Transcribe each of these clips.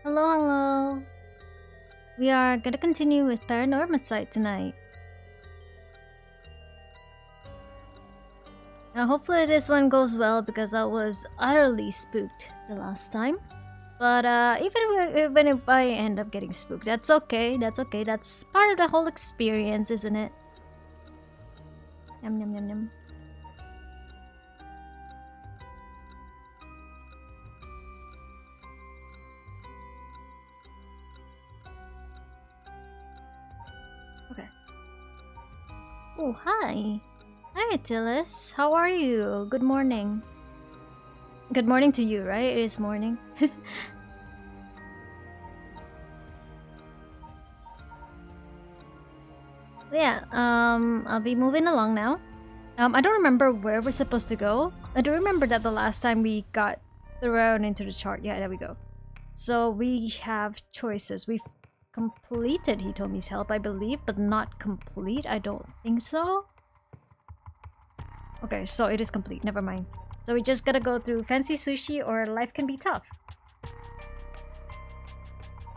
Hello, hello. We are gonna continue with PARANORMASIGHT tonight. Now, hopefully this one goes well because I was utterly spooked the last time. But even if I end up getting spooked, that's okay. That's okay. That's part of the whole experience, isn't it? Yum yum yum yum. Okay. Oh, hi. Hi, Attilis. How are you? Good morning. Good morning to you, right? It is morning. Yeah, I'll be moving along now. I don't remember where we're supposed to go. I do remember that the last time we got thrown into the chart. Yeah, there we go. So we have choices. We've completed Hitomi's help, I believe, but not complete. I don't think so. Okay, so it is complete. Never mind. So we just gotta go through fancy sushi or life can be tough.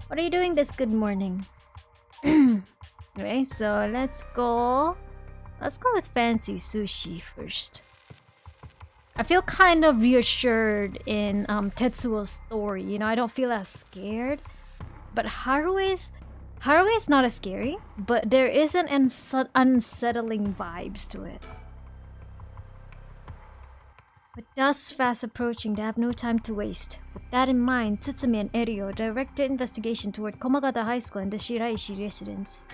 What are you doing this good morning? Okay, so let's go with fancy sushi first. I feel kind of reassured in Tetsuo's story. You know, I don't feel as scared. But Haruhi is not as scary, but there is an unsettling vibes to it. With dusk fast approaching, they have no time to waste. With that in mind, Tsutsumi and Erio direct their investigation toward Komagata High School and the Shiraishi residence.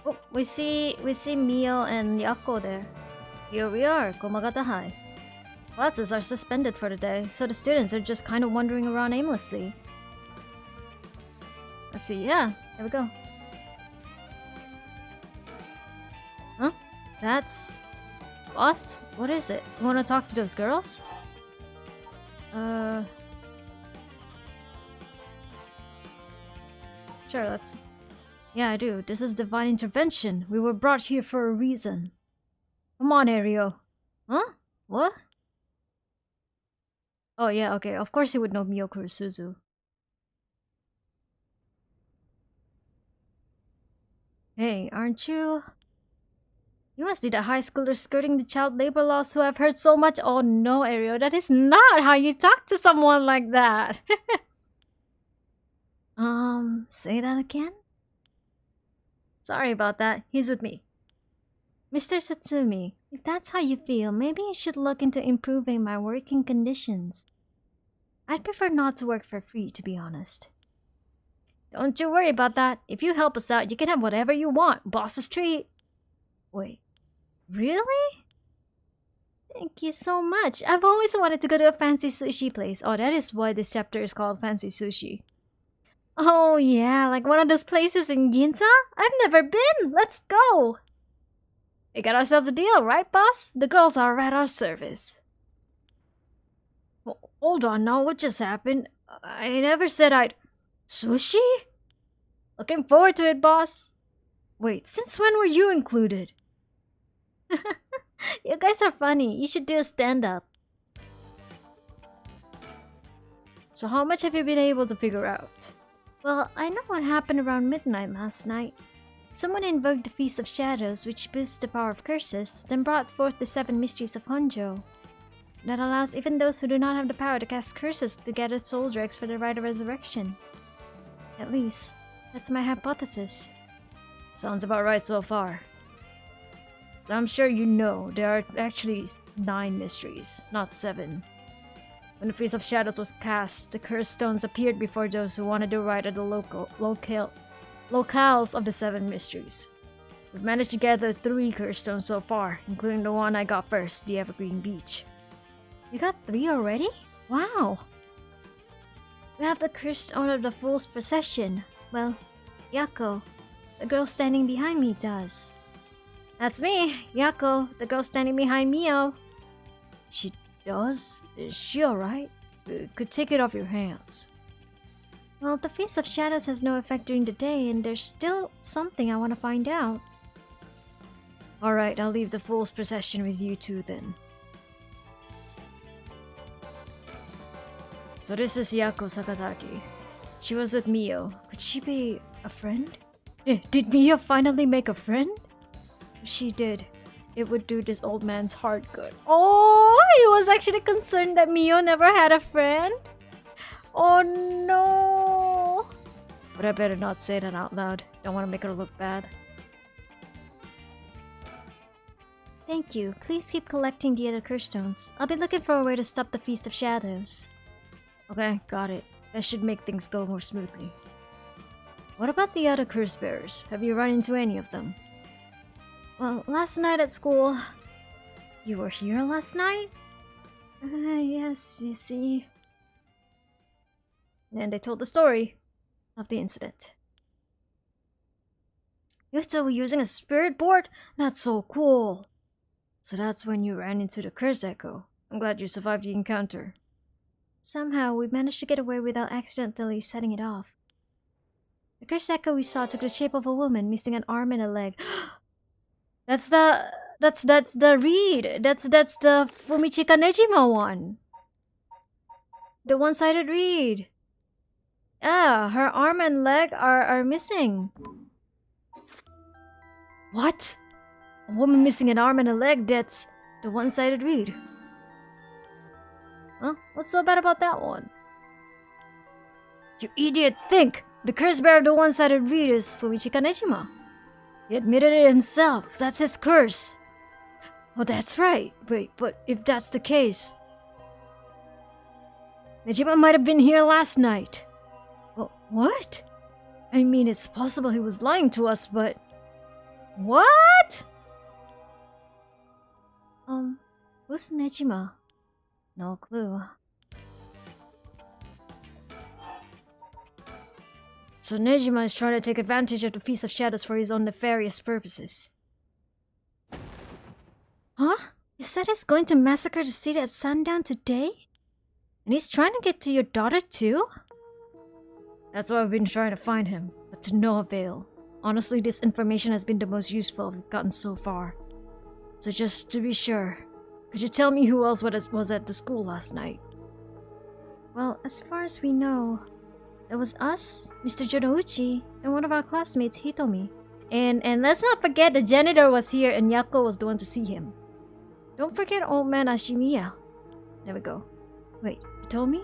Oh, we see Mio and Yako there. Here we are, Komagata High. Classes are suspended for the day, so the students are just kind of wandering around aimlessly. Let's see, yeah, there we go. Huh? That's... Boss? What is it? You wanna talk to those girls? Sure, let's... Yeah, I do. This is divine intervention. We were brought here for a reason. Come on, Ario. Huh? What? Oh yeah, okay. Of course he would know Miyokuro Suzu. Hey, aren't you... You must be the high schooler skirting the child labor laws who I've heard so much. Oh no, Ario, that is not how you talk to someone like that. Say that again? Sorry about that. He's with me. Mr. Satsumi, if that's how you feel, maybe you should look into improving my working conditions. I'd prefer not to work for free, to be honest. Don't you worry about that. If you help us out, you can have whatever you want. Boss's treat. Wait, really? Thank you so much. I've always wanted to go to a fancy sushi place. Oh, that is why this chapter is called Fancy Sushi. Oh yeah, like one of those places in Ginza? I've never been! Let's go! We got ourselves a deal, right, boss? The girls are at our service. Well, hold on now, what just happened? I never said I'd... Sushi? Looking forward to it, boss. Wait, since when were you included? You guys are funny. You should do a stand-up. So how much have you been able to figure out? Well, I know what happened around midnight last night. Someone invoked the Feast of Shadows, which boosts the power of curses, then brought forth the 7 mysteries of Honjo. That allows even those who do not have the power to cast curses to gather soul dregs for the rite of resurrection. At least, that's my hypothesis. Sounds about right so far. But I'm sure you know there are actually 9 mysteries, not 7. When the Feast of Shadows was cast, the cursed stones appeared before those who wanted to ride at the locales of the 7 mysteries. We've managed to gather 3 cursed stones so far, including the one I got first, the Evergreen Beach. You got 3 already? Wow! We have the cursed stone of the Fool's Procession. Well, Yako, the girl standing behind me, does. That's me, Yako, the girl standing behind Mio. She does? Is she alright? could take it off your hands. Well, the Feast of Shadows has no effect during the day, and there's still something I want to find out. Alright, I'll leave the Fool's Procession with you two then. So this is Yako Sakazaki. She was with Mio. Could she be a friend? Did Mio finally make a friend? She did. It would do this old man's heart good. Oh, he was actually concerned that Mio never had a friend? Oh no! But I better not say that out loud. Don't want to make her look bad. Thank you. Please keep collecting the other curse stones. I'll be looking for a way to stop the Feast of Shadows. Okay, got it. That should make things go more smoothly. What about the other curse bearers? Have you run into any of them? Well, last night at school... You were here last night? Yes, you see... And they told the story of the incident. Yuta were using a spirit board? That's so cool! So that's when you ran into the curse echo. I'm glad you survived the encounter. Somehow, we managed to get away without accidentally setting it off. The curse echo we saw took the shape of a woman missing an arm and a leg. That's the reed. That's the Fumichika Nejima one. The one-sided reed. Ah, her arm and leg are missing. What? A woman missing an arm and a leg, that's the one-sided reed. Huh? What's so bad about that one? You idiot, think! The curse bearer of the one-sided reed is Fumichika Nejima. He admitted it himself. That's his curse. Oh, that's right. Wait, but if that's the case... Nejima might have been here last night. Oh, what? I mean, it's possible he was lying to us, but... What? Who's Nejima? No clue. So Nejima is trying to take advantage of the Feast of Shadows for his own nefarious purposes. Huh? You said he's going to massacre the city at sundown today? And he's trying to get to your daughter too? That's why I've been trying to find him, but to no avail. Honestly, this information has been the most useful we've gotten so far. So just to be sure, could you tell me who else was at the school last night? Well, as far as we know, it was us, Mr. Jonouchi, and one of our classmates, Hitomi. And let's not forget the janitor was here and Yako was the one to see him. Don't forget old man Ashimiya. There we go. Wait, Hitomi?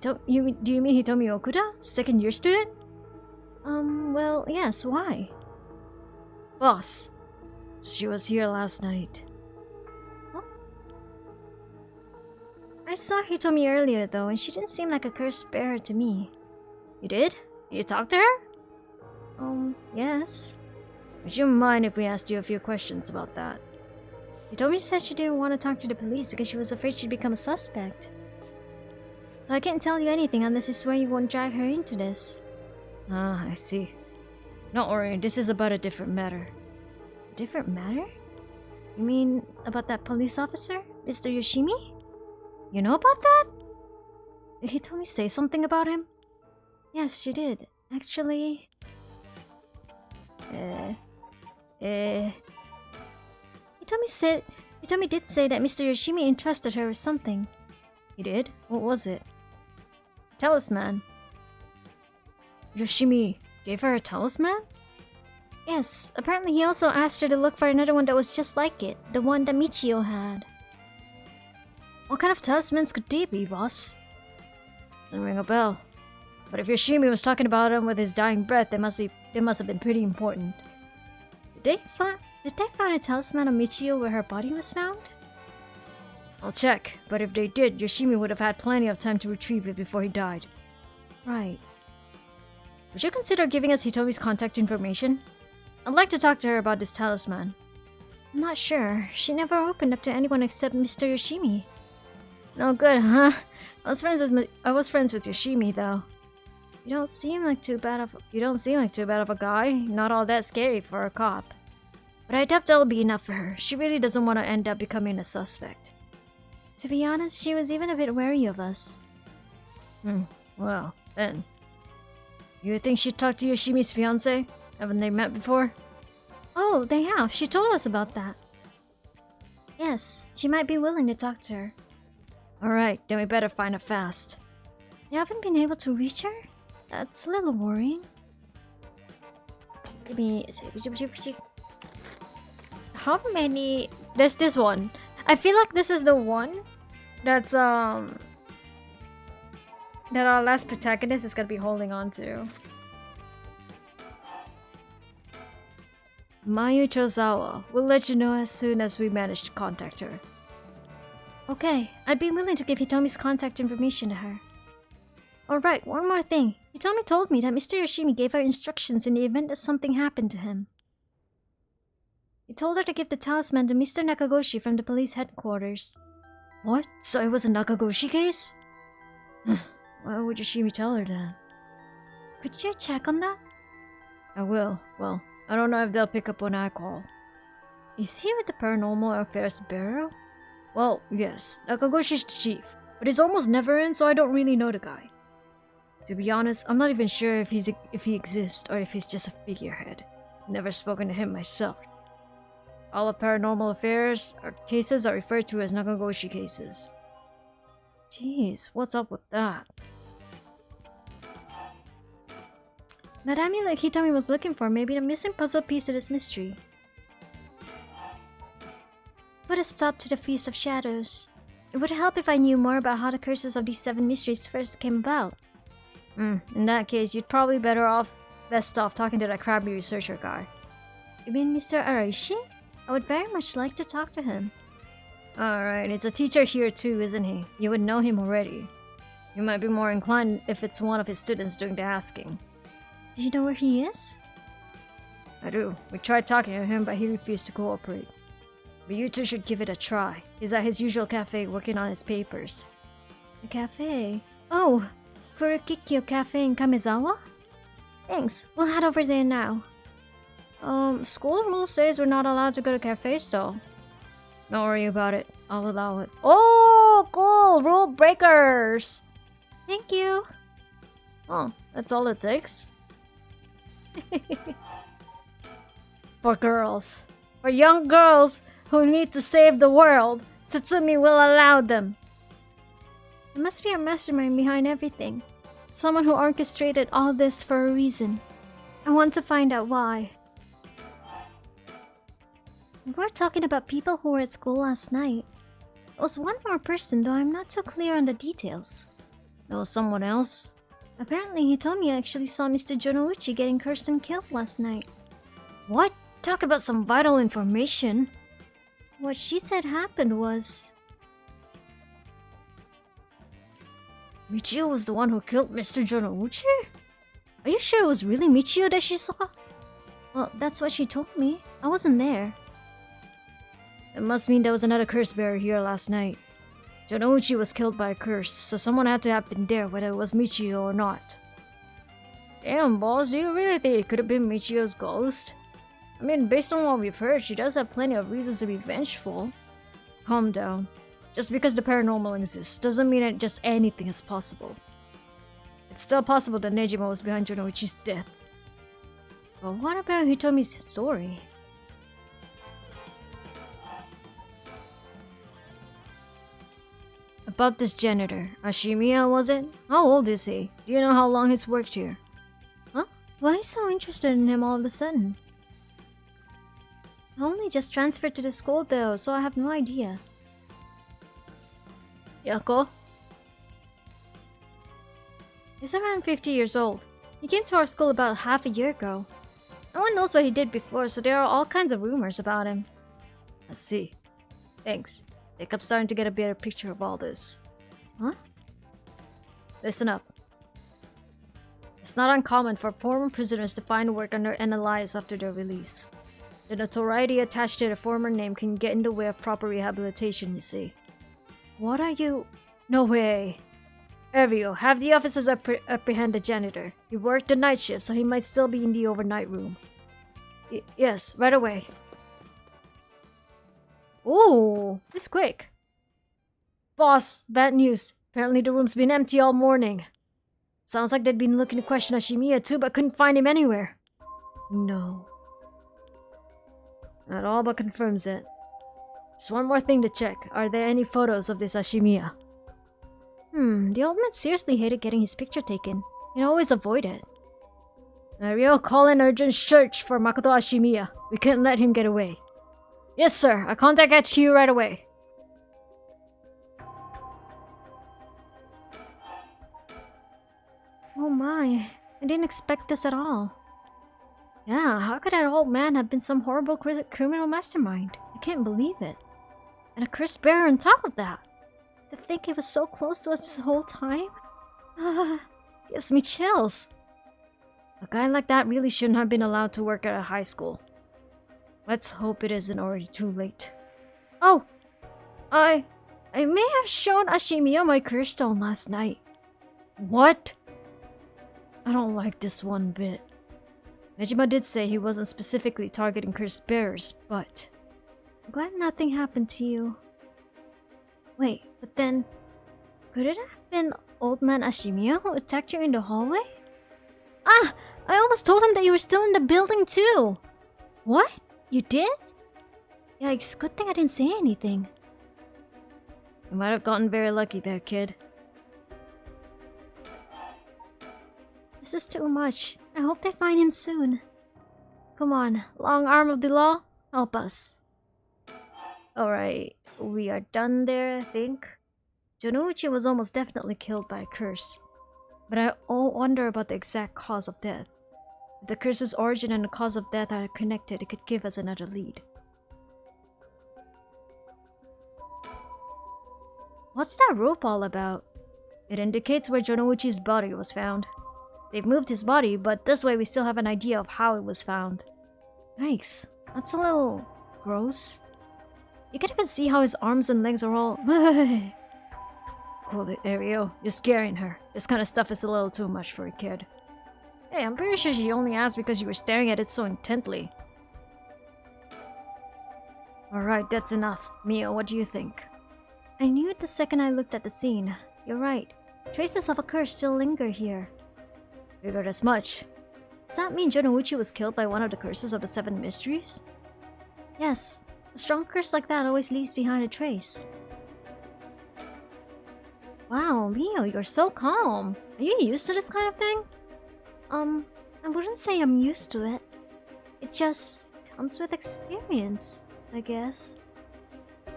Do you mean Hitomi Okuda? Second year student? Well, yes, why? Boss, she was here last night. Huh? I saw Hitomi earlier though, and she didn't seem like a curse bearer to me. You did? You talked to her? Yes. Would you mind if we asked you a few questions about that? Hitomi said she didn't want to talk to the police because she was afraid she'd become a suspect. So I can't tell you anything unless you swear you won't drag her into this. Ah, I see. Don't worry, this is about a different matter. A different matter? You mean about that police officer, Mr. Yoshimi? You know about that? Did Hitomi say something about him? Yes, she did. Actually... Hitomi did say that Mr. Yoshimi entrusted her with something. He did? What was it? Talisman. Yoshimi gave her a talisman? Yes, apparently he also asked her to look for another one that was just like it. The one that Michio had. What kind of talismans could they be, boss? Doesn't ring a bell. But if Yoshimi was talking about them with his dying breath, they must have been pretty important. Did they find a talisman of Michio where her body was found? I'll check, but if they did, Yoshimi would have had plenty of time to retrieve it before he died. Right. Would you consider giving us Hitomi's contact information? I'd like to talk to her about this talisman. I'm not sure. She never opened up to anyone except Mr. Yoshimi. No good, huh? I was friends with Yoshimi, though. You don't seem like too bad of a guy. Not all that scary for a cop. But I doubt that'll be enough for her. She really doesn't want to end up becoming a suspect. To be honest, she was even a bit wary of us. Well, then. You think she'd talk to Yoshimi's fiancé? Haven't they met before? Oh, they have. She told us about that. Yes, she might be willing to talk to her. Alright, then we better find her fast. You haven't been able to reach her? That's a little worrying. Give me... How many... There's this one. I feel like this is the one that's, that our last protagonist is gonna be holding on to. Mayu Chozawa. We'll let you know as soon as we manage to contact her. Okay, I'd be willing to give Hitomi's contact information to her. Alright, one more thing. Hitomi told me that Mr. Yoshimi gave her instructions in the event that something happened to him. He told her to give the talisman to Mr. Nakagoshi from the police headquarters. What? So it was a Nakagoshi case? Why would Yoshimi tell her that? Could you check on that? I will. Well, I don't know if they'll pick up when I call. Is he with the Paranormal Affairs Bureau? Well, yes. Nakagoshi's the chief, but he's almost never in, so I don't really know the guy. To be honest, I'm not even sure if he exists or if he's just a figurehead. Never spoken to him myself. All the paranormal affairs cases are referred to as Nakagoshi cases. Jeez, what's up with that? That amulet Hitomi was looking for may be the missing puzzle piece to this mystery. Put a stop to the Feast of Shadows. It would help if I knew more about how the curses of these 7 mysteries first came about. In that case, you'd probably best off talking to that crabby researcher guy. You mean Mr. Araishi? I would very much like to talk to him. Alright, he's a teacher here too, isn't he? You would know him already. You might be more inclined if it's one of his students doing the asking. Do you know where he is? I do. We tried talking to him, but he refused to cooperate. But you two should give it a try. He's at his usual cafe working on his papers. The cafe? Oh! Kurikikyo Cafe in Kamezawa? Thanks, we'll head over there now. School rule says we're not allowed to go to cafes though. Don't worry about it, I'll allow it. Oh, cool! Rule breakers! Thank you! Oh, that's all it takes? For girls. For young girls who need to save the world, Tatsumi will allow them. There must be a mastermind behind everything. Someone who orchestrated all this for a reason. I want to find out why. We were talking about people who were at school last night. There was one more person, though I'm not so clear on the details. There was someone else? Apparently Hitomi actually saw Mr. Jonouchi getting cursed and killed last night. What? Talk about some vital information. What she said happened was... Michio was the one who killed Mr. Jonouchi? Are you sure it was really Michio that she saw? Well, that's what she told me. I wasn't there. It must mean there was another curse bearer here last night. Jonouchi was killed by a curse, so someone had to have been there whether it was Michio or not. Damn, boss, do you really think it could have been Michio's ghost? I mean, based on what we've heard, she does have plenty of reasons to be vengeful. Calm down. Just because the paranormal exists doesn't mean that just anything is possible. It's still possible that Nejima was behind Jonouchi's death. But what about Hitomi's story? About this janitor, Ashimiya, was it? How old is he? Do you know how long he's worked here? Huh? Why are you so interested in him all of a sudden? I only just transferred to the school though, so I have no idea. Yako? He's around 50 years old. He came to our school about half a year ago. No one knows what he did before, so there are all kinds of rumors about him. I see. Thanks. I think I'm starting to get a better picture of all this. Huh? Listen up. It's not uncommon for former prisoners to find work under an alias after their release. The notoriety attached to the former name can get in the way of proper rehabilitation, you see. What are you... No way. Evio, have the officers apprehend the janitor. He worked the night shift, so he might still be in the overnight room. Yes, right away. Ooh, this quick. Boss, bad news. Apparently the room's been empty all morning. Sounds like they'd been looking to question Ashimiya too, but couldn't find him anywhere. No. That all but confirms it. Just one more thing to check. Are there any photos of this Ashimiya? The old man seriously hated getting his picture taken. He'd always avoid it. Rio, call in urgent search for Makoto Ashimiya. We couldn't let him get away. Yes, sir. I'll contact HQ right away. Oh my. I didn't expect this at all. Yeah, how could that old man have been some horrible criminal mastermind? I can't believe it. And a cursed bearer on top of that. To think he was so close to us this whole time? Gives me chills. A guy like that really shouldn't have been allowed to work at a high school. Let's hope it isn't already too late. Oh! I may have shown Ashimiya my curse stone last night. What? I don't like this one bit. Nejima did say he wasn't specifically targeting cursed bearers, but... I'm glad nothing happened to you. Wait, but then... Could it have been Old Man Ashimiya who attacked you in the hallway? Ah! I almost told him that you were still in the building too! What? You did? Yikes, good thing I didn't say anything. You might have gotten very lucky there, kid. This is too much. I hope they find him soon. Come on, long arm of the law, help us. Alright, we are done there, I think. Jonouchi was almost definitely killed by a curse. But I wonder about the exact cause of death. If the curse's origin and the cause of death are connected, it could give us another lead. What's that rope all about? It indicates where Jonouchi's body was found. They've moved his body, but this way we still have an idea of how it was found. Yikes, that's a little gross. You can even see how his arms and legs are all... Cool it, Ario. You're scaring her. This kind of stuff is a little too much for a kid. Hey, I'm pretty sure she only asked because you were staring at it so intently. Alright, that's enough. Mio, what do you think? I knew it the second I looked at the scene. You're right. Traces of a curse still linger here. Figured as much. Does that mean Jonouchi was killed by one of the curses of the 7 mysteries? Yes. A strong curse like that always leaves behind a trace. Wow, Mio, you're so calm. Are you used to this kind of thing? I wouldn't say I'm used to it. It just comes with experience, I guess.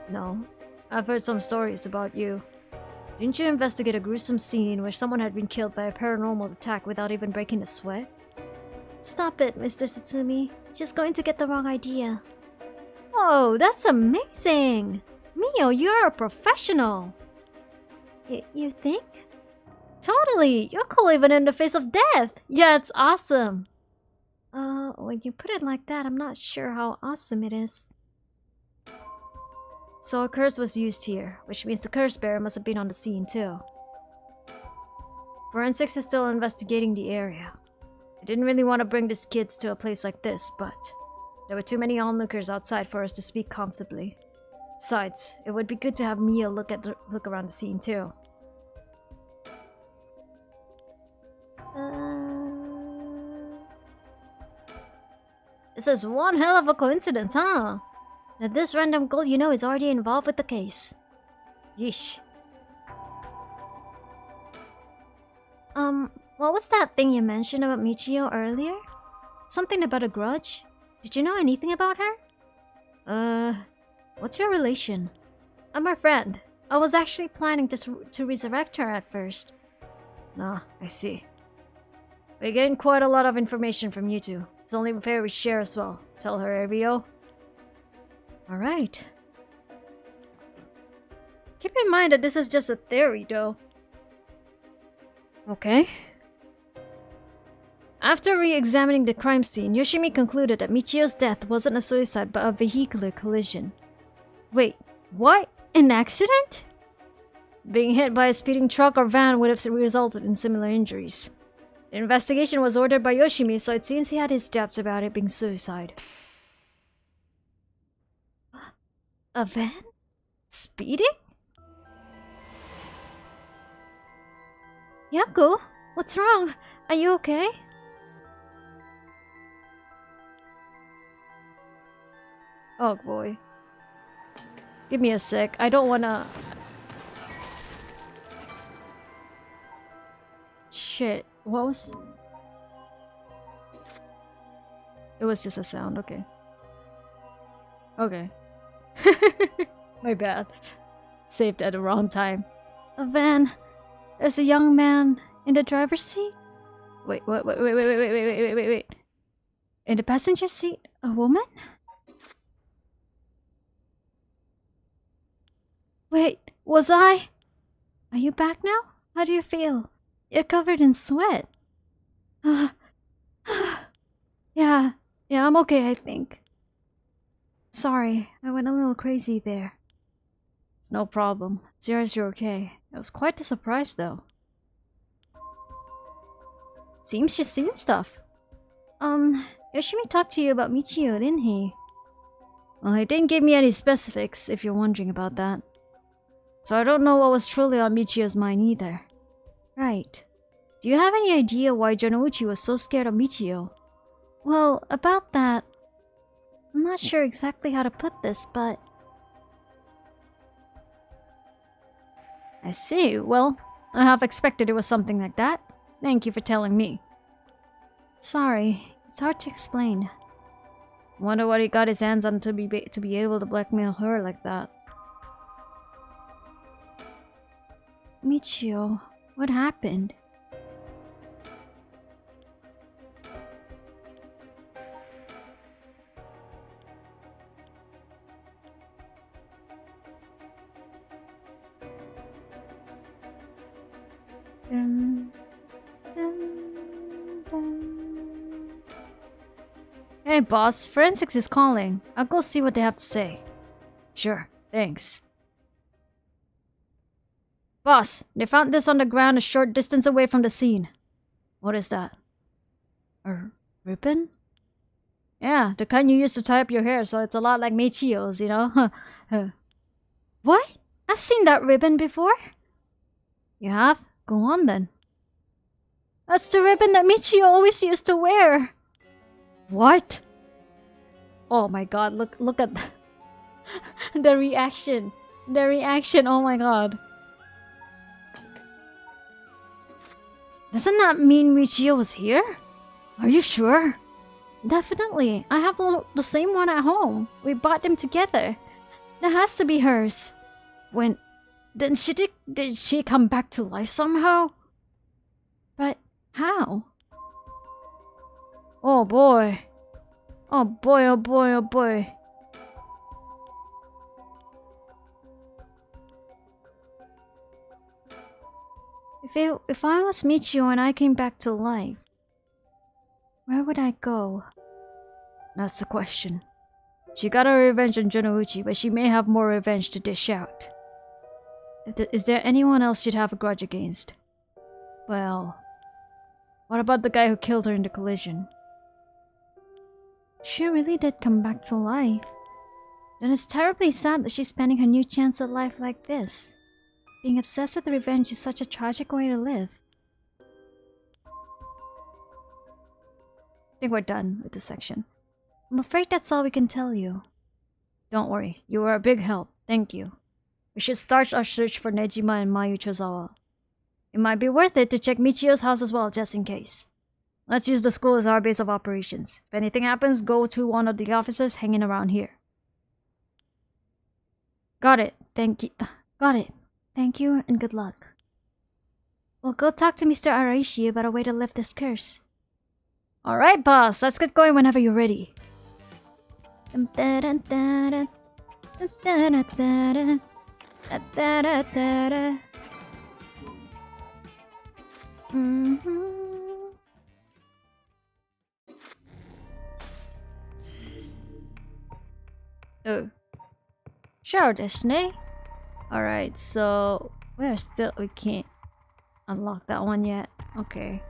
No, I've heard some stories about you. Didn't you investigate a gruesome scene where someone had been killed by a paranormal attack without even breaking a sweat? Stop it, Mr. Satsumi. Just going to get the wrong idea. Oh, that's amazing! Mio, you're a professional! You think? Totally! You're cool even in the face of death! Yeah, it's awesome! When you put it like that, I'm not sure how awesome it is. So a curse was used here, which means the curse bearer must have been on the scene too. Forensics is still investigating the area. I didn't really want to bring these kids to a place like this, but there were too many onlookers outside for us to speak comfortably. Besides, it would be good to have Mia look around the scene too. This is one hell of a coincidence, huh? That this random girl you know is already involved with the case. Yeesh. What was that thing you mentioned about Michio earlier? Something about a grudge? Did you know anything about her? What's your relation? I'm her friend. I was actually planning to resurrect her at first. Ah, I see. We gained quite a lot of information from you two. It's only fair we share as well. Tell her, Ario. Alright. Keep in mind that this is just a theory, though. Okay. After re-examining the crime scene, Yoshimi concluded that Michio's death wasn't a suicide but a vehicular collision. Wait, what? An accident? Being hit by a speeding truck or van would have resulted in similar injuries. The investigation was ordered by Yoshimi, so it seems he had his doubts about it being suicide. A van? Speeding? Yaku, what's wrong? Are you okay? Oh boy. Give me a sec. I don't wanna... Shit. What was... It was just a sound. Okay. Okay. My bad. Saved at the wrong time. A van. There's a young man in the driver's seat? Wait. In the passenger seat? A woman? Wait, was I? Are you back now? How do you feel? You're covered in sweat. Yeah, I'm okay, I think. Sorry, I went a little crazy there. It's no problem. As long as you're okay. It was quite a surprise, though. Seems she's seen stuff. Yoshimi talked to you about Michio, didn't he? Well, he didn't give me any specifics, if you're wondering about that. So I don't know what was truly on Michio's mind either. Right. Do you have any idea why Jonouchi was so scared of Michio? Well, about that... I'm not sure exactly how to put this, but... I see. Well, I half expected it was something like that. Thank you for telling me. Sorry, it's hard to explain. Wonder what he got his hands on to be able to blackmail her like that. Michio, what happened? Hey boss, Forensics is calling. I'll go see what they have to say. Sure, thanks. Boss, they found this on the ground a short distance away from the scene. What is that? A ribbon? Yeah, the kind you use to tie up your hair, so it's a lot like Michio's, you know? What? I've seen that ribbon before. You have? Go on then. That's the ribbon that Michio always used to wear. What? Oh my god, look at the reaction. The reaction, oh my god. Doesn't that mean Michio was here? Are you sure? Definitely. I have the same one at home. We bought them together. That has to be hers. Did she come back to life somehow? But how? Oh boy. Oh boy, oh boy, oh boy. If I was Michio and I came back to life, where would I go? That's the question. She got her revenge on Jonouchi, but she may have more revenge to dish out. Is there anyone else she'd have a grudge against? Well, what about the guy who killed her in the collision? She really did come back to life. Then it's terribly sad that she's spending her new chance at life like this. Being obsessed with revenge is such a tragic way to live. I think we're done with this section. I'm afraid that's all we can tell you. Don't worry, you were a big help. Thank you. We should start our search for Nejima and Mayu Chozawa. It might be worth it to check Michio's house as well, just in case. Let's use the school as our base of operations. If anything happens, go to one of the officers hanging around here. Got it. Thank you. Got it. Thank you and good luck. We'll go talk to Mr. Araishi about a way to lift this curse. Alright, boss. Let's get going whenever you're ready. Oh. Sure, Destiny. Alright, so we can't unlock that one yet. Okay.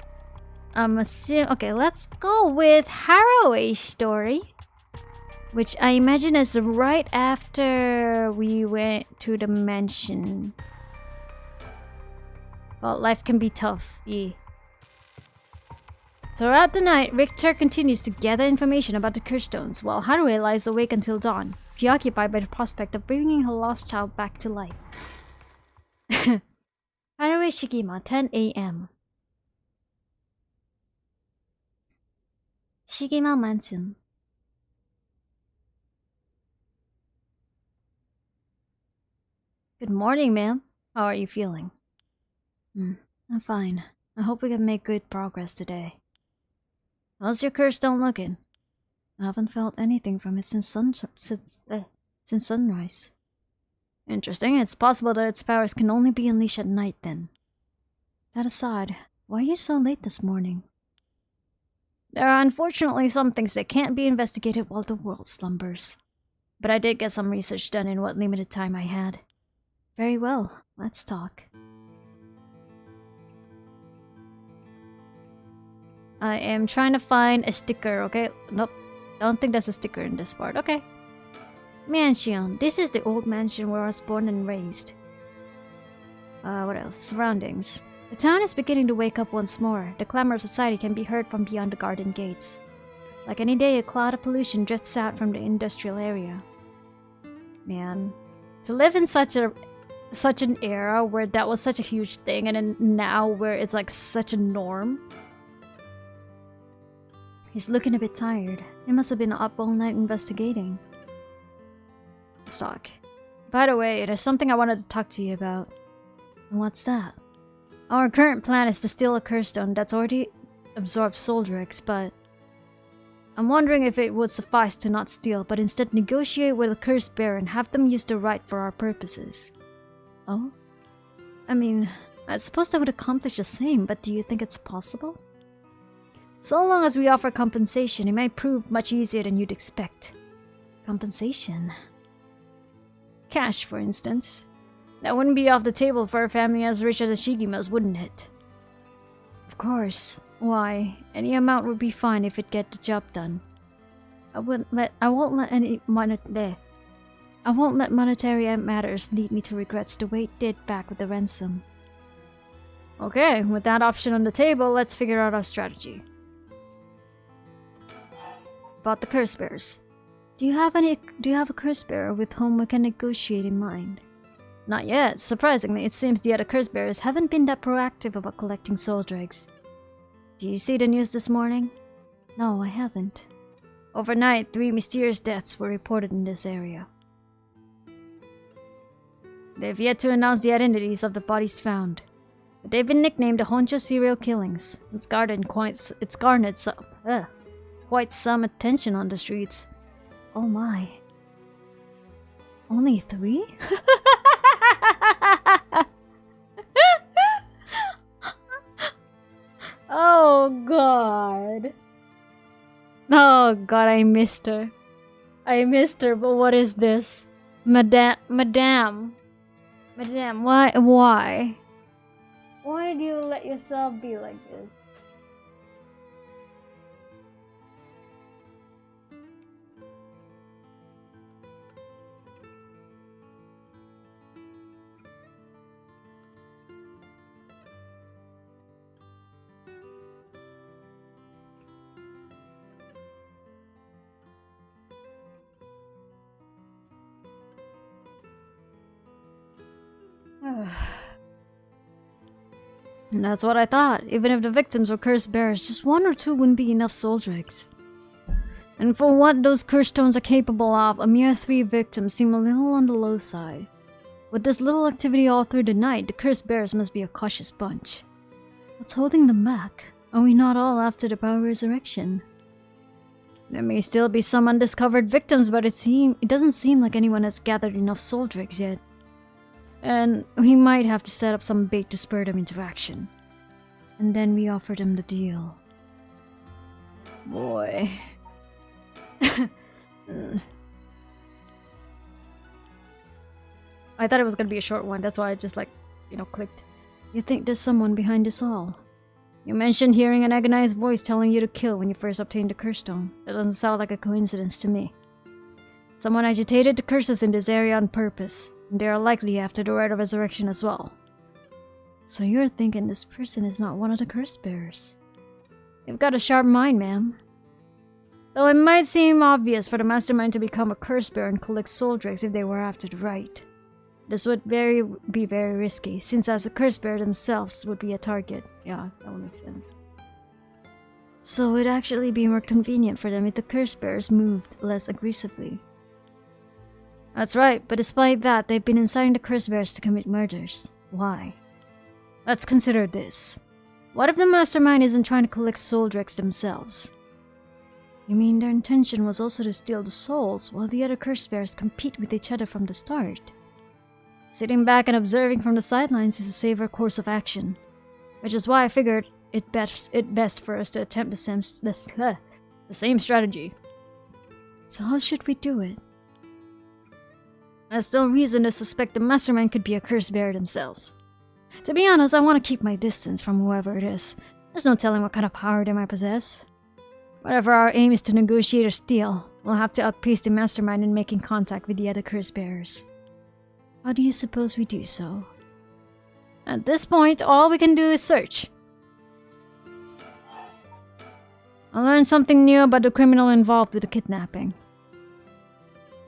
Okay, let's go with Haraway's story. Which I imagine is right after we went to the mansion. Well, life can be tough, yeah. Throughout the night, Richter continues to gather information about the curse stones, while Haruhi lies awake until dawn, preoccupied by the prospect of bringing her lost child back to life. Haruhi Shigima, 10 a.m. Shigima Mansion. Good morning, ma'am. How are you feeling? I'm fine. I hope we can make good progress today. How's your curse stone looking? I haven't felt anything from it since sunrise. Interesting. It's possible that its powers can only be unleashed at night then. That aside, why are you so late this morning? There are unfortunately some things that can't be investigated while the world slumbers. But I did get some research done in what limited time I had. Very well, let's talk. I am trying to find a sticker, okay? Nope, don't think there's a sticker in this part, okay. Mansion. This is the old mansion where I was born and raised. What else? Surroundings. The town is beginning to wake up once more. The clamor of society can be heard from beyond the garden gates. Like any day, a cloud of pollution drifts out from the industrial area. Man, to live in such an era where that was such a huge thing, and then now where it's like such a norm. He's looking a bit tired. He must have been up all night investigating. Stock. By the way, there's something I wanted to talk to you about. And what's that? Our current plan is to steal a curse stone that's already absorbed Soldrex, but I'm wondering if it would suffice to not steal, but instead negotiate with a curse bearer and have them use the right for our purposes. Oh? I mean, I suppose that would accomplish the same, but do you think it's possible? So long as we offer compensation, it might prove much easier than you'd expect. Compensation? Cash, for instance. That wouldn't be off the table for a family as rich as the Shigimas, wouldn't it? Of course. Why, any amount would be fine if it get the job done. I won't let monetary matters lead me to regrets the way it did back with the ransom. Okay, with that option on the table, let's figure out our strategy. About the curse bearers. Do you have a curse bearer with whom we can negotiate in mind? Not yet. Surprisingly, it seems the other curse bearers haven't been that proactive about collecting soul dregs. Do you see the news this morning? No, I haven't. Overnight, 3 mysterious deaths were reported in this area. They've yet to announce the identities of the bodies found. But they've been nicknamed the Honjo serial killings. It's garnered quite some attention on the streets. Oh my. Only 3? Oh god. Oh god, I missed her. But what is this? Madame, why? Why do you let yourself be like this? And that's what I thought. Even if the victims were curse bearers, just 1 or 2 wouldn't be enough soul dregs. And for what those curse stones are capable of, a mere 3 victims seem a little on the low side. With this little activity all through the night, the curse bearers must be a cautious bunch. What's holding them back? Are we not all after the power resurrection? There may still be some undiscovered victims, but it doesn't seem like anyone has gathered enough soul dregs yet. And we might have to set up some bait to spur them into action. And then we offer them the deal. Boy. I thought it was gonna be a short one, that's why I just clicked. You think there's someone behind this all? You mentioned hearing an agonized voice telling you to kill when you first obtained the curse stone. That doesn't sound like a coincidence to me. Someone agitated the curses in this area on purpose. And they are likely after the rite of resurrection as well. So you're thinking this person is not one of the curse bearers? You've got a sharp mind, ma'am. Though it might seem obvious for the mastermind to become a curse bearer and collect soul dregs if they were after the right. This would be very risky, since as a curse bearer themselves would be a target. Yeah, that would make sense. So it would actually be more convenient for them if the curse bearers moved less aggressively. That's right, but despite that, they've been inciting the curse bearers to commit murders. Why? Let's consider this. What if the mastermind isn't trying to collect soul dregs themselves? You mean their intention was also to steal the souls, while the other curse bearers compete with each other from the start? Sitting back and observing from the sidelines is a safer course of action, which is why I figured it best for us to attempt the same strategy. So how should we do it? There's still reason to suspect the mastermind could be a curse bearer themselves. To be honest, I want to keep my distance from whoever it is. There's no telling what kind of power they might possess. Whatever our aim is to negotiate or steal, we'll have to outpace the mastermind in making contact with the other curse bearers. How do you suppose we do so? At this point, all we can do is search. I learned something new about the criminal involved with the kidnapping.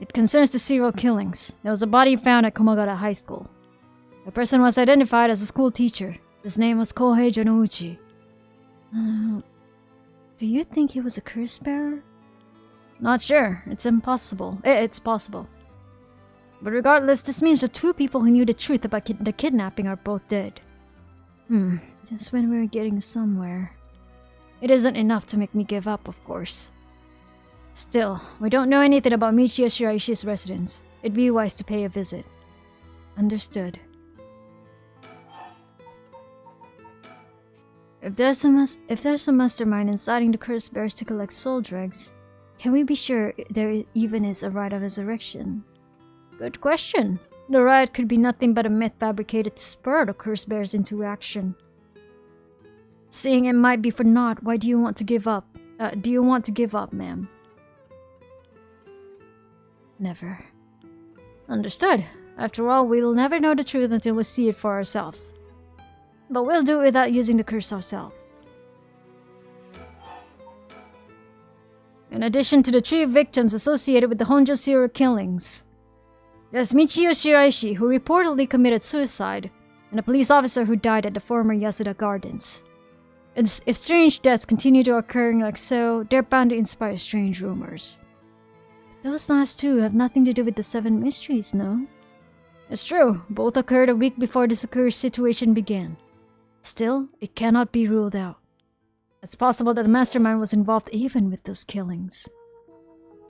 It concerns the serial killings. There was a body found at Komagata High School. The person was identified as a school teacher. His name was Kohei Jonouchi. Do you think he was a curse bearer? Not sure. It's impossible. It's possible. But regardless, this means the two people who knew the truth about the kidnapping are both dead. Just when we're getting somewhere. It isn't enough to make me give up, of course. Still, we don't know anything about Michio Shiraishi's residence. It'd be wise to pay a visit. Understood. If there's a mastermind inciting the curse bearers to collect soul dregs, can we be sure there even is a rite of resurrection? Good question. The riot could be nothing but a myth fabricated to spur the curse bearers into action. Seeing it might be for naught, why do you want to give up? Ma'am? Never. Understood. After all, we'll never know the truth until we see it for ourselves. But we'll do it without using the curse ourselves. In addition to the 3 victims associated with the Honjo serial killings, there's Michio Shiraishi, who reportedly committed suicide, and a police officer who died at the former Yasuda Gardens. If strange deaths continue to occur like so, they're bound to inspire strange rumors. Those last 2 have nothing to do with the 7 mysteries, no? It's true, both occurred a week before this accursed situation began. Still, it cannot be ruled out. It's possible that the mastermind was involved even with those killings.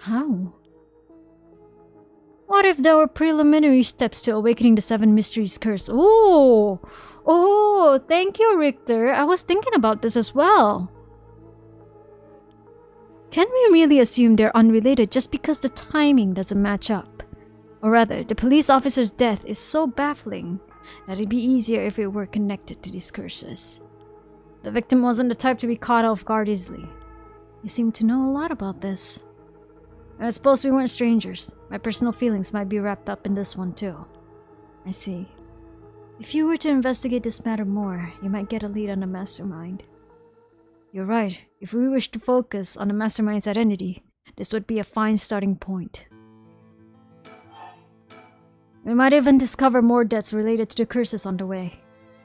How? What if there were preliminary steps to awakening the 7 mysteries curse? Oh, thank you, Richter. I was thinking about this as well. Can we really assume they're unrelated just because the timing doesn't match up? Or rather, the police officer's death is so baffling that it'd be easier if it were connected to these curses. The victim wasn't the type to be caught off guard easily. You seem to know a lot about this. I suppose we weren't strangers. My personal feelings might be wrapped up in this one too. I see. If you were to investigate this matter more, you might get a lead on the mastermind. You're right. If we wish to focus on the mastermind's identity, this would be a fine starting point. We might even discover more deaths related to the curses on the way.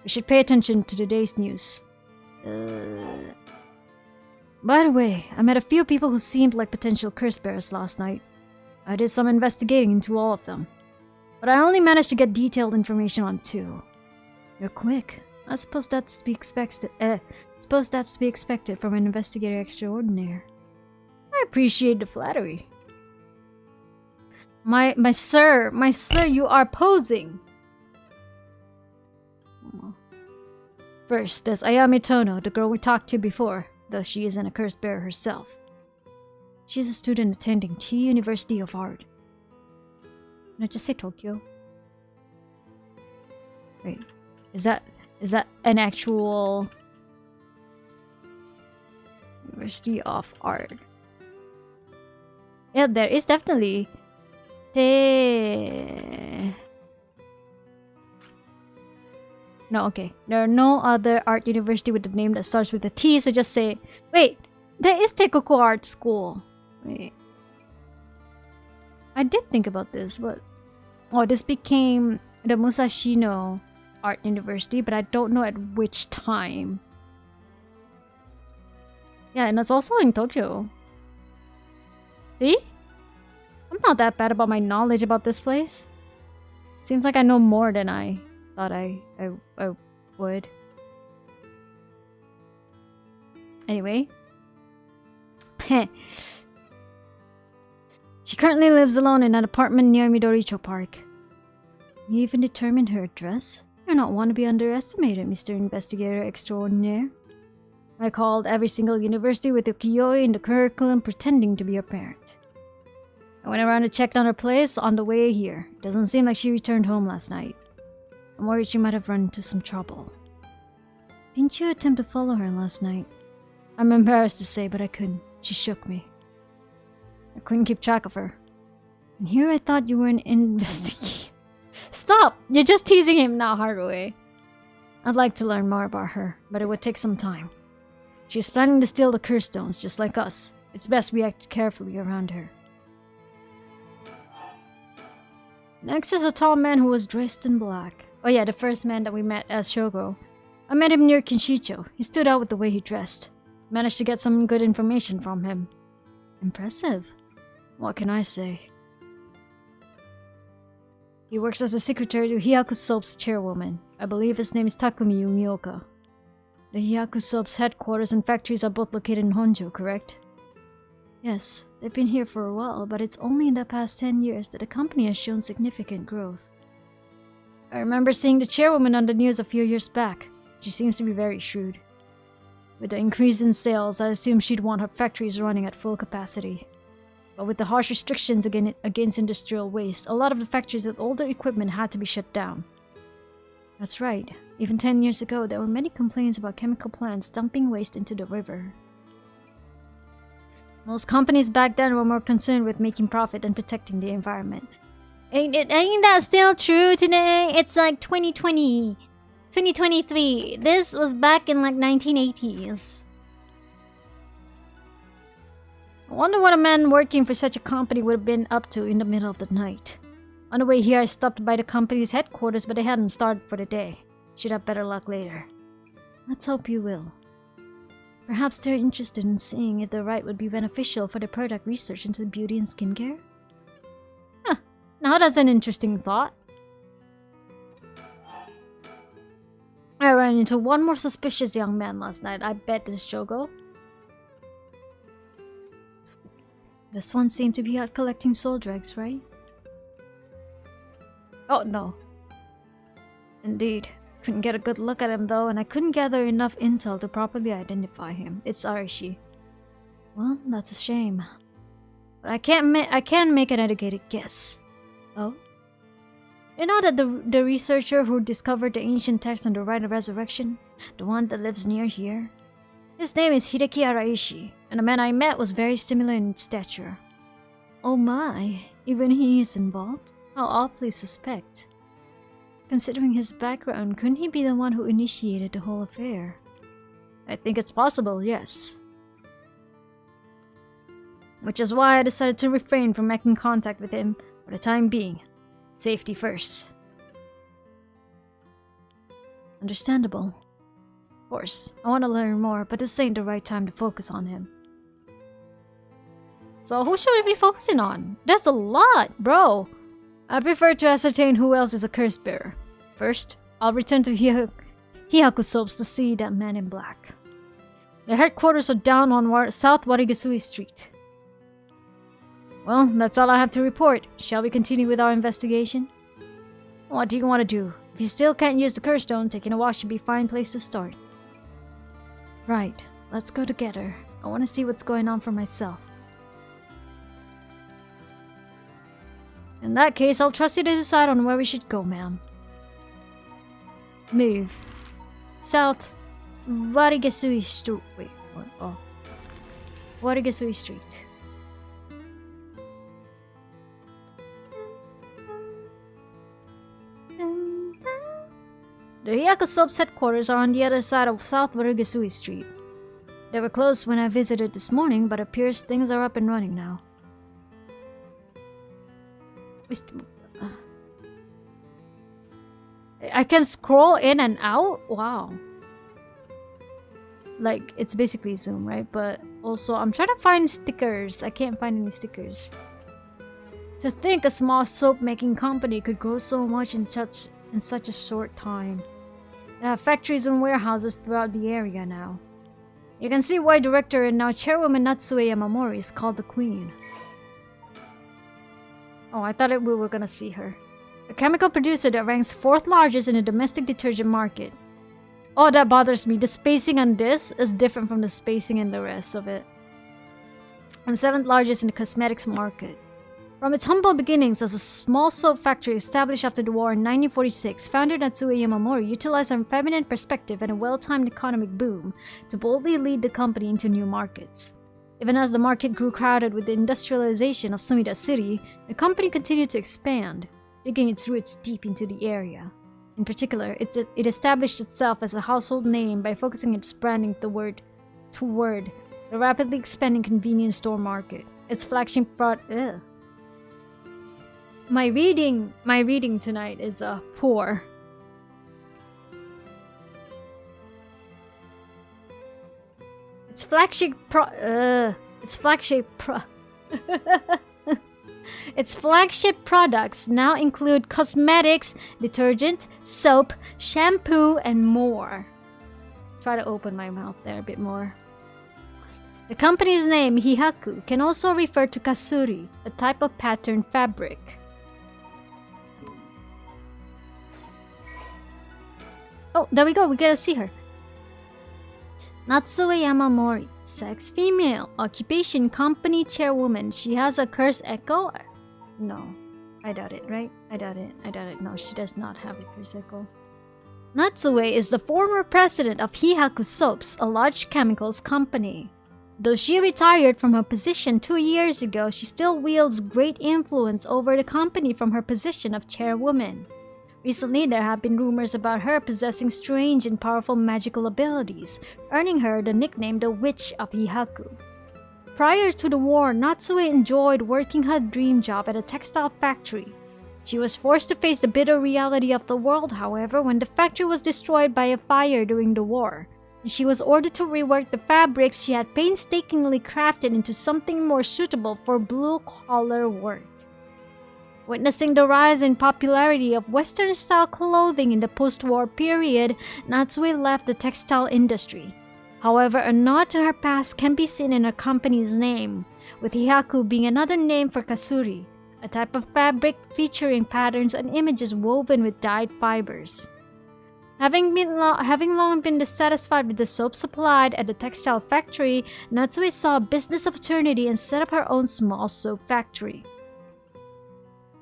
We should pay attention to today's news. By the way, I met a few people who seemed like potential curse bearers last night. I did some investigating into all of them, but I only managed to get detailed information on 2. You're quick. I suppose that's to be expected. From an investigator extraordinaire. I appreciate the flattery. My sir, you are posing. First, there's Ayami Tono, the girl we talked to before, though she isn't a curse bearer herself. She's a student attending T University of Art. Did I just say Tokyo? Wait, is that an actual University of Art? Yeah, there is definitely No, okay. There are no other art university with a name that starts with a T, so just say... Wait! There is Teikoku Art School. Wait. I did think about this, but... Oh, this became the Musashino Art University, but I don't know at which time. Yeah, and it's also in Tokyo. See? I'm not that bad about my knowledge about this place. Seems like I know more than I thought I would. Anyway. She currently lives alone in an apartment near Midoricho Park. You even determined her address? You're not one to be underestimated, Mr. Investigator Extraordinaire. I called every single university with a Kiyoi in the curriculum pretending to be a parent. I went around and checked on her place on the way here. It doesn't seem like she returned home last night. I'm worried she might have run into some trouble. Didn't you attempt to follow her last night? I'm embarrassed to say, but I couldn't. She shook me. I couldn't keep track of her. And here I thought you were an investigator. Stop! You're just teasing him now, Haruhi. I'd like to learn more about her, but it would take some time. She's planning to steal the curse stones, just like us. It's best we act carefully around her. Next is a tall man who was dressed in black. Oh yeah, the first man that we met as Shogo. I met him near Kinshicho. He stood out with the way he dressed. Managed to get some good information from him. Impressive. What can I say? He works as a secretary to Hiyaku Soap's chairwoman. I believe his name is Takumi Umioka. The Hiyaku Soap's headquarters and factories are both located in Honjo, correct? Yes, they've been here for a while, but it's only in the past 10 years that the company has shown significant growth. I remember seeing the chairwoman on the news a few years back. She seems to be very shrewd. With the increase in sales, I assume she'd want her factories running at full capacity. But with the harsh restrictions against industrial waste, a lot of the factories with older equipment had to be shut down. That's right. Even 10 years ago, there were many complaints about chemical plants dumping waste into the river. Most companies back then were more concerned with making profit than protecting the environment. Ain't that still true today? It's like 2020. 2023. This was back in like 1980s. I wonder what a man working for such a company would have been up to in the middle of the night. On the way here, I stopped by the company's headquarters, but they hadn't started for the day. Should have better luck later. Let's hope you will. Perhaps they're interested in seeing if the right would be beneficial for the product research into beauty and skincare? Huh, now that's an interesting thought. I ran into one more suspicious young man last night. I bet this Shogo. This one seemed to be out collecting soul dregs, right? Oh no. Indeed. Couldn't get a good look at him though, and I couldn't gather enough intel to properly identify him. It's Arishi. Well, that's a shame. But I can make an educated guess. Oh? You know that the researcher who discovered the ancient text on the Rite of Resurrection? The one that lives near here? His name is Hideki Araishi, and the man I met was very similar in stature. Oh my, even he is involved? How awfully suspect. Considering his background, couldn't he be the one who initiated the whole affair? I think it's possible, yes. Which is why I decided to refrain from making contact with him for the time being. Safety first. Understandable. Of course, I want to learn more, but this ain't the right time to focus on him. So who should we be focusing on? There's a lot, bro! I prefer to ascertain who else is a curse bearer. First, I'll return to Hiyaku Soaps to see that man in black. Their headquarters are down on South Warigasui Street. Well, that's all I have to report. Shall we continue with our investigation? What do you want to do? If you still can't use the curse stone, taking a walk should be a fine place to start. Right, let's go together. I want to see what's going on for myself. In that case, I'll trust you to decide on where we should go, ma'am. Move. South Warigasui Street. Wait, what? Oh. Warigasui Street. The Hyaku Soap's headquarters are on the other side of South Warugasui Street. They were closed when I visited this morning, but it appears things are up and running now. I can scroll in and out? Wow. Like, it's basically Zoom, right? But also, I'm trying to find stickers. I can't find any stickers. To think a small soap-making company could grow so much in such a short time. They have factories and warehouses throughout the area now. You can see why director and now chairwoman Natsue Yamamori is called the Queen. Oh, I thought we were gonna see her. A chemical producer that ranks 4th largest in the domestic detergent market. Oh, that bothers me. The spacing on this is different from the spacing in the rest of it. And 7th largest in the cosmetics market. From its humble beginnings as a small soap factory established after the war in 1946, founder Natsue Yamamori utilized a feminine perspective and a well-timed economic boom to boldly lead the company into new markets. Even as the market grew crowded with the industrialization of Sumida City, the company continued to expand, digging its roots deep into the area. In particular, it established itself as a household name by focusing its branding toward the rapidly expanding convenience store market. Its flagship product. My reading tonight is poor. Its flagship products now include cosmetics, detergent, soap, shampoo, and more. Try to open my mouth there a bit more. The company's name, Hihaku, can also refer to kasuri, a type of pattern fabric. Oh, there we go, we get to see her. Natsue Yamamori, sex female, occupation company chairwoman. She has a curse echo? No, I doubt it, right? I doubt it. No, she does not have a curse echo. Natsue is the former president of Hihaku Soaps, a large chemicals company. Though she retired from her position 2 years ago, she still wields great influence over the company from her position of chairwoman. Recently, there have been rumors about her possessing strange and powerful magical abilities, earning her the nickname the Witch of Hihaku. Prior to the war, Natsue enjoyed working her dream job at a textile factory. She was forced to face the bitter reality of the world, however, when the factory was destroyed by a fire during the war. She was ordered to rework the fabrics she had painstakingly crafted into something more suitable for blue-collar work. Witnessing the rise in popularity of Western-style clothing in the post-war period, Natsue left the textile industry. However, a nod to her past can be seen in her company's name, with Hihaku being another name for kasuri, a type of fabric featuring patterns and images woven with dyed fibers. Having long been dissatisfied with the soap supplied at the textile factory, Natsue saw a business opportunity and set up her own small soap factory.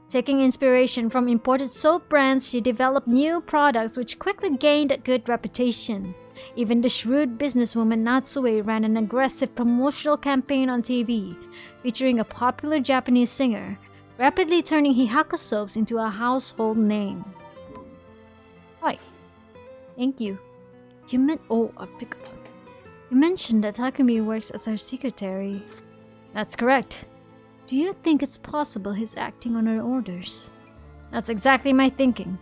Taking inspiration from imported soap brands, she developed new products which quickly gained a good reputation. Even the shrewd businesswoman Natsue ran an aggressive promotional campaign on TV, featuring a popular Japanese singer, rapidly turning Hihaku Soaps into a household name. Hi. Thank you. You mentioned that Takumi works as our secretary. That's correct. Do you think it's possible he's acting on our orders? That's exactly my thinking.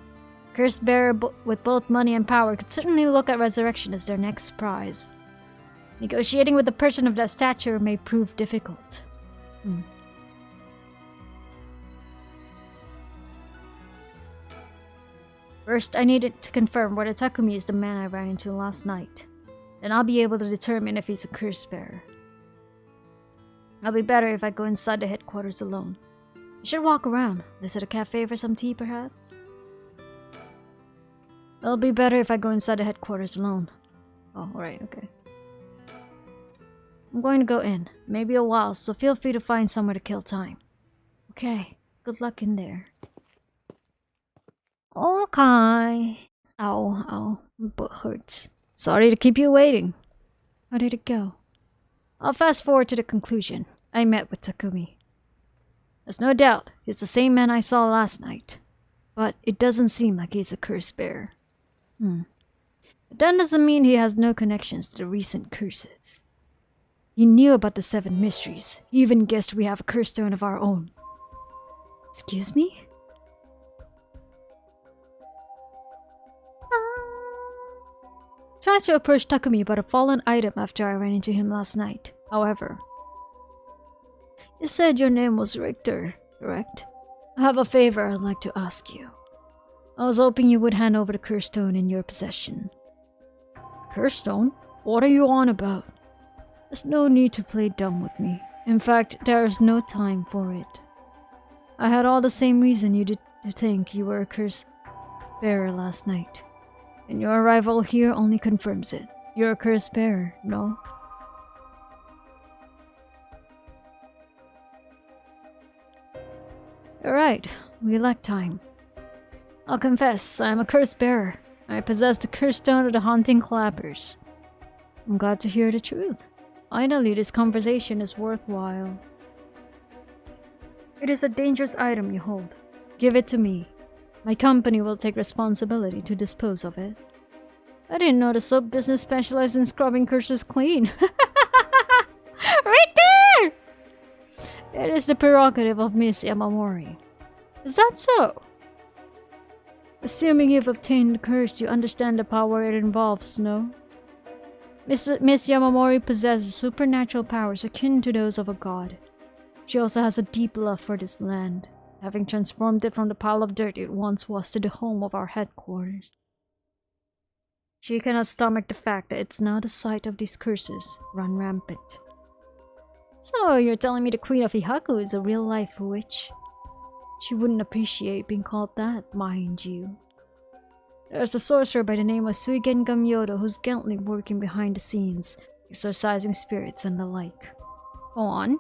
Curse bearer with both money and power could certainly look at resurrection as their next prize. Negotiating with a person of that stature may prove difficult. First, I needed to confirm whether Takumi is the man I ran into last night. Then I'll be able to determine if he's a curse bearer. It'll be better if I go inside the headquarters alone. I should walk around. Visit a cafe for some tea, perhaps? It'll be better if I go inside the headquarters alone. Oh, alright, okay. I'm going to go in. Maybe a while, so feel free to find somewhere to kill time. Okay, good luck in there. Okay. Ow, my butt hurts. Sorry to keep you waiting. How did it go? I'll fast forward to the conclusion. I met with Takumi. There's no doubt he's the same man I saw last night. But it doesn't seem like he's a curse bearer. But that doesn't mean he has no connections to the recent curses. He knew about the 7 mysteries. He even guessed we have a curse stone of our own. Excuse me? Tried to approach Takumi about a fallen item after I ran into him last night. However, you said your name was Richter, correct? I have a favor I'd like to ask you. I was hoping you would hand over the curse stone in your possession. Curse stone? What are you on about? There's no need to play dumb with me. In fact, there is no time for it. I had all the same reason you did to think you were a curse bearer last night. And your arrival here only confirms it. You're a curse bearer, no? You're right. We lack time. I'll confess, I am a curse bearer. I possess the curse stone of the haunting clappers. I'm glad to hear the truth. Finally, this conversation is worthwhile. It is a dangerous item you hold. Give it to me. My company will take responsibility to dispose of it. I didn't know the soap business specialized in scrubbing curses clean. Right there! It is the prerogative of Miss Yamamori. Is that so? Assuming you've obtained the curse, you understand the power it involves, no? Miss Yamamori possesses supernatural powers akin to those of a god. She also has a deep love for this land, having transformed it from the pile of dirt it once was to the home of our headquarters. She cannot stomach the fact that it's now the site of these curses run rampant. So, you're telling me the Queen of Ihaku is a real-life witch? She wouldn't appreciate being called that, mind you. There's a sorcerer by the name of Suigen Gamyodo who's gently working behind the scenes, exorcising spirits and the like. Go on.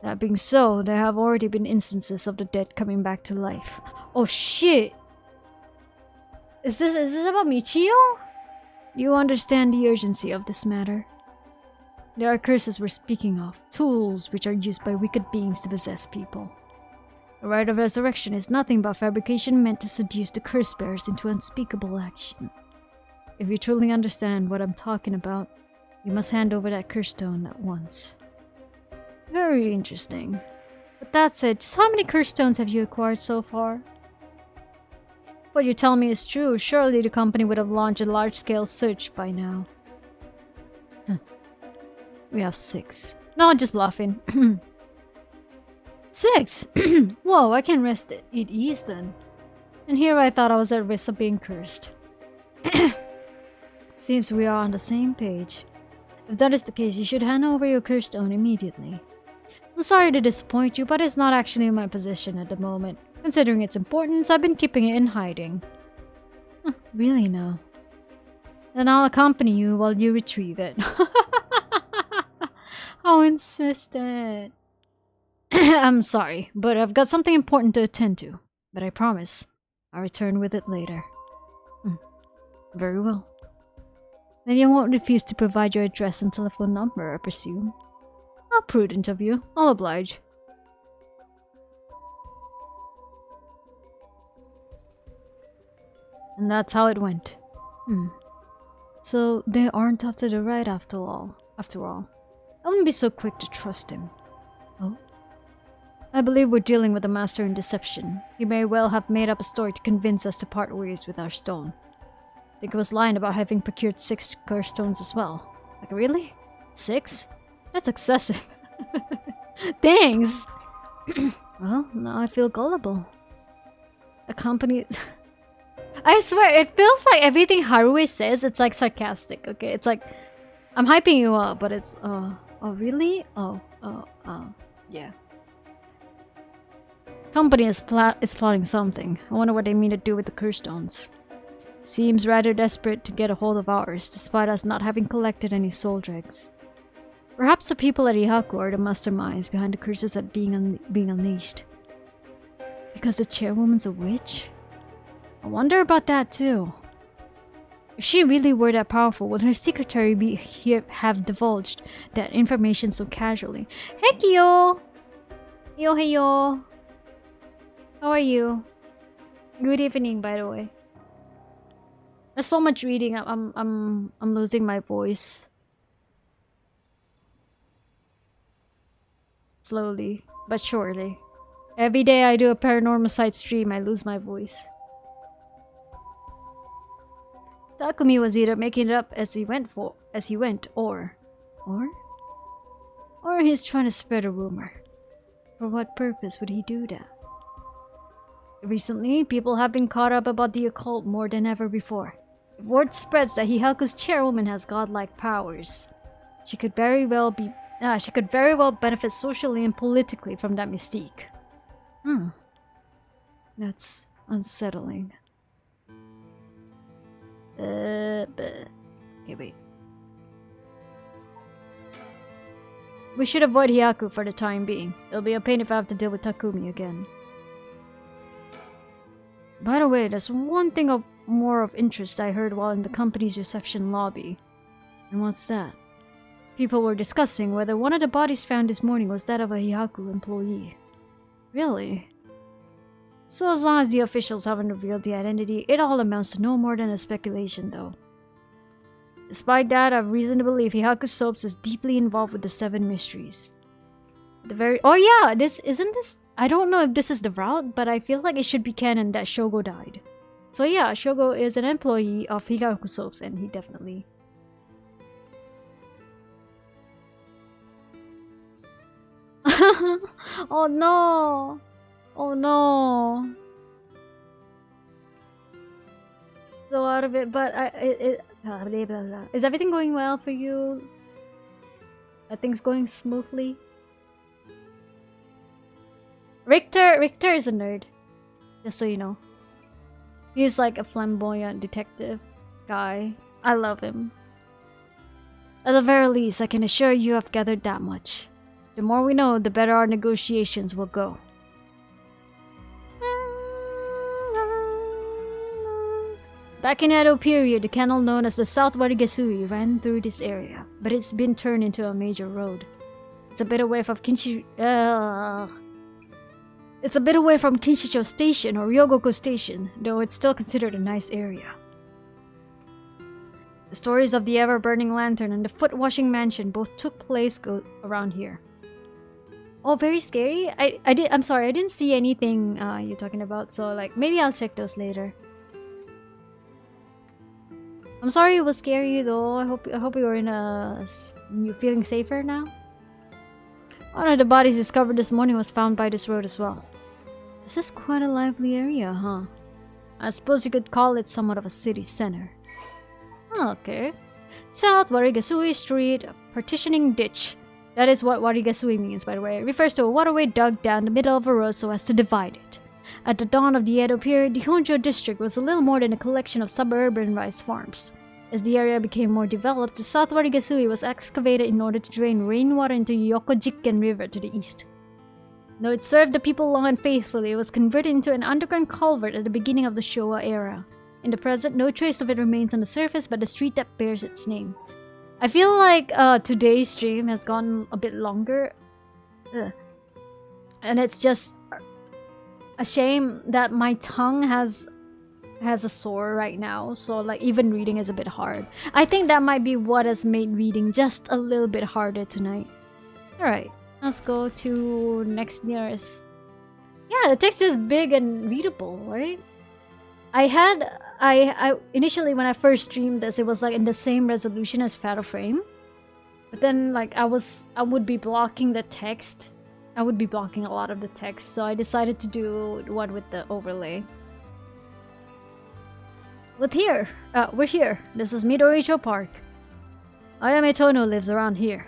That being so, there have already been instances of the dead coming back to life. Oh shit! Is this about Michio? You understand the urgency of this matter. There are curses we're speaking of, tools which are used by wicked beings to possess people. The rite of resurrection is nothing but fabrication meant to seduce the curse bearers into unspeakable action. If you truly understand what I'm talking about, you must hand over that curse stone at once. Very interesting. But that said, just how many curse stones have you acquired so far? What you tell me is true. Surely the company would have launched a large-scale search by now. We have 6. No, just laughing. 6! Whoa, I can rest at ease then. And here I thought I was at risk of being cursed. Seems we are on the same page. If that is the case, you should hand over your curse stone immediately. I'm sorry to disappoint you, but it's not actually in my possession at the moment. Considering its importance, I've been keeping it in hiding. Really now? Then I'll accompany you while you retrieve it. How insistent. I'm sorry, but I've got something important to attend to. But I promise, I'll return with it later. Very well. Then you won't refuse to provide your address and telephone number, I presume. How prudent of you. I'll oblige. And that's how it went. So they aren't up to the right after all. I wouldn't be so quick to trust him. Oh? I believe we're dealing with a master in deception. He may well have made up a story to convince us to part ways with our stone. I think he was lying about having procured 6 curse stones as well. Like, really? 6? That's excessive. Thanks! Well, now I feel gullible. A company... I swear, it feels like everything Haruhi says, it's like sarcastic, okay? It's like, I'm hyping you up, but it's, oh really? Yeah. Company is plotting something. I wonder what they mean to do with the curse stones. Seems rather desperate to get a hold of ours, despite us not having collected any soul dregs. Perhaps the people at Ihaku are the masterminds behind the curses that being unleashed. Because the chairwoman's a witch? I wonder about that too. If she really were that powerful, would her secretary have divulged that information so casually? Hey Kyo! Heyo! How are you? Good evening, by the way. There's so much reading. I'm losing my voice. Slowly, but surely. Every day I do a Paranormasight stream, I lose my voice. Takumi was either making it up as he went, or he's trying to spread a rumor. For what purpose would he do that? Recently, people have been caught up about the occult more than ever before. If word spreads that Hihaku's chairwoman has godlike powers, she could very well benefit socially and politically from that mystique. That's unsettling. Okay, wait. We should avoid Hihaku for the time being. It'll be a pain if I have to deal with Takumi again. By the way, there's one thing of more of interest I heard while in the company's reception lobby. And what's that? People were discussing whether one of the bodies found this morning was that of a Hihaku employee. Really? So as long as the officials haven't revealed the identity, it all amounts to no more than a speculation though. Despite that, I have reason to believe Hihaku Soaps is deeply involved with the 7 mysteries. Oh yeah, I don't know if this is the route, but I feel like it should be canon that Shogo died. So yeah, Shogo is an employee of Hihaku Soaps and he definitely... Oh no! Oh no! So out of it, but blah, blah, blah. Is everything going well for you? Are things going smoothly? Richter is a nerd. Just so you know. He's like a flamboyant detective guy. I love him. At the very least, I can assure you I've gathered that much. The more we know, the better our negotiations will go. Back in Edo period, the canal known as the South Warigasui ran through this area, but it's been turned into a major road. It's a bit away from Kinshicho Station or Ryogoko Station, though it's still considered a nice area. The stories of the ever-burning lantern and the foot-washing mansion both took place around here. Oh, very scary? I'm sorry, I didn't see anything you're talking about, so like maybe I'll check those later. I'm sorry it was scary though. I hope you're feeling safer now. One of the bodies discovered this morning was found by this road as well. This is quite a lively area, huh? I suppose you could call it somewhat of a city center. Okay. South Warigasui Street, partitioning ditch. That is what Warigasui means, by the way. It refers to a waterway dug down the middle of a road so as to divide it. At the dawn of the Edo period, the Honjo district was a little more than a collection of suburban rice farms. As the area became more developed, the South Warigasui was excavated in order to drain rainwater into Yokojiken River to the east. Though it served the people long and faithfully, it was converted into an underground culvert at the beginning of the Showa era. In the present, no trace of it remains on the surface but the street that bears its name. I feel like today's stream has gone a bit longer. And it's just a shame that my tongue has a sore right now, so like even reading is a bit hard. I think that might be what has made reading just a little bit harder tonight. Alright, let's go to next nearest. Yeah, the text is big and readable, right? I initially when I first streamed this, it was like in the same resolution as Fatal Frame. But then like I would be blocking the text. I would be blocking a lot of the text, so I decided to do one with the overlay. We're here. This is Midoricho Park. Ayame Tono lives around here.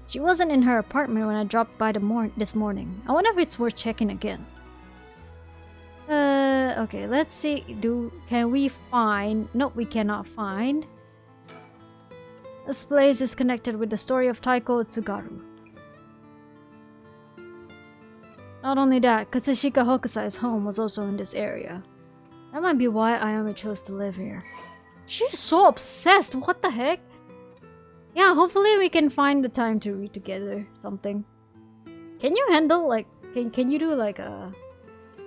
She wasn't in her apartment when I dropped by this morning. I wonder if it's worth checking again. Okay, let's see. Can we find... Nope, we cannot find. This place is connected with the story of Taiko Tsugaru. Not only that, Katsushika Hokusai's home was also in this area. That might be why Ayame chose to live here. She's so obsessed, what the heck? Yeah, hopefully we can find the time to read together something. Can you handle like... Can you do like a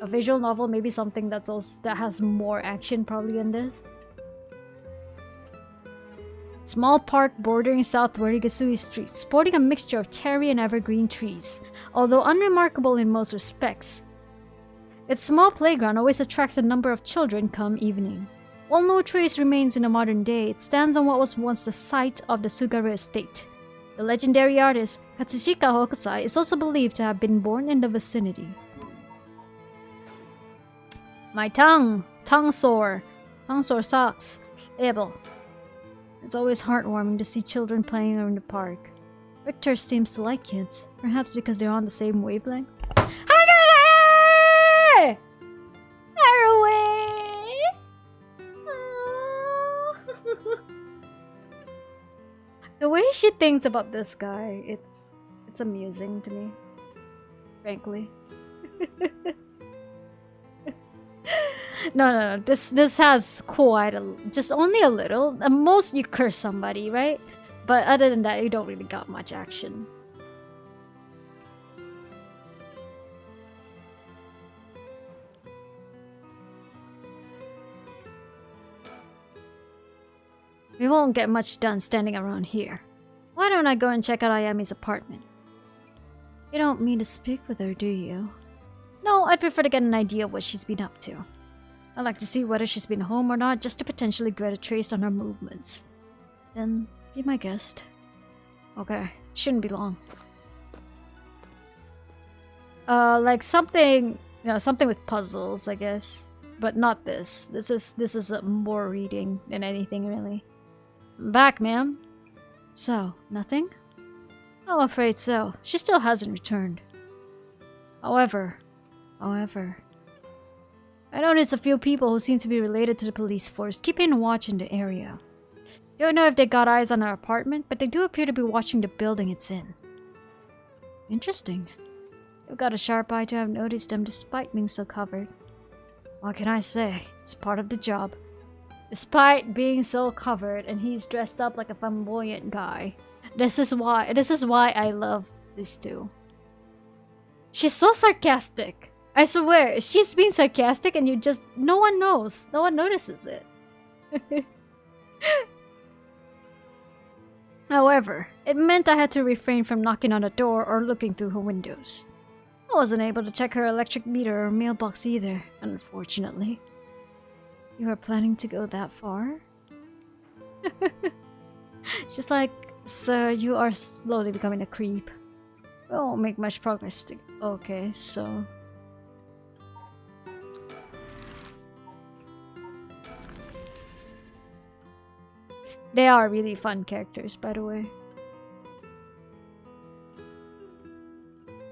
visual novel? Maybe something that's also, that has more action probably in this? Small park bordering South Warigasui Street, sporting a mixture of cherry and evergreen trees, although unremarkable in most respects. Its small playground always attracts a number of children come evening. While no trace remains in the modern day, it stands on what was once the site of the Sugaru estate. The legendary artist Katsushika Hokusai is also believed to have been born in the vicinity. My tongue sore. Tongue sore sucks. Able. It's always heartwarming to see children playing around the park. Victor seems to like kids, perhaps because they're on the same wavelength. Haraway! Haraway! The way she thinks about this guy, it's amusing to me, frankly. No. This has quite just only a little. At most you curse somebody, right? But other than that, you don't really got much action. We won't get much done standing around here. Why don't I go and check out Ayami's apartment? You don't mean to speak with her, do you? No, I'd prefer to get an idea of what she's been up to. I'd like to see whether she's been home or not, just to potentially get a trace on her movements. Then, be my guest. Okay, shouldn't be long. Like something, something with puzzles, I guess. But not this. This is more reading than anything, really. I'm back, ma'am. So, nothing? I'm afraid so. She still hasn't returned. However, I noticed a few people who seem to be related to the police force keeping watch in the area. Don't know if they got eyes on our apartment, but they do appear to be watching the building it's in. Interesting. You've got a sharp eye to have noticed them despite being so covered. What can I say? It's part of the job. Despite being so covered and he's dressed up like a flamboyant guy. This is why I love these two. She's so sarcastic. I swear, she's being sarcastic and no one knows. No one notices it. However, it meant I had to refrain from knocking on the door or looking through her windows. I wasn't able to check her electric meter or mailbox either, unfortunately. You are planning to go that far? She's like, sir, you are slowly becoming a creep. We won't make much progress okay, so... They are really fun characters, by the way.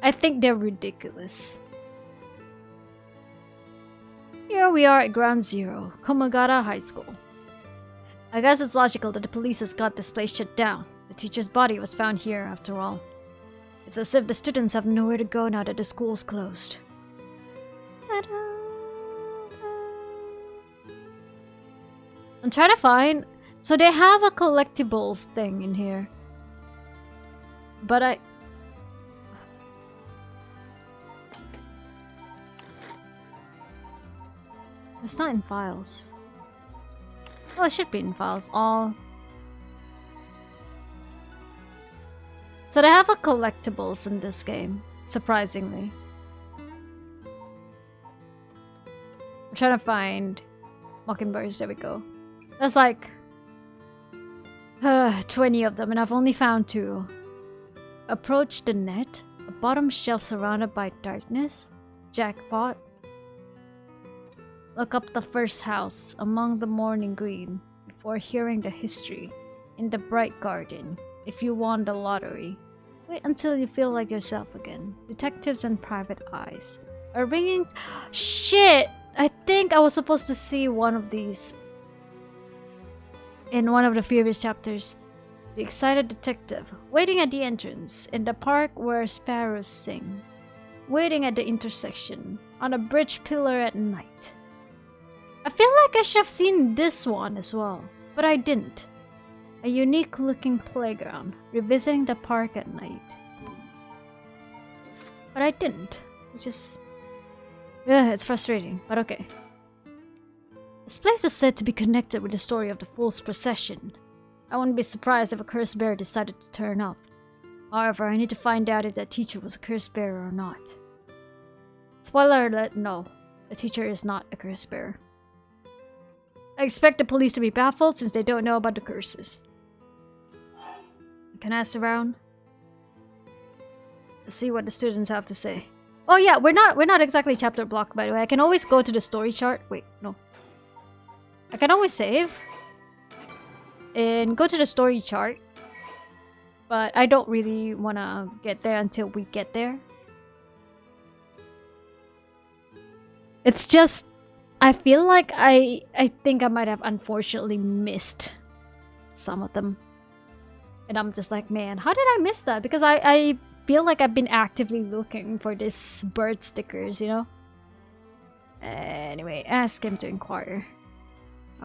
I think they're ridiculous. Here we are at Ground Zero, Komagata High School. I guess it's logical that the police has got this place shut down. The teacher's body was found here, after all. It's as if the students have nowhere to go now that the school's closed. I'm trying to find... So they have a collectibles thing in here. But it's not in files. Oh, it should be in files. All. So they have a collectibles in this game, surprisingly. I'm trying to find Mockingbirds. There we go. That's like 20 of them, and I've only found 2. Approach the net. A bottom shelf surrounded by darkness. Jackpot. Look up the first house among the morning green before hearing the history. In the bright garden. If you won the lottery. Wait until you feel like yourself again. Detectives and private eyes are ringing. Shit! I think I was supposed to see one of these in one of the previous chapters. The excited detective, waiting at the entrance, in the park where sparrows sing. Waiting at the intersection, on a bridge pillar at night. I feel like I should have seen this one as well, but I didn't. A unique looking playground, revisiting the park at night. But I didn't, which is... it's frustrating, but okay. This place is said to be connected with the story of the Fool's Procession. I wouldn't be surprised if a cursed bear decided to turn up. However, I need to find out if that teacher was a cursed bear or not. Spoiler alert, no. The teacher is not a cursed bear. I expect the police to be baffled since they don't know about the curses. Can I ask around? Let's see what the students have to say. Oh yeah, we're not exactly chapter blocked, by the way. I can always go to the story chart. Wait, no. I can always save and go to the story chart, but I don't really want to get there until we get there. It's just, I feel like I think I might have unfortunately missed some of them. And I'm just like, man, how did I miss that? Because I feel like I've been actively looking for these bird stickers, you know? Anyway, ask him to inquire.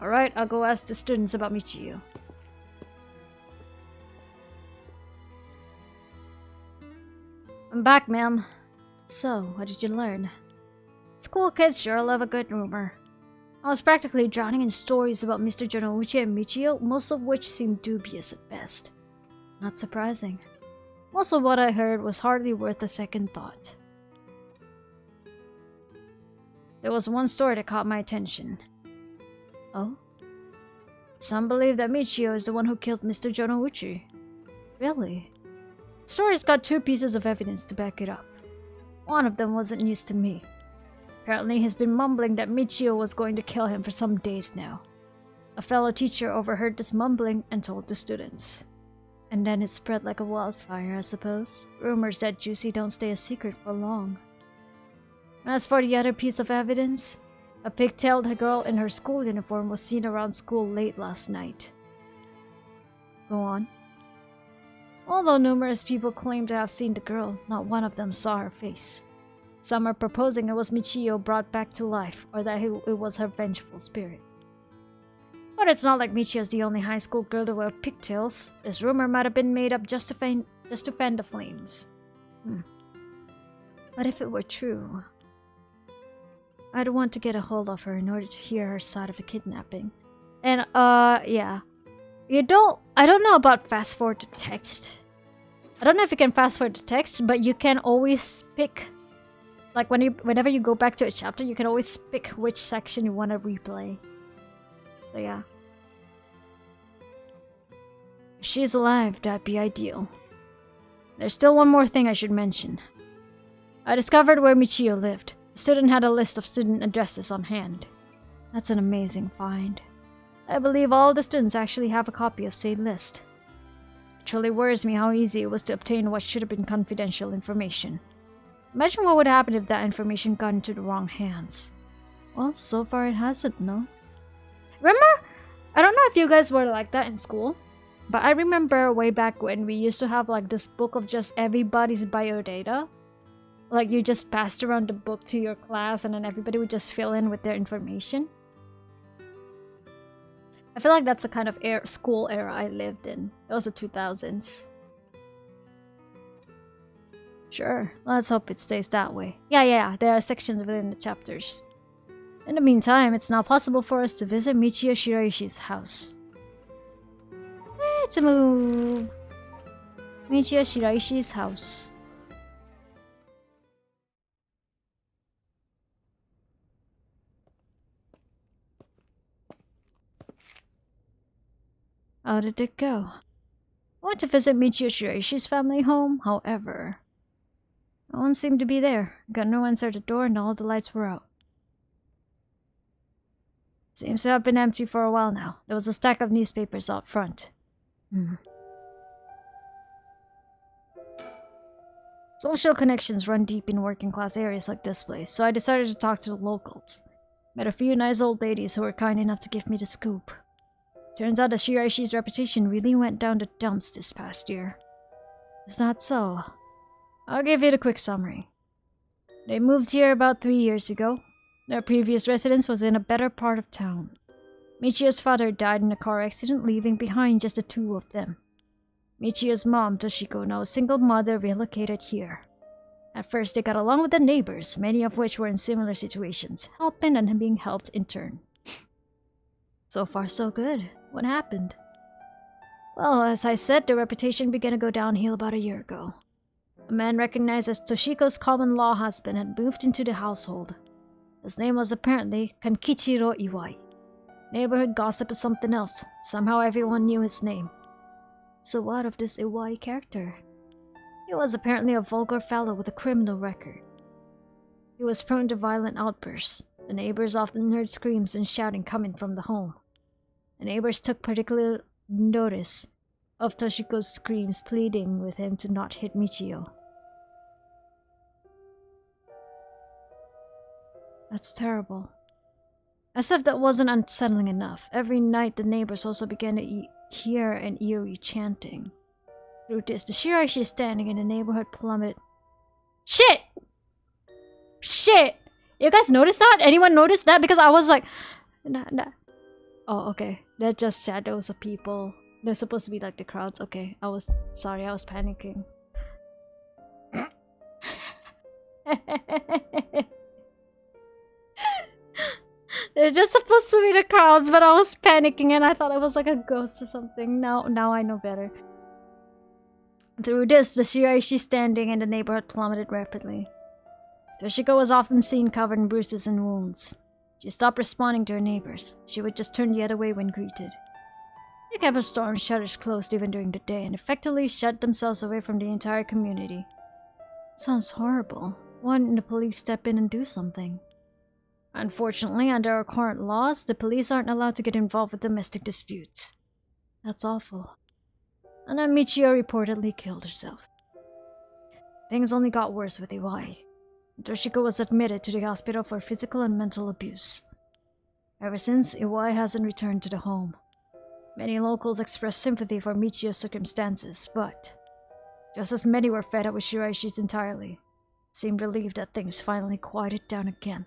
Alright, I'll go ask the students about Michiyo. I'm back, ma'am. So, what did you learn? School kids sure love a good rumor. I was practically drowning in stories about Mr. Jonouchi and Michiyo, most of which seemed dubious at best. Not surprising. Most of what I heard was hardly worth a second thought. There was one story that caught my attention. Oh? Some believe that Michiyo is the one who killed Mr. Jonouchi. Really? The story's got two pieces of evidence to back it up. One of them wasn't news to me. Apparently he's been mumbling that Michiyo was going to kill him for some days now. A fellow teacher overheard this mumbling and told the students. And then it spread like a wildfire, I suppose. Rumors that juicy don't stay a secret for long. As for the other piece of evidence, a pigtailed girl in her school uniform was seen around school late last night. Go on. Although numerous people claim to have seen the girl, not one of them saw her face. Some are proposing it was Michiyo brought back to life, or that it was her vengeful spirit. But it's not like Michiyo's the only high school girl to wear pigtails. This rumor might have been made up just to fan the flames. But if it were true, I'd want to get a hold of her in order to hear her side of the kidnapping. And yeah. I don't know about fast forward to text. I don't know if you can fast forward to text, but you can always pick, like whenever you go back to a chapter, you can always pick which section you want to replay. So yeah. If she's alive, that'd be ideal. There's still one more thing I should mention. I discovered where Michiyo lived. The student had a list of student addresses on hand. That's an amazing find. I believe all the students actually have a copy of said list. It truly worries me how easy it was to obtain what should have been confidential information. Imagine what would happen if that information got into the wrong hands. Well, so far it hasn't, no? Remember? I don't know if you guys were like that in school, but I remember way back when we used to have like this book of just everybody's biodata. Like you just passed around the book to your class and then everybody would just fill in with their information. I feel like that's the kind of school era I lived in. It was the 2000s. Sure, let's hope it stays that way. Yeah, there are sections within the chapters. In the meantime, it's now possible for us to visit Michiyo Shiraishi's house. It's a move! Michiyo Shiraishi's house. How did it go? I went to visit Michiyo Shiraishi's family home, however. No one seemed to be there. Got no answer at the door and all the lights were out. Seems to have been empty for a while now. There was a stack of newspapers out front. Social connections run deep in working class areas like this place, so I decided to talk to the locals. Met a few nice old ladies who were kind enough to give me the scoop. Turns out that Shiraishi's reputation really went down the dumps this past year. Is that so? I'll give you the quick summary. They moved here about 3 years ago. Their previous residence was in a better part of town. Michiyo's father died in a car accident, leaving behind just the two of them. Michiyo's mom, Toshiko, now a single mother, relocated here. At first they got along with the neighbors, many of which were in similar situations, helping and being helped in turn. So far so good. What happened? Well, as I said, the reputation began to go downhill about a year ago. A man recognized as Toshiko's common-law husband had moved into the household. His name was apparently Kankichiro Iwai. Neighborhood gossip is something else. Somehow everyone knew his name. So what of this Iwai character? He was apparently a vulgar fellow with a criminal record. He was prone to violent outbursts. The neighbors often heard screams and shouting coming from the home. The neighbors took particular notice of Toshiko's screams, pleading with him to not hit Michio. That's terrible. As if that wasn't unsettling enough, every night the neighbors also began to hear an eerie chanting. Through this, the shiraishi standing in the neighborhood plummeted. Shit! Shit! You guys noticed that? Anyone noticed that? Because I was like... Nah. Oh, okay. They're just shadows of people. They're supposed to be like the crowds. Okay, sorry, I was panicking. They're just supposed to be the crowds, but I was panicking and I thought it was like a ghost or something. Now I know better. Through this, the shiraishi standing in the neighborhood plummeted rapidly. Toshiko was often seen covered in bruises and wounds. She stopped responding to her neighbors. She would just turn the other way when greeted. They kept her storm shutters closed even during the day and effectively shut themselves away from the entire community. Sounds horrible. Why didn't the police step in and do something? Unfortunately, under our current laws, the police aren't allowed to get involved with domestic disputes. That's awful. And then Michio reportedly killed herself. Things only got worse with Iwai. Toshiko was admitted to the hospital for physical and mental abuse. Ever since, Iwai hasn't returned to the home. Many locals expressed sympathy for Michio's circumstances, but just as many were fed up with shiraishis entirely, seemed relieved that things finally quieted down again.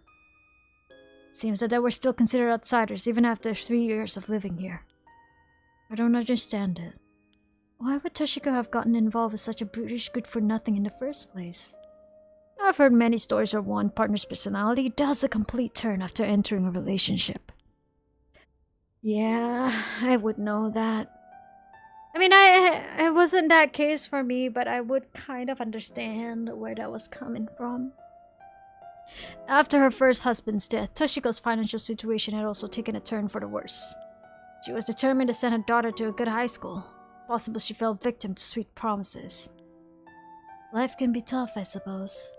Seems that they were still considered outsiders even after 3 years of living here. I don't understand it. Why would Toshiko have gotten involved with such a brutish good-for-nothing in the first place? I've heard many stories where one partner's personality does a complete turn after entering a relationship. Yeah, I would know that. I mean, it wasn't that case for me, but I would kind of understand where that was coming from. After her first husband's death, Toshiko's financial situation had also taken a turn for the worse. She was determined to send her daughter to a good high school. Possible she fell victim to sweet promises. Life can be tough, I suppose.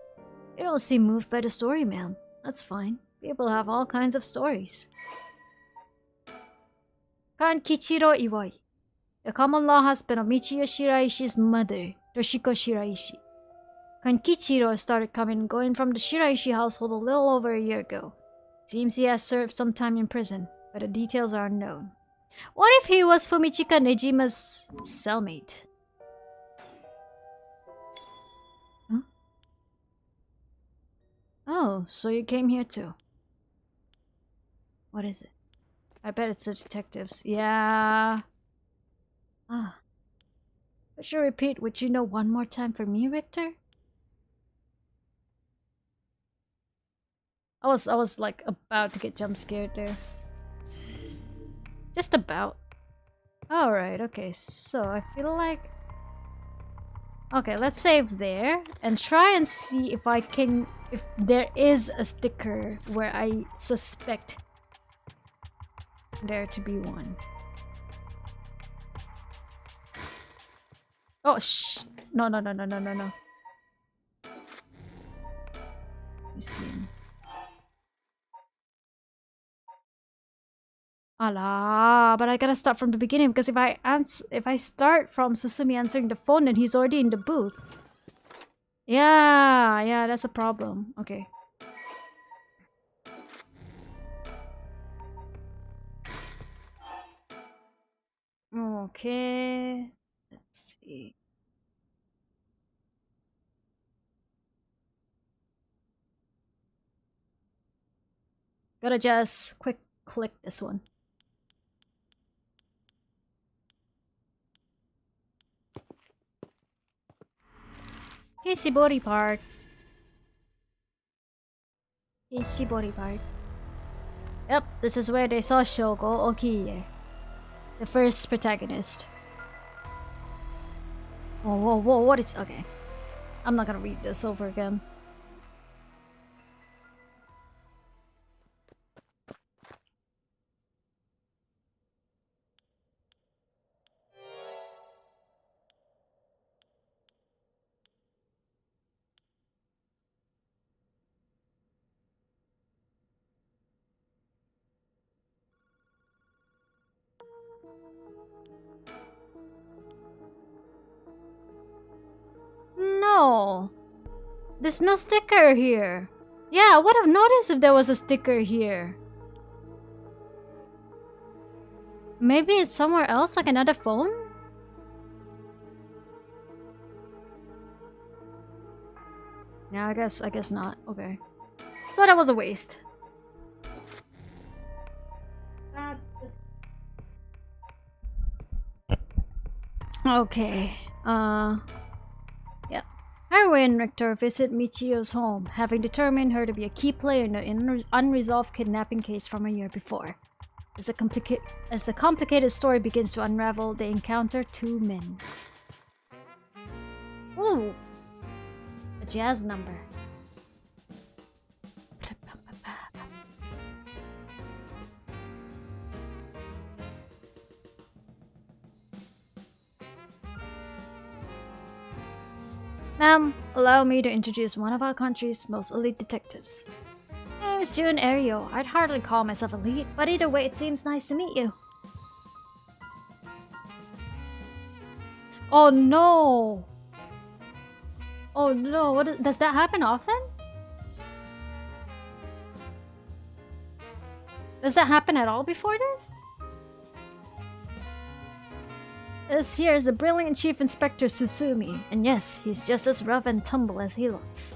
You don't seem moved by the story, ma'am. That's fine. People have all kinds of stories. Kankichiro Iwai, the common-law husband of Michio Shiraishi's mother, Toshiko Shiraishi. Kankichiro started coming and going from the Shiraishi household a little over a year ago. Seems he has served some time in prison, but the details are unknown. What if he was Fumichika Nejima's cellmate? Huh? Oh, so you came here too. What is it? I bet it's the detectives. Yeah. Ah. Could you repeat what you know one more time for me, Richter? I was like about to get jump scared there. Just about. Alright, okay, so I feel like... Okay, let's save there and try and see if I can... If there is a sticker where I suspect there to be one. Oh, shh! No. Let me see. Ala, but I gotta start from the beginning because if I start from Susumi answering the phone, then he's already in the booth. Yeah, that's a problem. Okay. Okay. Let's see. Gotta just quick click this one. Kishibori part. Yep, this is where they saw Shogo Okiye, the first protagonist. Whoa, whoa, whoa, what is... Okay. I'm not gonna read this over again. No! There's no sticker here. Yeah, I would have noticed if there was a sticker here. Maybe it's somewhere else, like another phone? Yeah, I guess not. Okay. So that was a waste. That's just... Okay. Yeah. Haruhi and Richter visit Michio's home, having determined her to be a key player in the unresolved kidnapping case from a year before. As the complicated story begins to unravel, they encounter two men. Ooh! A jazz number. Ma'am, allow me to introduce one of our country's most elite detectives. My name is Jun Ario. I'd hardly call myself elite, but either way it seems nice to meet you. Oh no! Oh no, does that happen often? Does that happen at all before this? This here is the brilliant Chief Inspector Susumi, and yes, he's just as rough and tumble as he looks.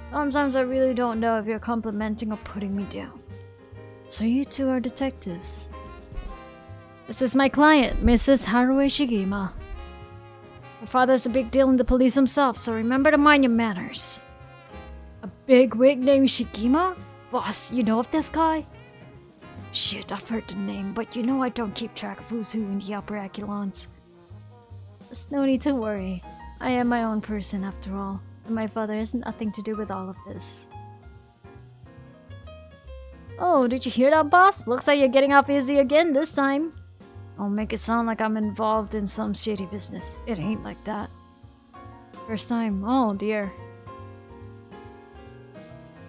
Sometimes I really don't know if you're complimenting or putting me down. So you two are detectives. This is my client, Mrs. Haruhi Shigima. Her father's a big deal in the police himself, so remember to mind your manners. A big wig named Shigima? Boss, you know of this guy? Shit, I've heard the name, but you know I don't keep track of who's who in the upper echelons. There's no need to worry. I am my own person after all, and my father has nothing to do with all of this. Oh, did you hear that, boss? Looks like you're getting off easy again this time. Don't make it sound like I'm involved in some shady business. It ain't like that. First time. Oh dear.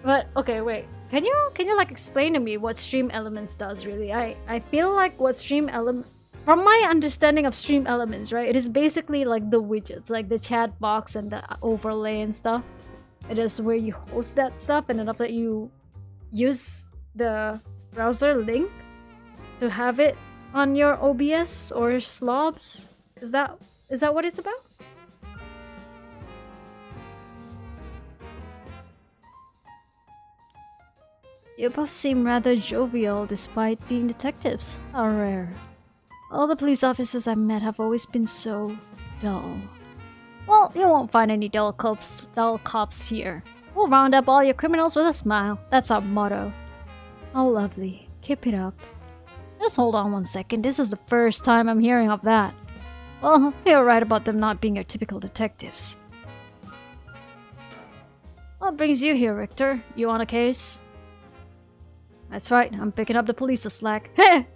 But okay, wait. Can you like explain to me what Stream Elements does really? I feel like what Stream Element, from my understanding of Stream Elements, right? It is basically like the widgets, like the chat box and the overlay and stuff. It is where you host that stuff, and then after you use the browser link to have it on your OBS or slobs. Is that what it's about? You both seem rather jovial despite being detectives. How rare. All the police officers I've met have always been so dull. Well, you won't find any dull cops here. We'll round up all your criminals with a smile. That's our motto. Oh, lovely. Keep it up. Just hold on one second. This is the first time I'm hearing of that. Well, you're right about them not being your typical detectives. What brings you here, Richter? You on a case? That's right, I'm picking up the police's slack. I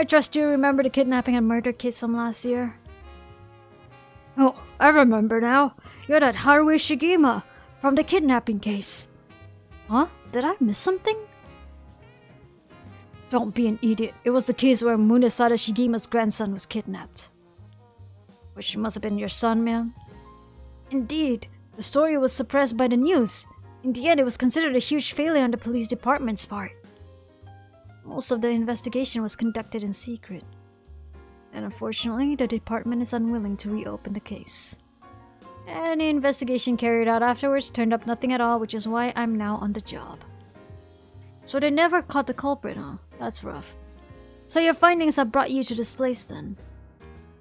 trust you remember the kidnapping and murder case from last year. Oh, I remember now. You're that Haruhi Shigima from the kidnapping case. Huh? Did I miss something? Don't be an idiot. It was the case where Munesada Shigima's grandson was kidnapped. Which must have been your son, ma'am? Indeed. The story was suppressed by the news. In the end, it was considered a huge failure on the police department's part. Most of the investigation was conducted in secret. And unfortunately, the department is unwilling to reopen the case. Any investigation carried out afterwards turned up nothing at all, which is why I'm now on the job. So they never caught the culprit, huh? That's rough. So your findings have brought you to this place then?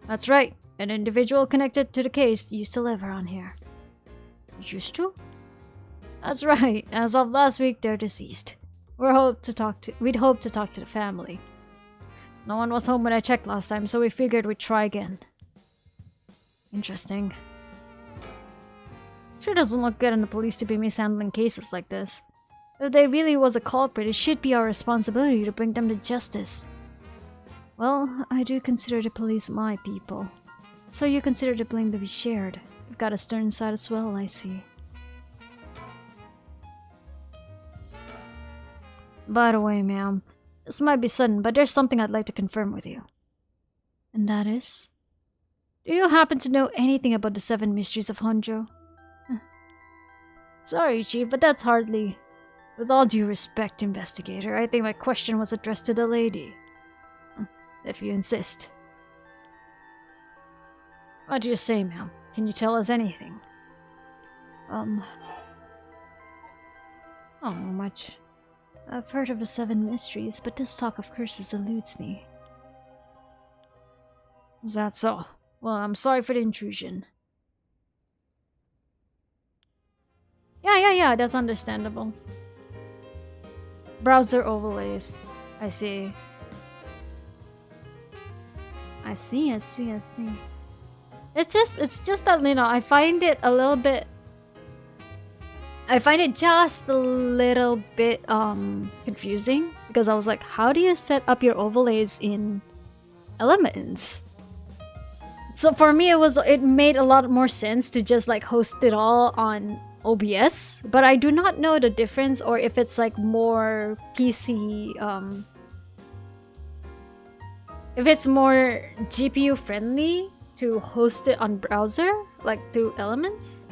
That's right. An individual connected to the case used to live around here. Used to? That's right. As of last week, they're deceased. We'd hope to talk to the family. No one was home when I checked last time, so we figured we'd try again. Interesting. Sure doesn't look good on the police to be mishandling cases like this. If there really was a culprit, it should be our responsibility to bring them to justice. Well, I do consider the police my people. So you consider the blame to be shared. You've got a stern side as well, I see. By the way, ma'am, this might be sudden, but there's something I'd like to confirm with you. And that is? Do you happen to know anything about the 7 mysteries of Honjo? Sorry, Chief, but that's hardly... With all due respect, investigator, I think my question was addressed to the lady. If you insist. What do you say, ma'am? Can you tell us anything? I don't know much. I've heard of the 7 mysteries, but this talk of curses eludes me. Is that so? Well, I'm sorry for the intrusion. Yeah, that's understandable. Browser overlays. I see. I see. It's just that, you know, I find it a little bit... I find it just a little bit confusing, because I was like, how do you set up your overlays in Elements? So for me, it made a lot more sense to just like host it all on OBS, but I do not know the difference, or if it's like more PC, if it's more GPU friendly to host it on browser, like through Elements.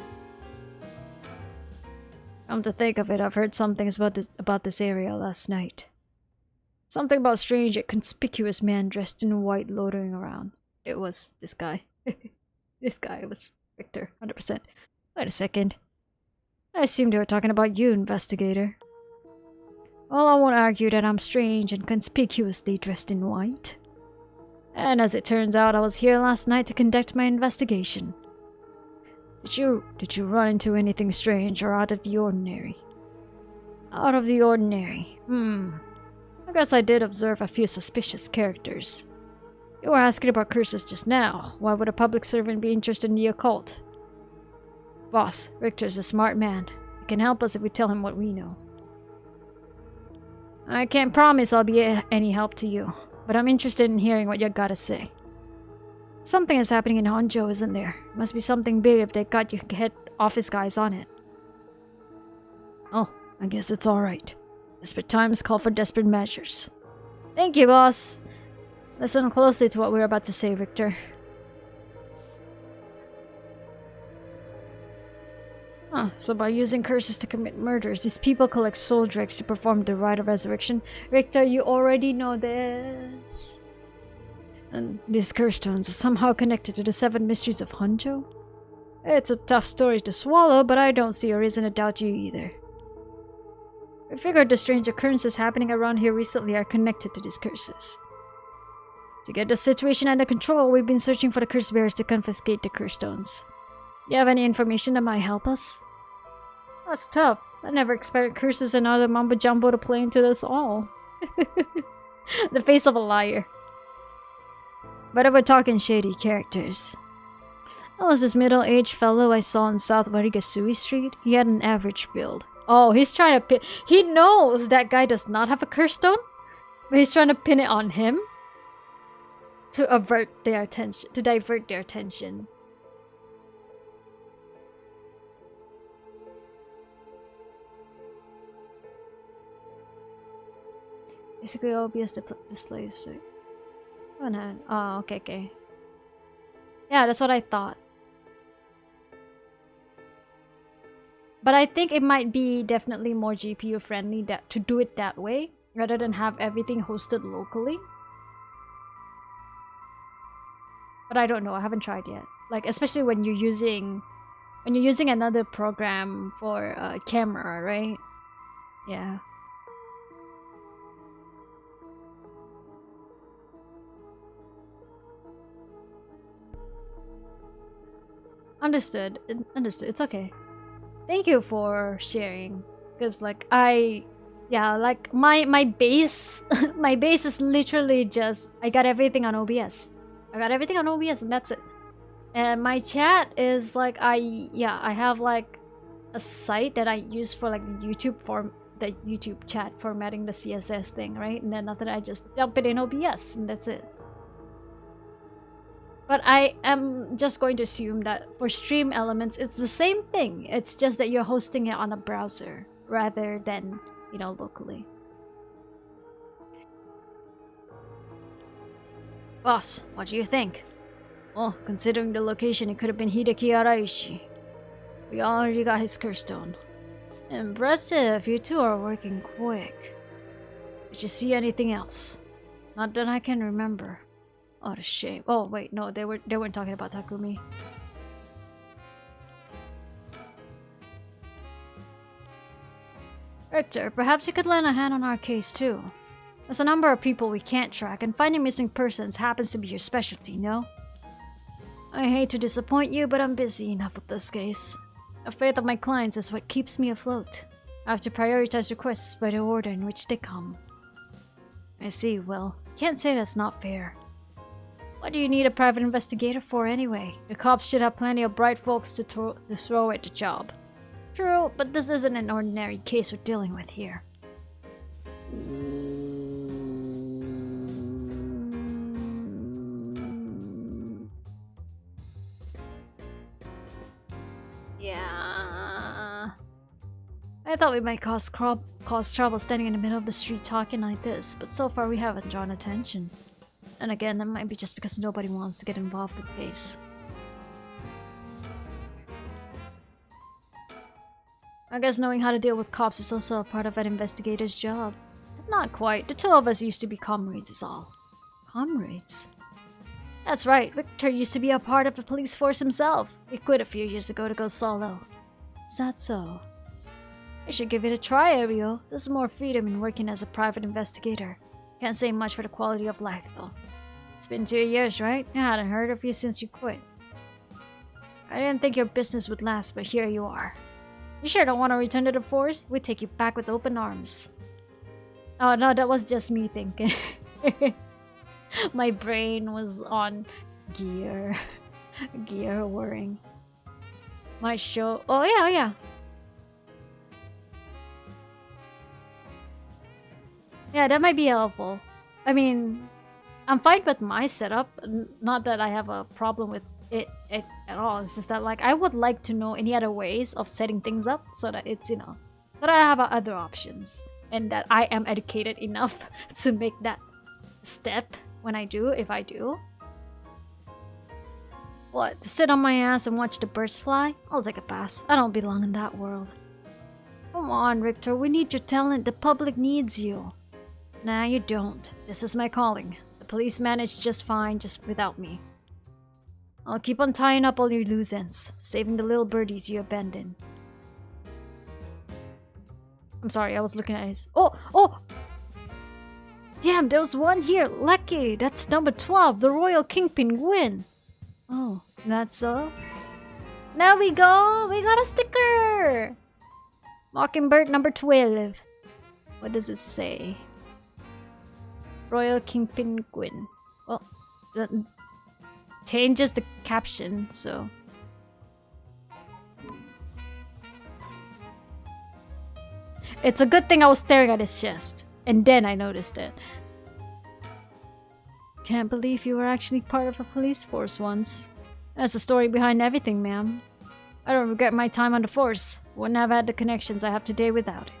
Come to think of it, I've heard some things about this area last night. Something about strange yet conspicuous man dressed in white loitering around. It was this guy. This guy was Victor, 100%. Wait a second. I assumed they were talking about you, investigator. Well, I won't argue that I'm strange and conspicuously dressed in white. And as it turns out, I was here last night to conduct my investigation. Did you run into anything strange or out of the ordinary? Out of the ordinary. I guess I did observe a few suspicious characters. You were asking about curses just now. Why would a public servant be interested in the occult? Boss, Richter's a smart man. He can help us if we tell him what we know. I can't promise I'll be any help to you, but I'm interested in hearing what you gotta say. Something is happening in Honjo, isn't there? Must be something big if they got you head office guys on it. Oh, I guess it's alright. Desperate times call for desperate measures. Thank you, boss. Listen closely to what we're about to say, Richter. So by using curses to commit murders, these people collect soul dregs to perform the rite of resurrection. Richter, you already know this. And these curse stones are somehow connected to the 7 mysteries of Honjo? It's a tough story to swallow, but I don't see a reason to doubt you either. I figured the strange occurrences happening around here recently are connected to these curses. To get the situation under control, we've been searching for the curse bearers to confiscate the curse stones. You have any information that might help us? That's tough. I never expected curses and other mumbo-jumbo to play into this all. The face of a liar. But if we're talking shady characters. That was this middle-aged fellow I saw on South Warigasui Street. He had an average build. Oh, he's trying to pin... He knows that guy does not have a curse stone, but he's trying to pin it on him to avert their attention, to divert their attention. Basically, OBS displays. Oh no. Oh, okay. Yeah, that's what I thought. But I think it might be definitely more GPU friendly to do it that way, rather than have everything hosted locally. But I don't know, I haven't tried yet. Like, especially when you're using another program for camera, right? Yeah. Understood. It's okay. Thank you for sharing. Because like like my base my base is literally just I got everything on OBS. I got everything on OBS and that's it. And my chat is like I have like a site that I use for like the YouTube chat formatting the CSS thing, right? And then after that I just dump it in OBS and that's it. But I am just going to assume that for stream elements it's the same thing. It's just that you're hosting it on a browser rather than, you know, locally. Boss, what do you think? Well, considering the location, it could have been Hideki Araishi. We already got his curse stone. Impressive, you two are working quick. Did you see anything else? Not that I can remember. Oh, the shame. Oh, wait, no, they weren't talking about Takumi. Richter, perhaps you could lend a hand on our case too. There's a number of people we can't track, and finding missing persons happens to be your specialty, no? I hate to disappoint you, but I'm busy enough with this case. The faith of my clients is what keeps me afloat. I have to prioritize requests by the order in which they come. I see, well, can't say that's not fair. What do you need a private investigator for anyway? The cops should have plenty of bright folks to throw at the job. True, but this isn't an ordinary case we're dealing with here. Yeah. I thought we might cause trouble standing in the middle of the street talking like this, but so far we haven't drawn attention. And again, that might be just because nobody wants to get involved with the case. I guess knowing how to deal with cops is also a part of an investigator's job. Not quite. The two of us used to be comrades is all. Comrades? That's right. Victor used to be a part of the police force himself. He quit a few years ago to go solo. Is that so? I should give it a try, Ariel. There's more freedom in working as a private investigator. Can't say much for the quality of life, though. It's been 2 years, right? I hadn't heard of you since you quit. I didn't think your business would last, but here you are. You sure don't want to return to the force? We'd take you back with open arms. Oh no, that was just me thinking. My brain was on gear. Gear whirring. My show. Oh yeah, oh yeah. Yeah, that might be helpful. I mean, I'm fine with my setup. Not that I have a problem with it at all. It's just that, like, I would like to know any other ways of setting things up so that it's, you know, that I have other options and that I am educated enough to make that step when I do, if I do. What, to sit on my ass and watch the birds fly? I'll take a pass. I don't belong in that world. Come on, Richter, we need your talent. The public needs you. Nah, you don't. This is my calling. The police manage just fine just without me. I'll keep on tying up all your loose ends, saving the little birdies you abandoned. I'm sorry, I was looking at his... Oh! Oh! Damn, there was one here! Lucky! That's number 12, the Royal King Penguin! Oh, that's so? There we go! We got a sticker! Mockingbird number 12. What does it say? Royal King Penguin. Well, that changes the caption, so... It's a good thing I was staring at his chest, and then I noticed it. Can't believe you were actually part of a police force once. That's the story behind everything, ma'am. I don't regret my time on the force. Wouldn't have had the connections I have today without it.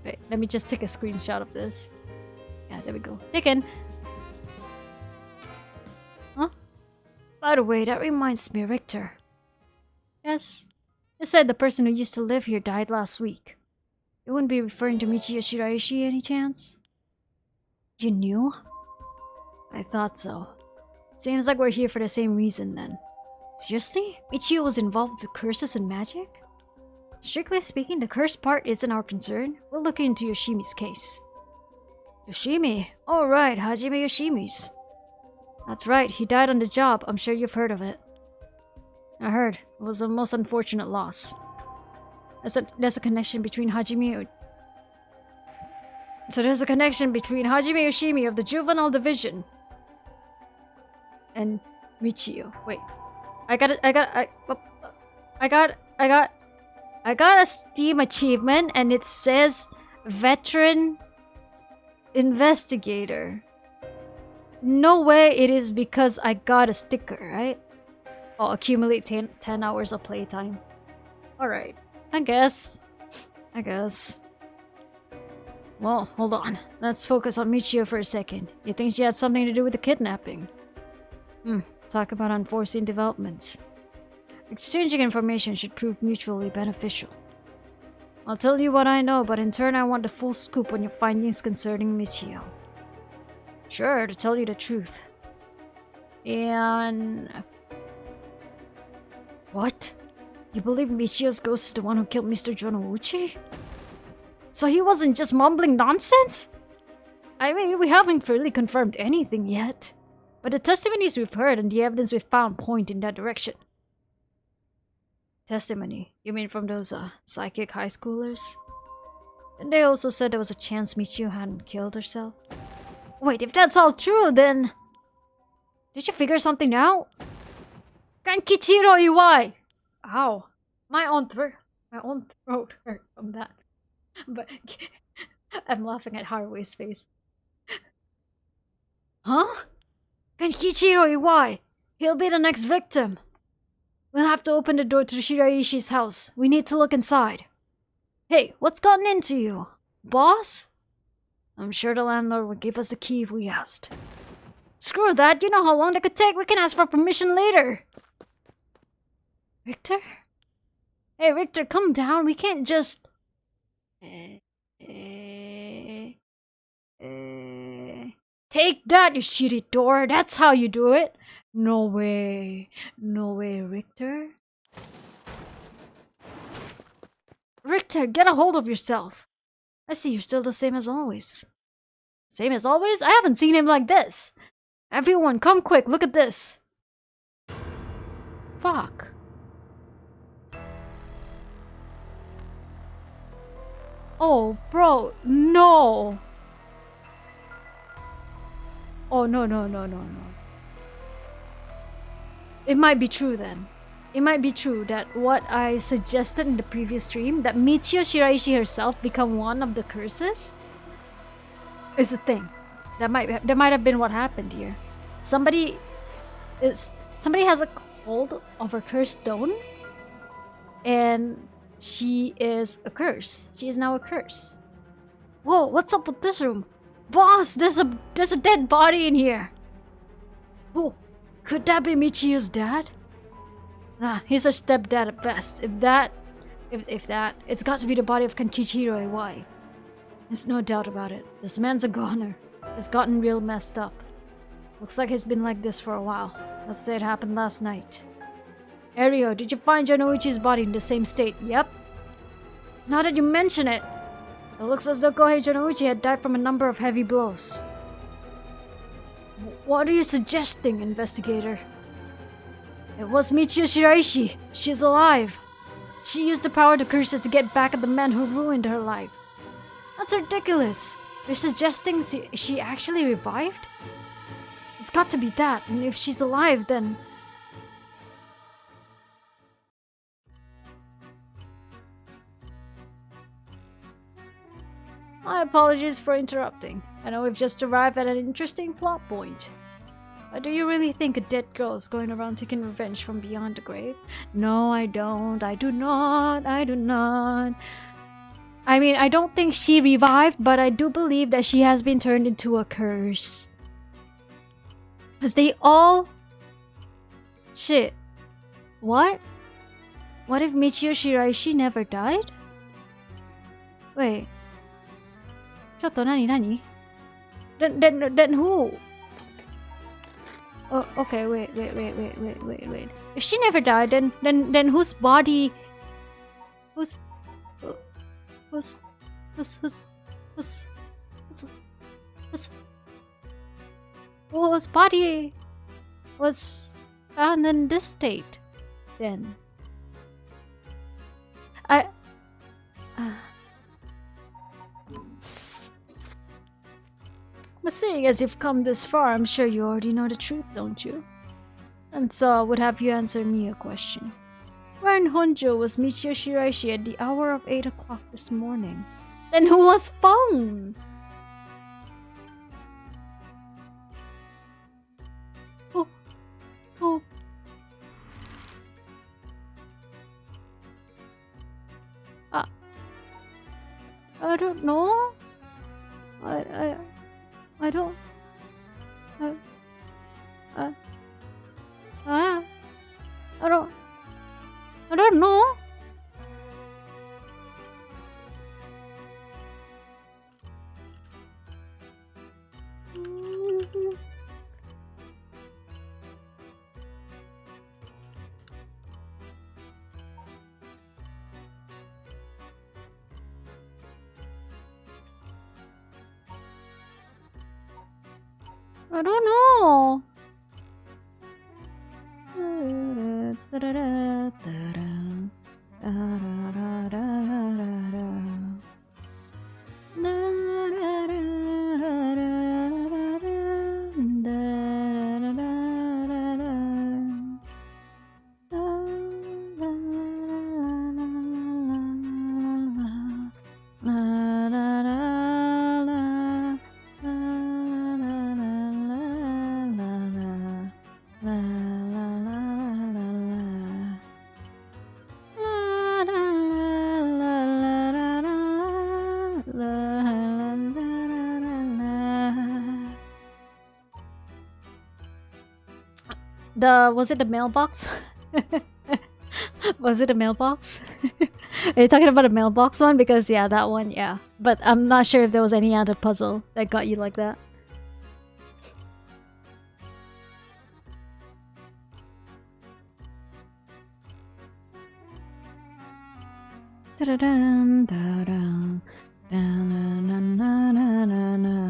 Wait, let me just take a screenshot of this. Yeah, there we go. Taken! Huh? By the way, that reminds me, Richter. Yes? It said the person who used to live here died last week. You wouldn't be referring to Michiyo Shiraishi any chance? You knew? I thought so. Seems like we're here for the same reason then. Seriously? Michiyo was involved with curses and magic? Strictly speaking, the curse part isn't our concern. We'll look into Yoshimi's case. Yoshimi? Oh right, Hajime Yoshimi's. That's right, he died on the job. I'm sure you've heard of it. I heard. It was a most unfortunate loss. There's a connection between Hajime... So there's a connection between Hajime Yoshimi of the Juvenile Division and Michiyo. Wait, I got a Steam achievement and it says Veteran Investigator. No way it is because I got a sticker, right? Oh, accumulate 10 hours of playtime. Alright, I guess. Well, hold on. Let's focus on Michio for a second. You think she had something to do with the kidnapping? Talk about unforeseen developments. Exchanging information should prove mutually beneficial. I'll tell you what I know, but in turn I want the full scoop on your findings concerning Michio. Sure, to tell you the truth. And... What? You believe Michio's ghost is the one who killed Mr. Jonouchi? So he wasn't just mumbling nonsense? I mean, we haven't really confirmed anything yet. But the testimonies we've heard and the evidence we've found point in that direction. Testimony? You mean from those, psychic high schoolers? And they also said there was a chance Michio hadn't killed herself. Wait, if that's all true, then... Did you figure something out? Kankichiro Iwai! Ow. My own throat hurt from that. But I'm laughing at Harue's face. Huh? Kankichiro Iwai! He'll be the next victim! We'll have to open the door to Shiraishi's house. We need to look inside. Hey, what's gotten into you? Boss? I'm sure the landlord would give us the key if we asked. Screw that, you know how long that could take. We can ask for permission later. Richter? Hey, Richter, come down. We can't just... Take that, you shitty door. That's how you do it. No way. No way, Richter. Richter, get a hold of yourself. I see you're still the same as always. Same as always? I haven't seen him like this. Everyone, come quick. Look at this. Fuck. Oh, bro. No. Oh, no. It might be true then. It might be true that what I suggested in the previous stream, that Michio Shiraishi herself become one of the curses, is a thing. That might have been what happened here. Somebody has a hold of her cursed stone, and she is a curse. She is now a curse. Whoa, what's up with this room? Boss, there's a dead body in here. Oh, could that be Michio's dad? Nah, he's her stepdad at best. If that, it's got to be the body of Kankichiro Iwai. There's no doubt about it. This man's a goner. He's gotten real messed up. Looks like he's been like this for a while. Let's say it happened last night. Ario, did you find Jonouchi's body in the same state? Yep. Now that you mention it, it looks as though Kohei Jonouchi had died from a number of heavy blows. What are you suggesting, investigator? It was Michio Shiraishi. She's alive. She used the power of the curses to get back at the men who ruined her life. That's ridiculous. You're suggesting she actually revived? It's got to be that, and if she's alive, then... My apologies for interrupting. I know we've just arrived at an interesting plot point. But do you really think a dead girl is going around taking revenge from beyond the grave? No, I don't. I do not. I do not. I mean, I don't think she revived, but I do believe that she has been turned into a curse. Because they all... Shit. What? What if Michio Shiraishi never died? Wait. Choto, nani? Then who? Oh, okay, wait. If she never died, then whose body... Whose body was found in this state, then? But seeing as you've come this far, I'm sure you already know the truth, don't you? And so I would have you answer me a question. Where in Honjo was Michio Shiraishi at the hour of 8 o'clock this morning? Then who was found? Oh. I don't know. I don't. I don't know. I don't know. Was it the mailbox? Was it a mailbox? Are you talking about a mailbox one? Because yeah, that one, yeah. But I'm not sure if there was any other puzzle that got you like that. Da-da-dum, da-dum, da-na-na-na-na-na-na-na.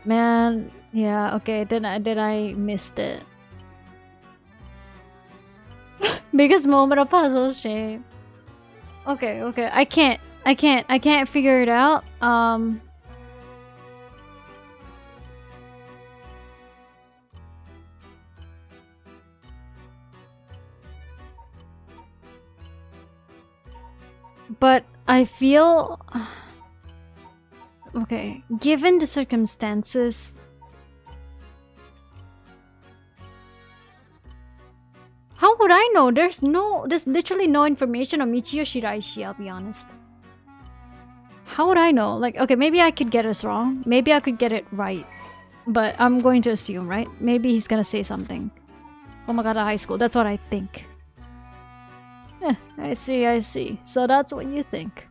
Man, yeah, okay, then I missed it. Biggest moment of puzzle, shame. Okay, I can't figure it out. But I feel okay, given the circumstances, how would I know? There's literally no information on Michio Shiraishi, I'll be honest. How would I know? Like, okay, maybe I could get this wrong. Maybe I could get it right. But I'm going to assume, right? Maybe he's gonna say something. Oh my god, high school. That's what I think. I see. So that's what you think.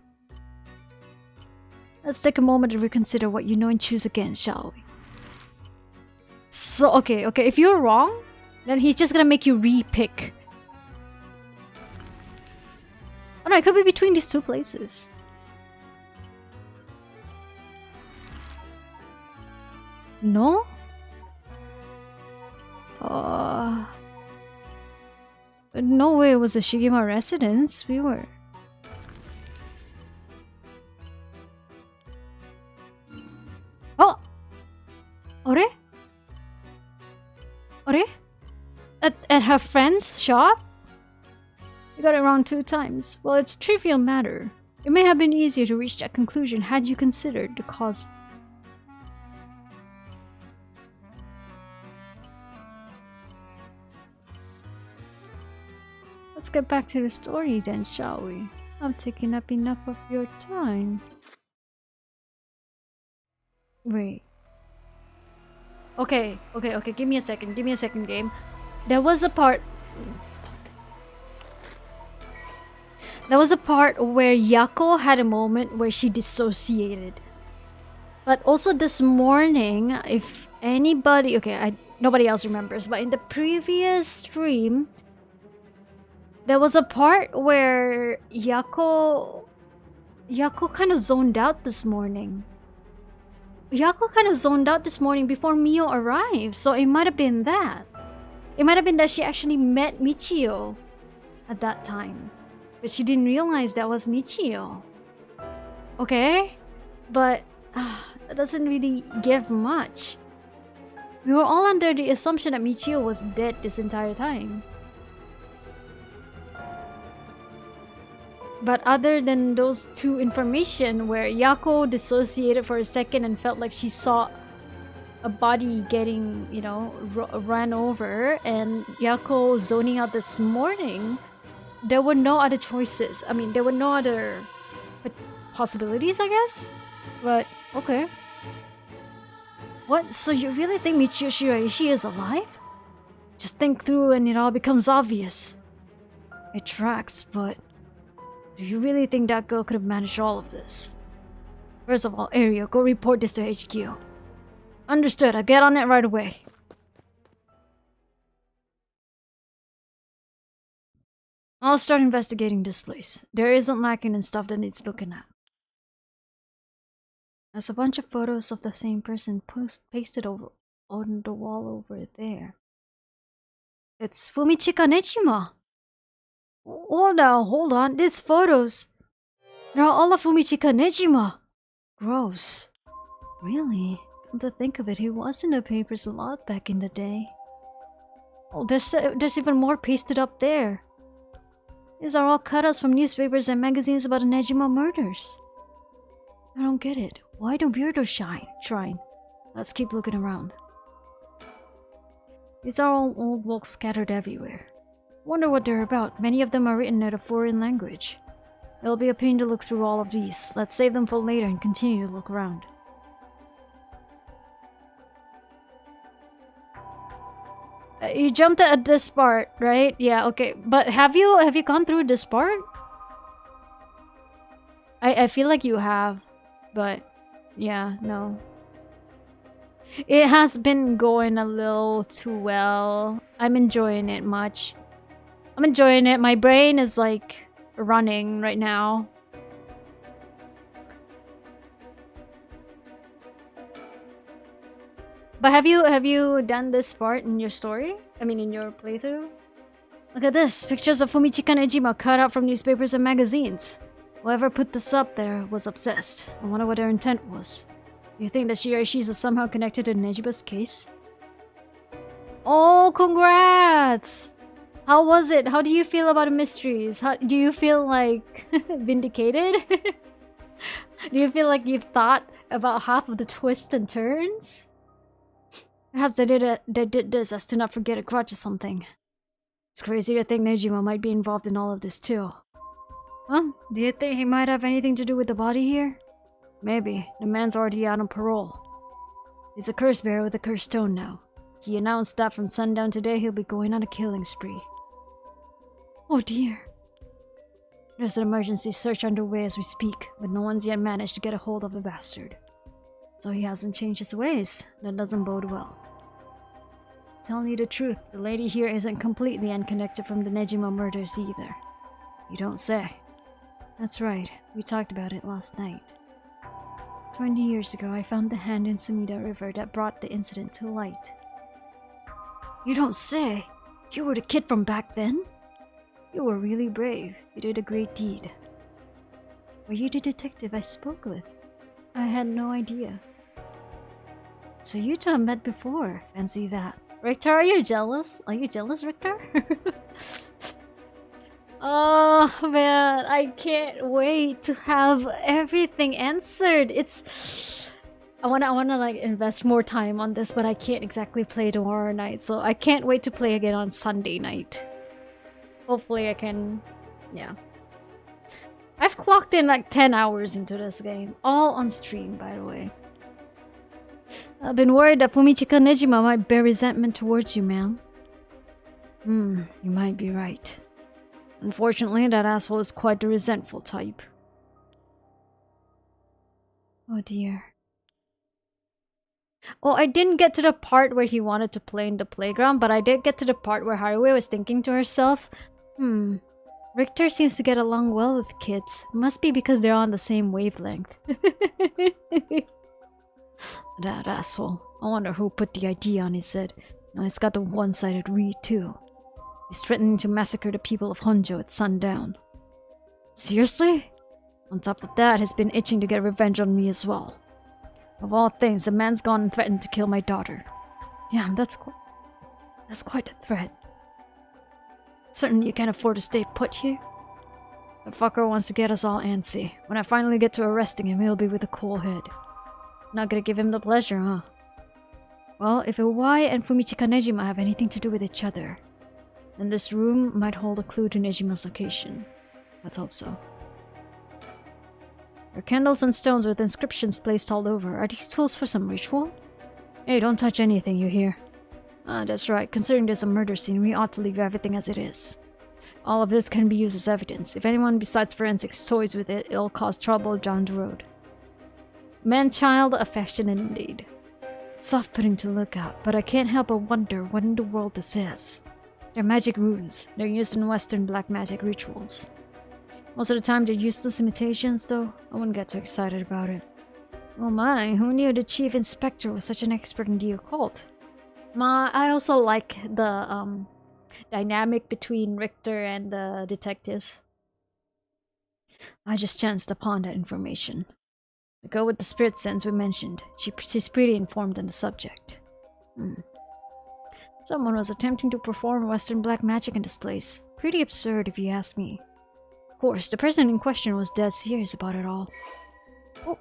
Let's take a moment to reconsider what you know and choose again, shall we? So, okay. If you're wrong, then he's just gonna make you re-pick. Oh no, it could be between these two places. No? No way it was a Shigema residence. We were... Oh! Ore? At her friend's shop? You got it wrong 2 times. Well, it's a trivial matter. It may have been easier to reach that conclusion had you considered the cause. Let's get back to the story then, shall we? I've taken up enough of your time. Wait. Okay. Give me a second, game. There was a part where Yako had a moment where she dissociated. But also this morning, if anybody... Okay, nobody else remembers, but in the previous stream, there was a part where Yako kind of zoned out this morning. Yako kind of zoned out this morning before Mio arrived, so it might have been that. It might have been that she actually met Michio at that time, but she didn't realize that was Michio. Okay, but that doesn't really give much. We were all under the assumption that Michio was dead this entire time. But other than those two information where Yako dissociated for a second and felt like she saw a body getting, you know, ran over, and Yako zoning out this morning, there were no other choices. I mean, there were no other possibilities, I guess? But, okay. What? So you really think Michio Shiraishi is alive? Just think through and it all becomes obvious. It tracks, but do you really think that girl could have managed all of this? First of all, Aria, go report this to HQ. Understood, I'll get on it right away. I'll start investigating this place. There isn't lacking in stuff that needs looking at. There's a bunch of photos of the same person pasted over on the wall over there. It's Fumichika Nejima. Hold on. These photos, they're all of Fumichika Nejima. Gross. Really? Come to think of it, he was in the papers a lot back in the day. Oh, there's even more pasted up there. These are all cutouts from newspapers and magazines about the Nejima murders. I don't get it. Why the weirdo shrine? Let's keep looking around. These are all old books scattered everywhere. Wonder what they're about. Many of them are written in a foreign language. It'll be a pain to look through all of these. Let's save them for later and continue to look around. You jumped at this part, right? Yeah, okay. But have you gone through this part? I feel like you have, but yeah, no. It has been going a little too well. I'm enjoying it much. I'm enjoying it. My brain is like running right now. But have you done this part in your story? I mean, in your playthrough? Look at this. Pictures of Fumichika Nejima cut out from newspapers and magazines. Whoever put this up there was obsessed. I wonder what their intent was. Do you think that Shiraishi is somehow connected to Nejima's case? Oh, congrats! How was it? How do you feel about the mysteries? How do you feel like vindicated? Do you feel like you've thought about half of the twists and turns? Perhaps they did this as to not forget a grudge or something. It's crazy to think Nejima might be involved in all of this too. Huh? Do you think he might have anything to do with the body here? Maybe. The man's already out on parole. He's a curse bearer with a cursed stone now. He announced that from sundown today he'll be going on a killing spree. Oh dear. There's an emergency search underway as we speak, but no one's yet managed to get a hold of the bastard. So he hasn't changed his ways. That doesn't bode well. Telling you the truth, the lady here isn't completely unconnected from the Nejima murders either. You don't say. That's right, we talked about it last night. 20 years ago, I found the hand in Sumida River that brought the incident to light. You don't say! You were the kid from back then? You were really brave. You did a great deed. Were you the detective I spoke with? I had no idea. So you two have met before. Fancy that. Richter, are you jealous? Are you jealous, Richter? Oh man, I can't wait to have everything answered. I wanna like invest more time on this, but I can't exactly play tomorrow night, so I can't wait to play again on Sunday night. Hopefully I can, yeah. I've clocked in like 10 hours into this game, all on stream, by the way. I've been worried that Fumichika Nejima might bear resentment towards you, man. You might be right. Unfortunately, that asshole is quite the resentful type. Oh dear. Oh, I didn't get to the part where he wanted to play in the playground, but I did get to the part where Haruhi was thinking to herself, Richter seems to get along well with kids. Must be because they're on the same wavelength. That asshole. I wonder who put the idea on his head. Now he's got a one-sided read too. He's threatening to massacre the people of Honjo at sundown. Seriously? On top of that, he's been itching to get revenge on me as well. Of all things, the man's gone and threatened to kill my daughter. Damn, that's quite a threat. Certainly you can't afford to stay put here. The fucker wants to get us all antsy. When I finally get to arresting him, he'll be with a cool head. Not gonna give him the pleasure, huh? Well, if Iwai and Fumichika Nejima have anything to do with each other, then this room might hold a clue to Nejima's location. Let's hope so. There are candles and stones with inscriptions placed all over. Are these tools for some ritual? Hey, don't touch anything, you hear? Ah, that's right. Considering there's a murder scene, we ought to leave everything as it is. All of this can be used as evidence. If anyone besides forensics toys with it, it'll cause trouble down the road. Man-child affectionate indeed. It's off-putting to look at, but I can't help but wonder what in the world this is. They're magic runes. They're used in Western black magic rituals. Most of the time they're useless imitations, though. I wouldn't get too excited about it. Oh my, who knew the chief inspector was such an expert in the occult? I also like the dynamic between Richter and the detectives. I just chanced upon that information. The girl with the spirit sense we mentioned, she's pretty informed on the subject. Someone was attempting to perform Western black magic in this place. Pretty absurd if you ask me. Of course, the person in question was dead serious about it all. Oh,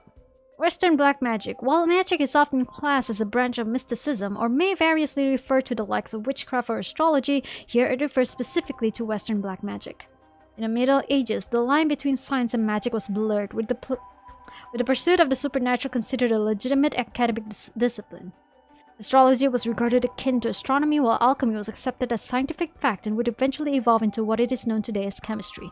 Western black magic. While magic is often classed as a branch of mysticism, or may variously refer to the likes of witchcraft or astrology, here it refers specifically to Western black magic. In the Middle Ages, the line between science and magic was blurred, with the pursuit of the supernatural considered a legitimate academic discipline. Astrology was regarded akin to astronomy, while alchemy was accepted as scientific fact and would eventually evolve into what it is known today as chemistry.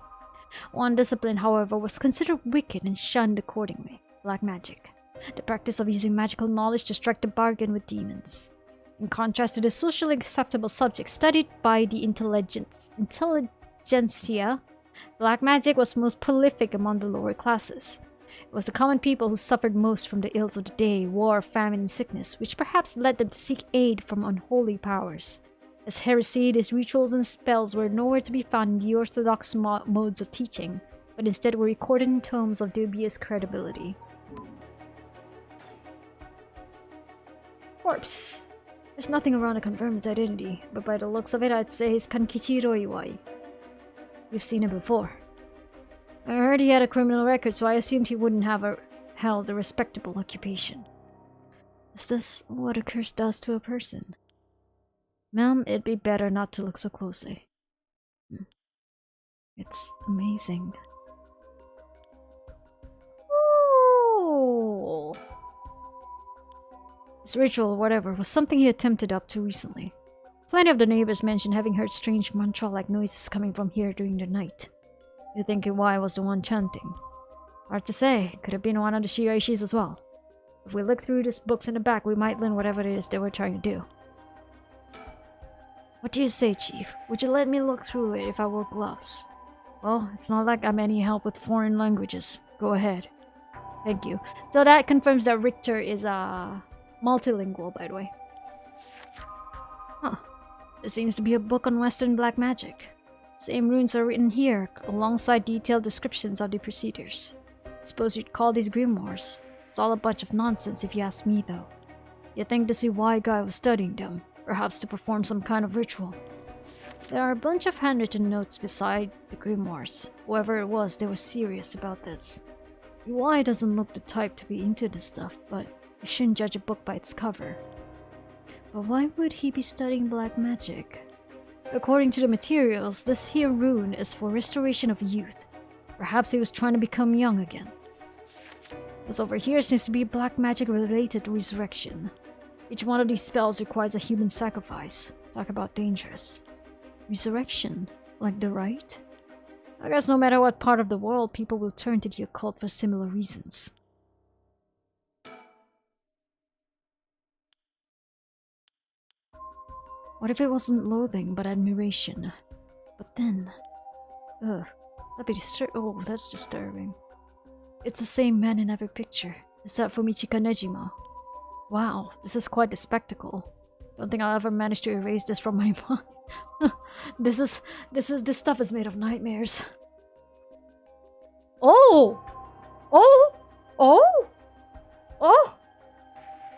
One discipline, however, was considered wicked and shunned accordingly: black magic, the practice of using magical knowledge to strike the bargain with demons. In contrast to the socially acceptable subject studied by the intelligentsia, black magic was most prolific among the lower classes. It was the common people who suffered most from the ills of the day, war, famine, and sickness, which perhaps led them to seek aid from unholy powers. As heresy, these rituals and spells were nowhere to be found in the orthodox modes of teaching, but instead were recorded in tomes of dubious credibility. Corpse. There's nothing around to confirm his identity, but by the looks of it, I'd say he's Kankichiro Iwai. We've seen him before. I heard he had a criminal record, so I assumed he wouldn't have held a respectable occupation. Is this what a curse does to a person? Ma'am, it'd be better not to look so closely. It's amazing. Ooh. This ritual, whatever, was something he attempted up to recently. Plenty of the neighbors mentioned having heard strange mantra-like noises coming from here during the night. You think Iwai was the one chanting? Hard to say. Could have been one of the Shiraishis as well. If we look through these books in the back, we might learn whatever it is they were trying to do. What do you say, Chief? Would you let me look through it if I wore gloves? Well, it's not like I'm any help with foreign languages. Go ahead. Thank you. So that confirms that Richter is multilingual, by the way. Huh. There seems to be a book on Western black magic. Same runes are written here, alongside detailed descriptions of the procedures. Suppose you'd call these grimoires. It's all a bunch of nonsense if you ask me, though. You'd think the Iwai guy was studying them, perhaps to perform some kind of ritual. There are a bunch of handwritten notes beside the grimoires. Whoever it was, they were serious about this. Iwai doesn't look the type to be into this stuff, but you shouldn't judge a book by its cover. But why would he be studying black magic? According to the materials, this here rune is for restoration of youth. Perhaps he was trying to become young again. This over here seems to be black magic related to resurrection. Each one of these spells requires a human sacrifice. Talk about dangerous. Resurrection? Like the rite? I guess no matter what part of the world, people will turn to the occult for similar reasons. What if it wasn't loathing, but admiration? But then... Ugh. That's disturbing. It's the same man in every picture. Is that Fumichika Nejima? Wow, this is quite a spectacle. Don't think I'll ever manage to erase this from my mind. This stuff is made of nightmares. Oh! Oh! Oh! Oh!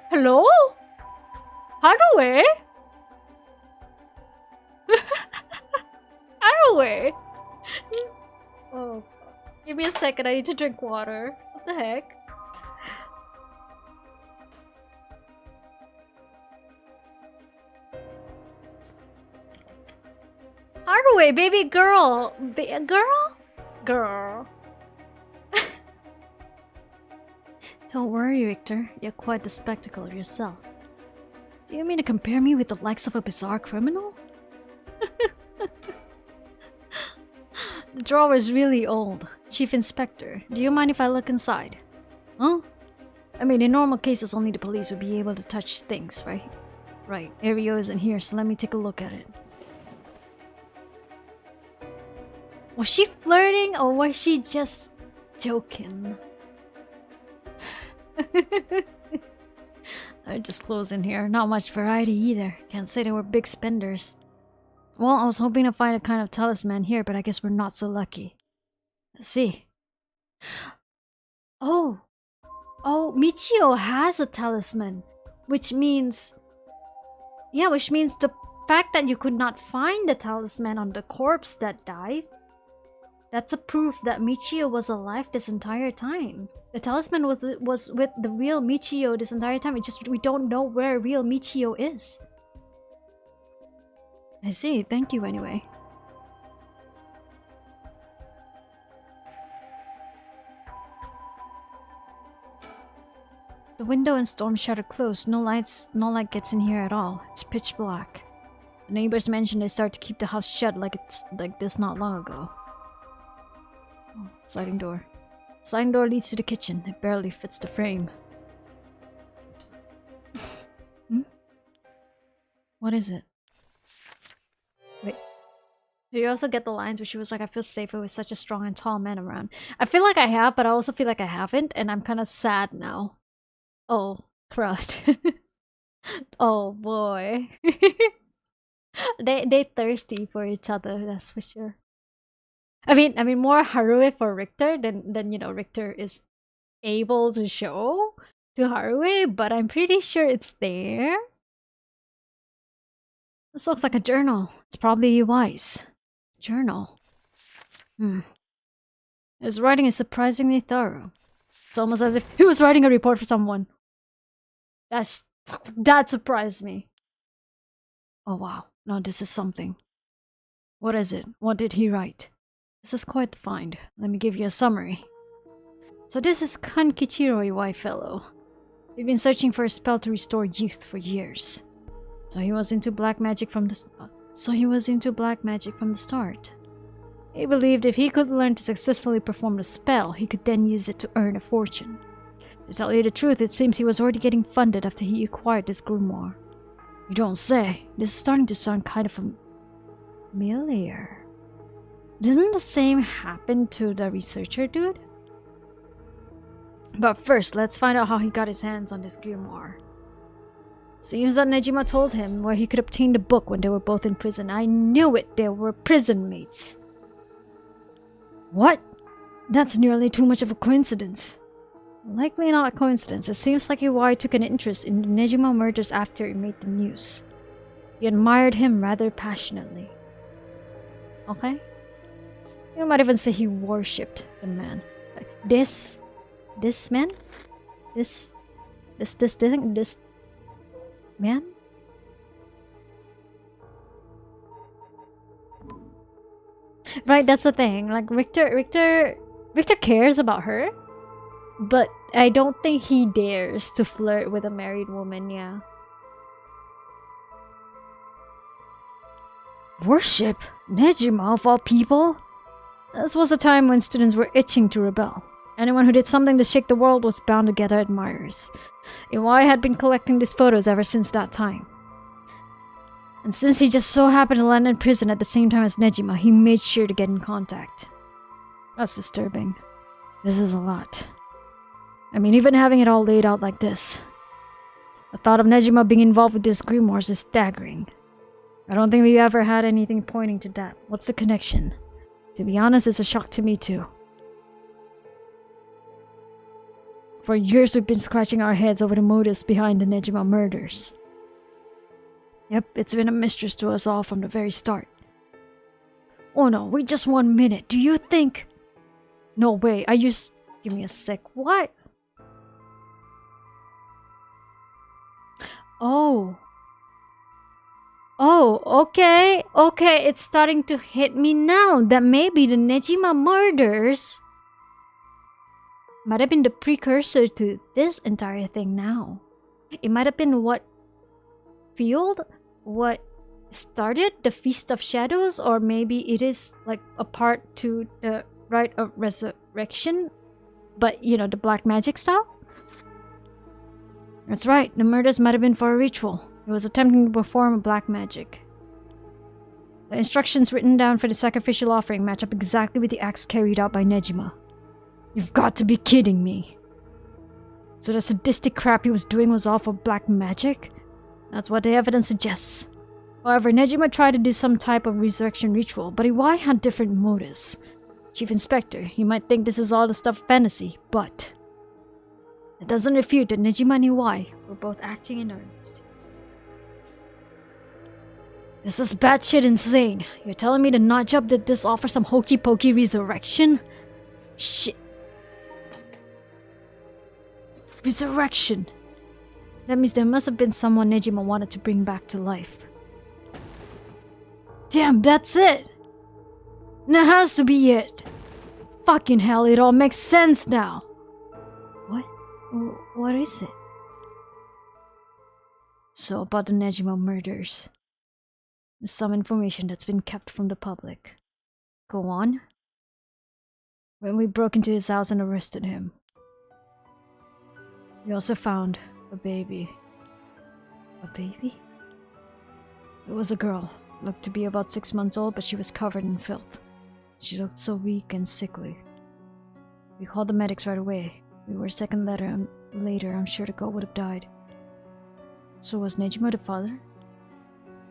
Hello? Haruwe? Haruwe? Oh. Give me a second, I need to drink water. What the heck? Haruwe, baby girl! Girl? Girl. Don't worry, Richter. You're quite the spectacle yourself. Do you mean to compare me with the likes of a bizarre criminal? The drawer is really old. Chief Inspector, do you mind if I look inside? Huh? I mean, in normal cases, only the police would be able to touch things, right? Right, Ario isn't here, so let me take a look at it. Was she flirting or was she just joking? They're just clothes in here. Not much variety either. Can't say they were big spenders. Well, I was hoping to find a kind of talisman here, but I guess we're not so lucky. Let's see. Oh! Oh, Michio has a talisman. Which means... Yeah, which means the fact that you could not find the talisman on the corpse that died, that's a proof that Michio was alive this entire time. The talisman was with the real Michio this entire time. We don't know where real Michio is. I see. Thank you anyway. The window and storm shutter closed. No light gets in here at all. It's pitch black. The neighbors mentioned they started to keep the house shut like this not long ago. Oh, sliding door. Sliding door leads to the kitchen. It barely fits the frame. Hmm? What is it? Wait. Did you also get the lines where she was like, I feel safer with such a strong and tall man around? I feel like I have, but I also feel like I haven't, and I'm kind of sad now. Oh, crud. Oh boy. They thirsty for each other, that's for sure. I mean more Haruwe for Richter than you know, Richter is able to show to Haruwe, but I'm pretty sure it's there. This looks like a journal. It's probably Weiss. Journal. His writing is surprisingly thorough. It's almost as if he was writing a report for someone. That surprised me. Oh wow, now this is something. What is it? What did he write? This is quite the find. Let me give you a summary. So this is Kankichiro Iwai fellow. He'd been searching for a spell to restore youth for years. So he was into black magic from the start. He believed if he could learn to successfully perform the spell, he could then use it to earn a fortune. To tell you the truth, it seems he was already getting funded after he acquired this grimoire. You don't say. This is starting to sound kind of familiar. Doesn't the same happen to the researcher dude? But first, let's find out how he got his hands on this grimoire. Seems that Nejima told him where he could obtain the book when they were both in prison. I knew it! They were prison mates. What? That's nearly too much of a coincidence. Likely not a coincidence. It seems like Iwai took an interest in the Nejima murders after it made the news. He admired him rather passionately. Okay? You might even say he worshipped the man. This man? This man? Right, that's the thing. Like Richter cares about her, but I don't think he dares to flirt with a married woman, yeah. Worship? Nejima of all people? This was a time when students were itching to rebel. Anyone who did something to shake the world was bound to gather admirers. Iwai had been collecting these photos ever since that time. And since he just so happened to land in prison at the same time as Nejima, he made sure to get in contact. That's disturbing. This is a lot. I mean, even having it all laid out like this. The thought of Nejima being involved with these grimoires is staggering. I don't think we ever had anything pointing to that. What's the connection? To be honest, it's a shock to me too. For years we've been scratching our heads over the motives behind the Nejima murders. Yep, it's been a mystery to us all from the very start. Oh no, wait just 1 minute. Do you think... No way, Give me a sec. What? Oh. Oh, okay. Okay, it's starting to hit me now that maybe the Nejima murders might have been the precursor to this entire thing now. It might have been what started the Feast of Shadows, or maybe it is like a part to the Rite of Resurrection, but you know, the black magic style. That's right, the murders might have been for a ritual. It was attempting to perform a black magic. The instructions written down for the sacrificial offering match up exactly with the acts carried out by Nejima. You've got to be kidding me. So the sadistic crap he was doing was all for black magic? That's what the evidence suggests. However, Nejima tried to do some type of resurrection ritual, but Iwai had different motives. Chief Inspector, you might think this is all the stuff of fantasy, but it doesn't refute that Nejima and Iwai were both acting in earnest. This is batshit insane. You're telling me the nut job did this offer some hokey pokey resurrection? Shit. Resurrection. That means there must have been someone Nejima wanted to bring back to life. Damn, that's it! That has to be it! Fucking hell, it all makes sense now! What? What is it? So, about the Nejima murders. There's some information that's been kept from the public. Go on. When we broke into his house and arrested him, we also found a baby. A baby? It was a girl. Looked to be about 6 months old, but she was covered in filth. She looked so weak and sickly. We called the medics right away. We were a second later, I'm sure the girl would have died. So was Nejima the father?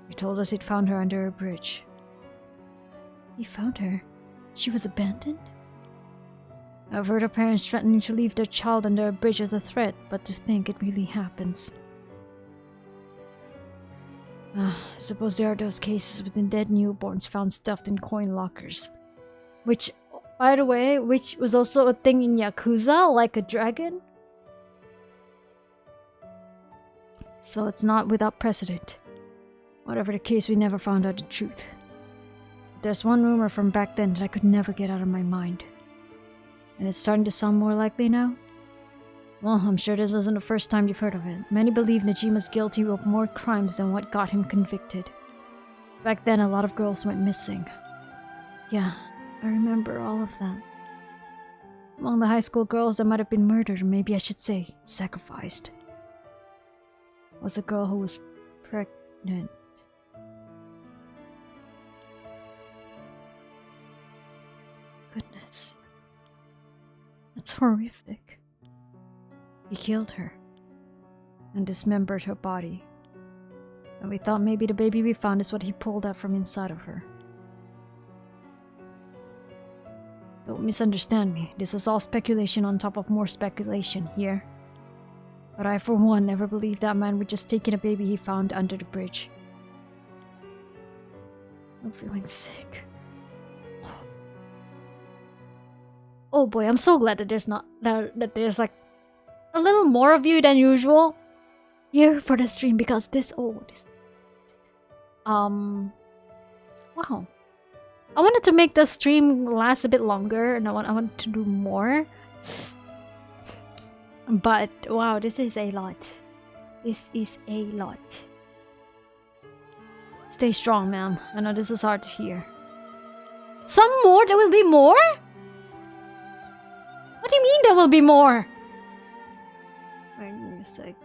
He told us he'd found her under a bridge. He found her? She was abandoned? I've heard of parents threatening to leave their child under a bridge as a threat, but to think it really happens. I suppose there are those cases with the dead newborns found stuffed in coin lockers. Which, by the way, which was also a thing in Yakuza, like a dragon. So it's not without precedent. Whatever the case, we never found out the truth. There's one rumor from back then that I could never get out of my mind. And it's starting to sound more likely now? Well, I'm sure this isn't the first time you've heard of it. Many believe Nejima's guilty of more crimes than what got him convicted. Back then, a lot of girls went missing. Yeah, I remember all of that. Among the high school girls that might have been murdered, or maybe I should say, sacrificed, was a girl who was pregnant. Goodness. That's horrific. He killed her and dismembered her body. And we thought maybe the baby we found is what he pulled out from inside of her. Don't misunderstand me. This is all speculation on top of more speculation here. But I, for one, never believed that man would just take in a baby he found under the bridge. I'm feeling sick. Oh boy, I'm so glad that there's not that there's like a little more of you than usual here for the stream, because this wow. I wanted to make the stream last a bit longer, and I want to do more. But wow, this is a lot. This is a lot. Stay strong, ma'am. I know this is hard to hear. Some more? There will be more? What do you mean there will be more? I'm just like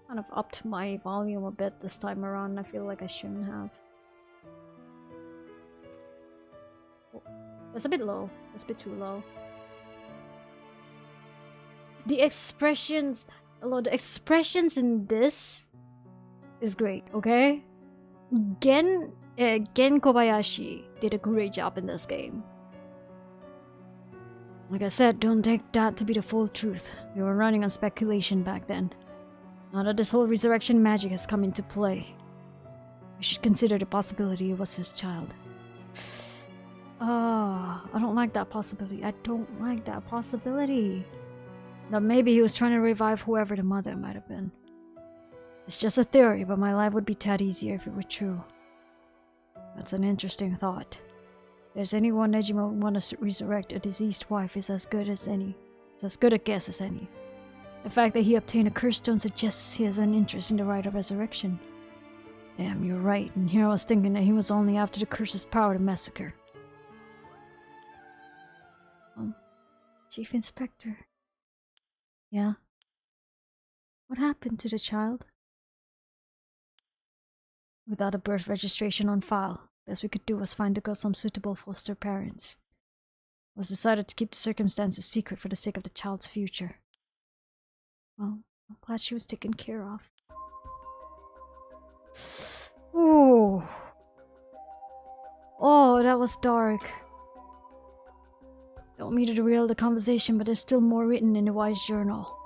kind of upped my volume a bit this time around. I feel like I shouldn't have. Oh, that's a bit low. That's a bit too low. The expressions. Although the expressions in this is great, okay? Gen Kobayashi did a great job in this game. Like I said, don't take that to be the full truth. We were running on speculation back then. Now that this whole resurrection magic has come into play, we should consider the possibility it was his child. I don't like that possibility. I don't like that possibility. That maybe he was trying to revive whoever the mother might have been. It's just a theory, but my life would be tad easier if it were true. That's an interesting thought. If there's anyone Nejima would want to resurrect, a deceased wife is as good as any. It's as good a guess as any. The fact that he obtained a curse stone suggests he has an interest in the rite of resurrection. Damn, you're right, and here I was thinking that he was only after the curse's power to massacre. Chief Inspector. Yeah? What happened to the child? Without a birth registration on file, best we could do was find the girl some suitable foster parents. It was decided to keep the circumstances secret for the sake of the child's future. Well, I'm glad she was taken care of. Ooh. Oh, that was dark. Don't mean to derail the conversation, but there's still more written in the Y's journal.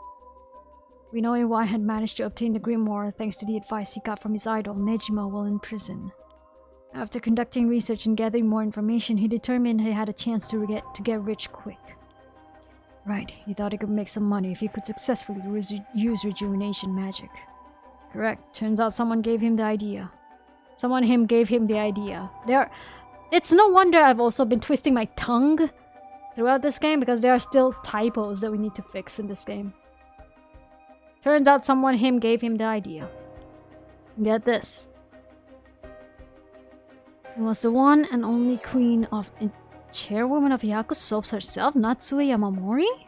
We know Y had managed to obtain the grimoire thanks to the advice he got from his idol, Nejima, while in prison. After conducting research and gathering more information, he determined he had a chance to get rich quick. Right, he thought he could make some money if he could successfully use rejuvenation magic. Correct. Turns out someone gave him the idea. Gave him the idea. It's no wonder I've also been twisting my tongue throughout this game, because there are still typos that we need to fix in this game. Turns out someone gave him the idea. Get this. It was the one and only queen of... chairwoman of Yaku Soaps herself, Natsue Yamamori?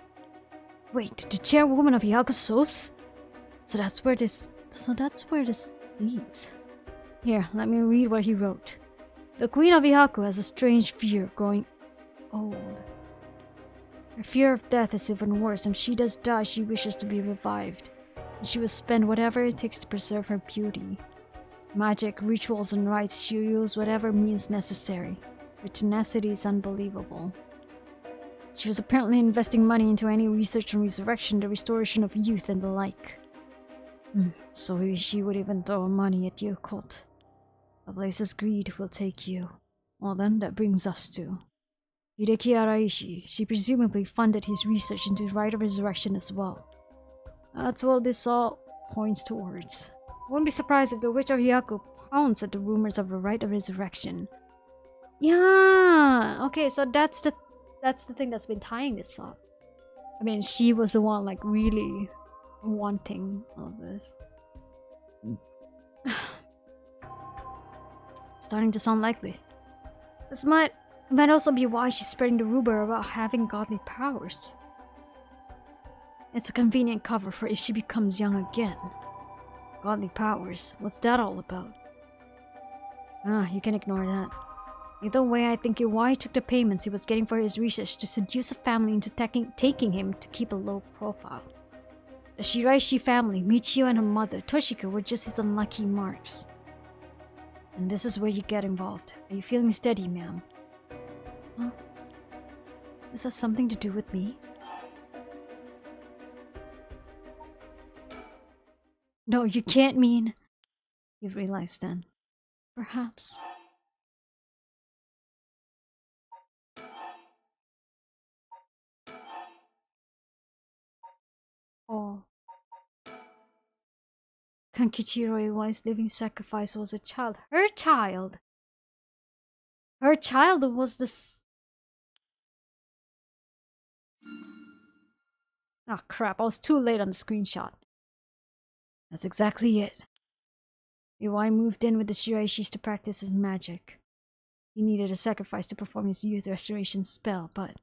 Wait, the chairwoman of Yaku Soaps? So that's where this leads. Here, let me read what he wrote. The queen of Ihaku has a strange fear of growing old. Her fear of death is even worse, and if she does die, she wishes to be revived. And she will spend whatever it takes to preserve her beauty. Magic, rituals, and rites, she will use whatever means necessary. Her tenacity is unbelievable. She was apparently investing money into any research on resurrection, the restoration of youth, and the like. So she would even throw money at the occult. A place's greed will take you. Well then, that brings us to Hideki Araishi. She presumably funded his research into the rite of resurrection as well. That's what this all points towards. I wouldn't be surprised if the witch of Hyaku pounced at the rumors of a rite of resurrection. Yeah! Okay, so that's the thing that's been tying this up. I mean, she was the one like really wanting all of this. Starting to sound likely. This might also be why she's spreading the rumor about having godly powers. It's a convenient cover for if she becomes young again. Godly powers, what's that all about? You can ignore that. Either way, I think Iwai took the payments he was getting for his research to seduce a family into taking him to keep a low profile. The Shiraishi family, Michio and her mother, Toshiko, were just his unlucky marks. And this is where you get involved. Are you feeling steady, ma'am? Huh? This has something to do with me? No, you can't mean... You've realized then. Perhaps. Oh. Kankichiro Iwai's living sacrifice was a child. Her child! Her child was this... Ah, crap, I was too late on the screenshot. That's exactly it. Iwai moved in with the Shiraishis to practice his magic. He needed a sacrifice to perform his youth restoration spell, but...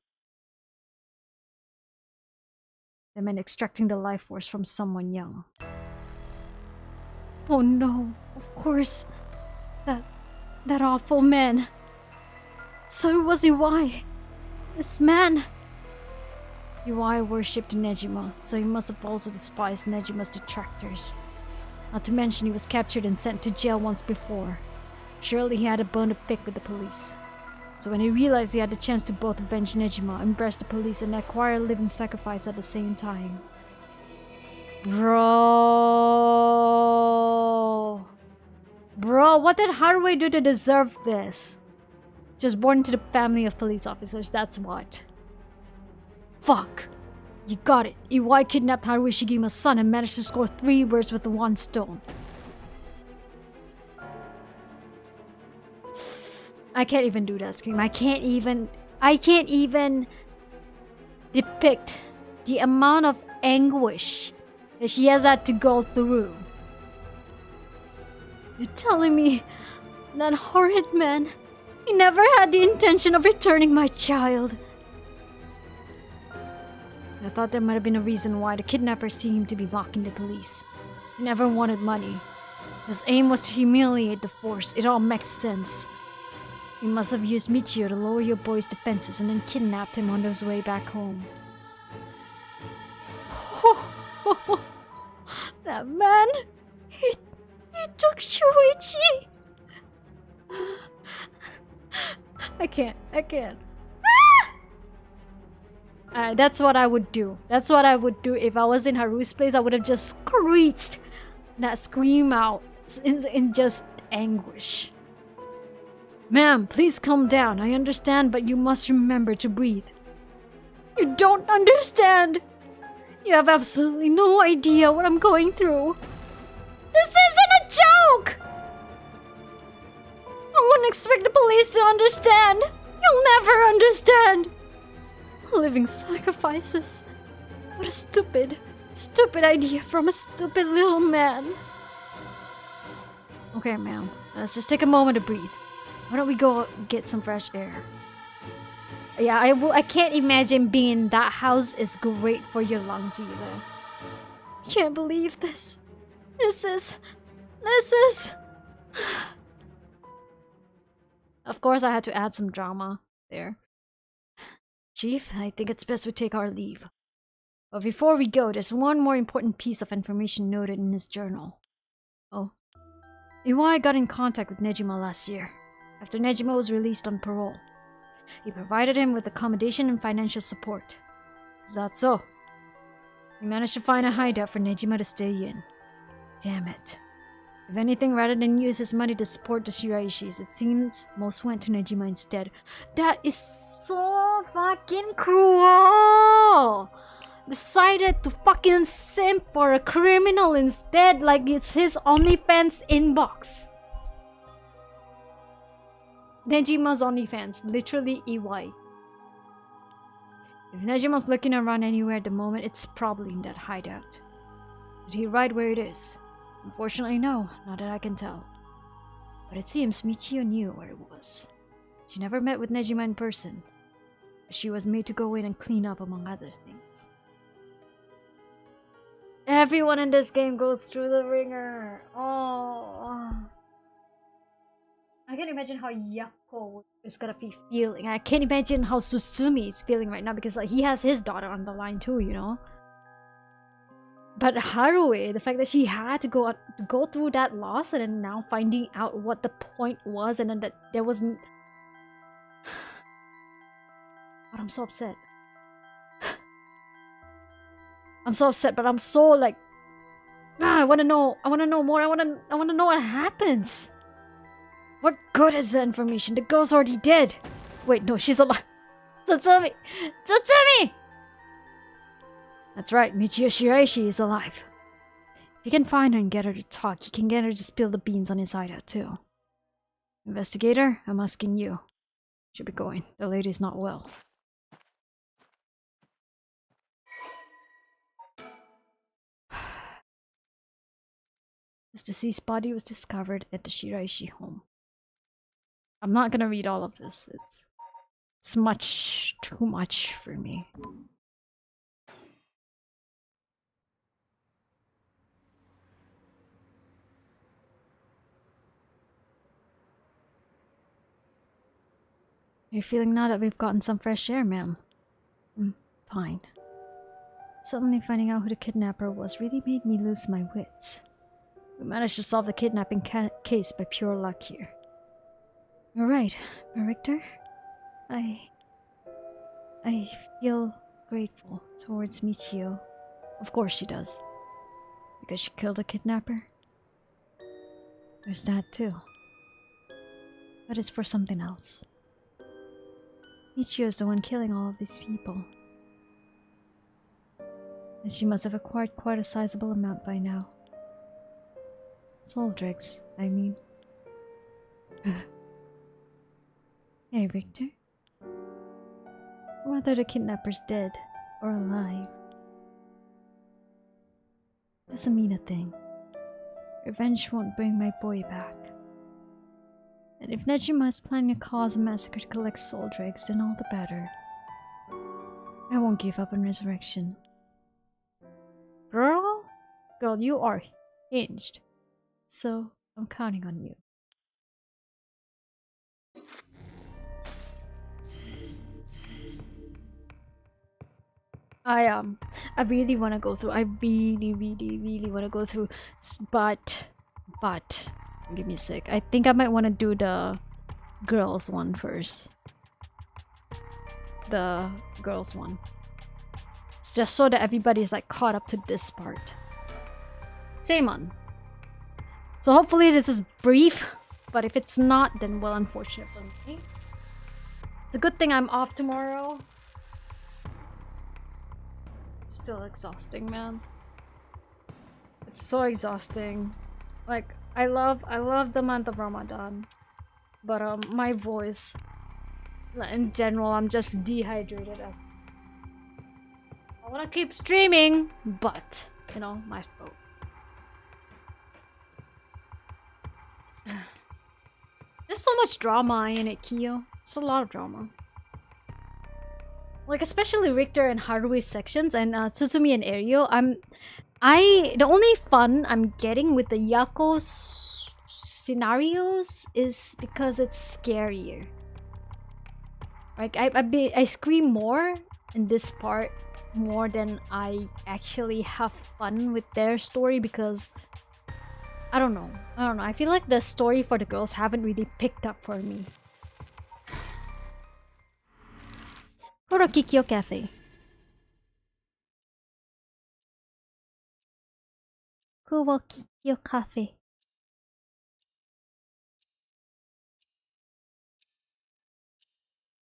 that meant extracting the life force from someone young. Oh no, of course. That awful man. So it was Iwai. This man. Iwai worshipped Nejima, so he must have also despised Nejima's detractors. Not to mention he was captured and sent to jail once before. Surely he had a bone to pick with the police. So when he realized he had the chance to both avenge Nejima, embrace the police, and acquire a living sacrifice at the same time. Bro, what did Haruhi do to deserve this? Just born into the family of police officers, that's what. Fuck. You got it. Iwai kidnapped Haruhi Shigima's son and managed to score 3 birds with the 1 stone. I can't even do that, Scream. I can't even depict the amount of anguish that she has had to go through. You're telling me that horrid man, he never had the intention of returning my child. I thought there might have been a reason why the kidnapper seemed to be mocking the police. He never wanted money. His aim was to humiliate the force. It all makes sense. He must have used Michio to lower your boy's defenses and then kidnapped him on his way back home. That man! He took Shuichi! I can't. Alright, that's what I would do. That's what I would do if I was in Haru's place. I would have just screeched that scream out in just anguish. Ma'am, please calm down. I understand, but you must remember to breathe. You don't understand. You have absolutely no idea what I'm going through. This isn't a joke! I wouldn't expect the police to understand. You'll never understand. Living sacrifices. What a stupid idea from a stupid little man. Okay, ma'am. Let's just take a moment to breathe. Why don't we go get some fresh air? Yeah, I can't imagine being in that house is great for your lungs either. Can't believe this. This is... Of course I had to add some drama there. Chief, I think it's best we take our leave. But before we go, there's one more important piece of information noted in his journal. Oh. Iwai got in contact with Nejima last year, after Nejima was released on parole. He provided him with accommodation and financial support. Is that so? He managed to find a hideout for Nejima to stay in. Damn it. If anything, rather than use his money to support the Shiraishis, it seems most went to Nejima instead. That is so fucking cruel! Decided to fucking simp for a criminal instead, like it's his OnlyFans inbox. Nejima's OnlyFans, literally Iwai. If Nejima's looking around anywhere at the moment, it's probably in that hideout. Did he write where it is? Unfortunately, no, not that I can tell. But it seems Michio knew where it was. She never met with Nejima in person, but she was made to go in and clean up among other things. Everyone in this game goes through the ringer. Oh, I can't imagine how Yako is gonna be feeling. I can't imagine how Susumi is feeling right now because like, he has his daughter on the line too, you know. But Haruhi, the fact that she had to go through that loss and then now finding out what the point was and then that there wasn't... But I'm so upset. I'm so upset, but I'm so like... I wanna know more, I wanna know what happens. What good is the information? The girl's already dead. Wait, no, she's alive. Tsutsumi! Tsutsumi! That's right, Michio Shiraishi is alive. If you can find her and get her to talk, you can get her to spill the beans on his hideout too. Investigator, I'm asking you. Should be going. The lady's not well. His deceased body was discovered at the Shiraishi home. I'm not gonna read all of this. It's much too much for me. Are you feeling now that we've gotten some fresh air, ma'am? Fine. Suddenly finding out who the kidnapper was really made me lose my wits. We managed to solve the kidnapping case by pure luck here. You're right, Richter. I feel grateful towards Michio. Of course she does. Because she killed a kidnapper. There's that too. But it's for something else. Michio is the one killing all of these people. And she must have acquired quite a sizable amount by now. Soul dregs, I mean. Hey, Richter. Whether the kidnapper's dead or alive doesn't mean a thing. Revenge won't bring my boy back. And if Nejima is planning to cause a massacre to collect soul dregs, then all the better. I won't give up on resurrection. Girl, you are hinged. So, I'm counting on you. I really want to go through. I really want to go through. But, give me a sec. I think I might want to do the girls one first. The girls one. It's just so that everybody's like caught up to this part. Same on. So hopefully this is brief. But if it's not, then well, unfortunate for me. It's a good thing I'm off tomorrow. Still exhausting, man. It's so exhausting. Like I love the month of Ramadan, but my voice, in general, I'm just dehydrated as. I wanna keep streaming, but you know, my fault. There's so much drama in it, Kyo. It's a lot of drama. Like especially Richter and Harui's sections and Sutsumi and Eryo. The only fun I'm getting with the Yako scenarios is because it's scarier. Like I scream more in this part more than I actually have fun with their story because I don't know. I feel like the story for the girls haven't really picked up for me. Kurokikyo Cafe. Kurokikyo Cafe.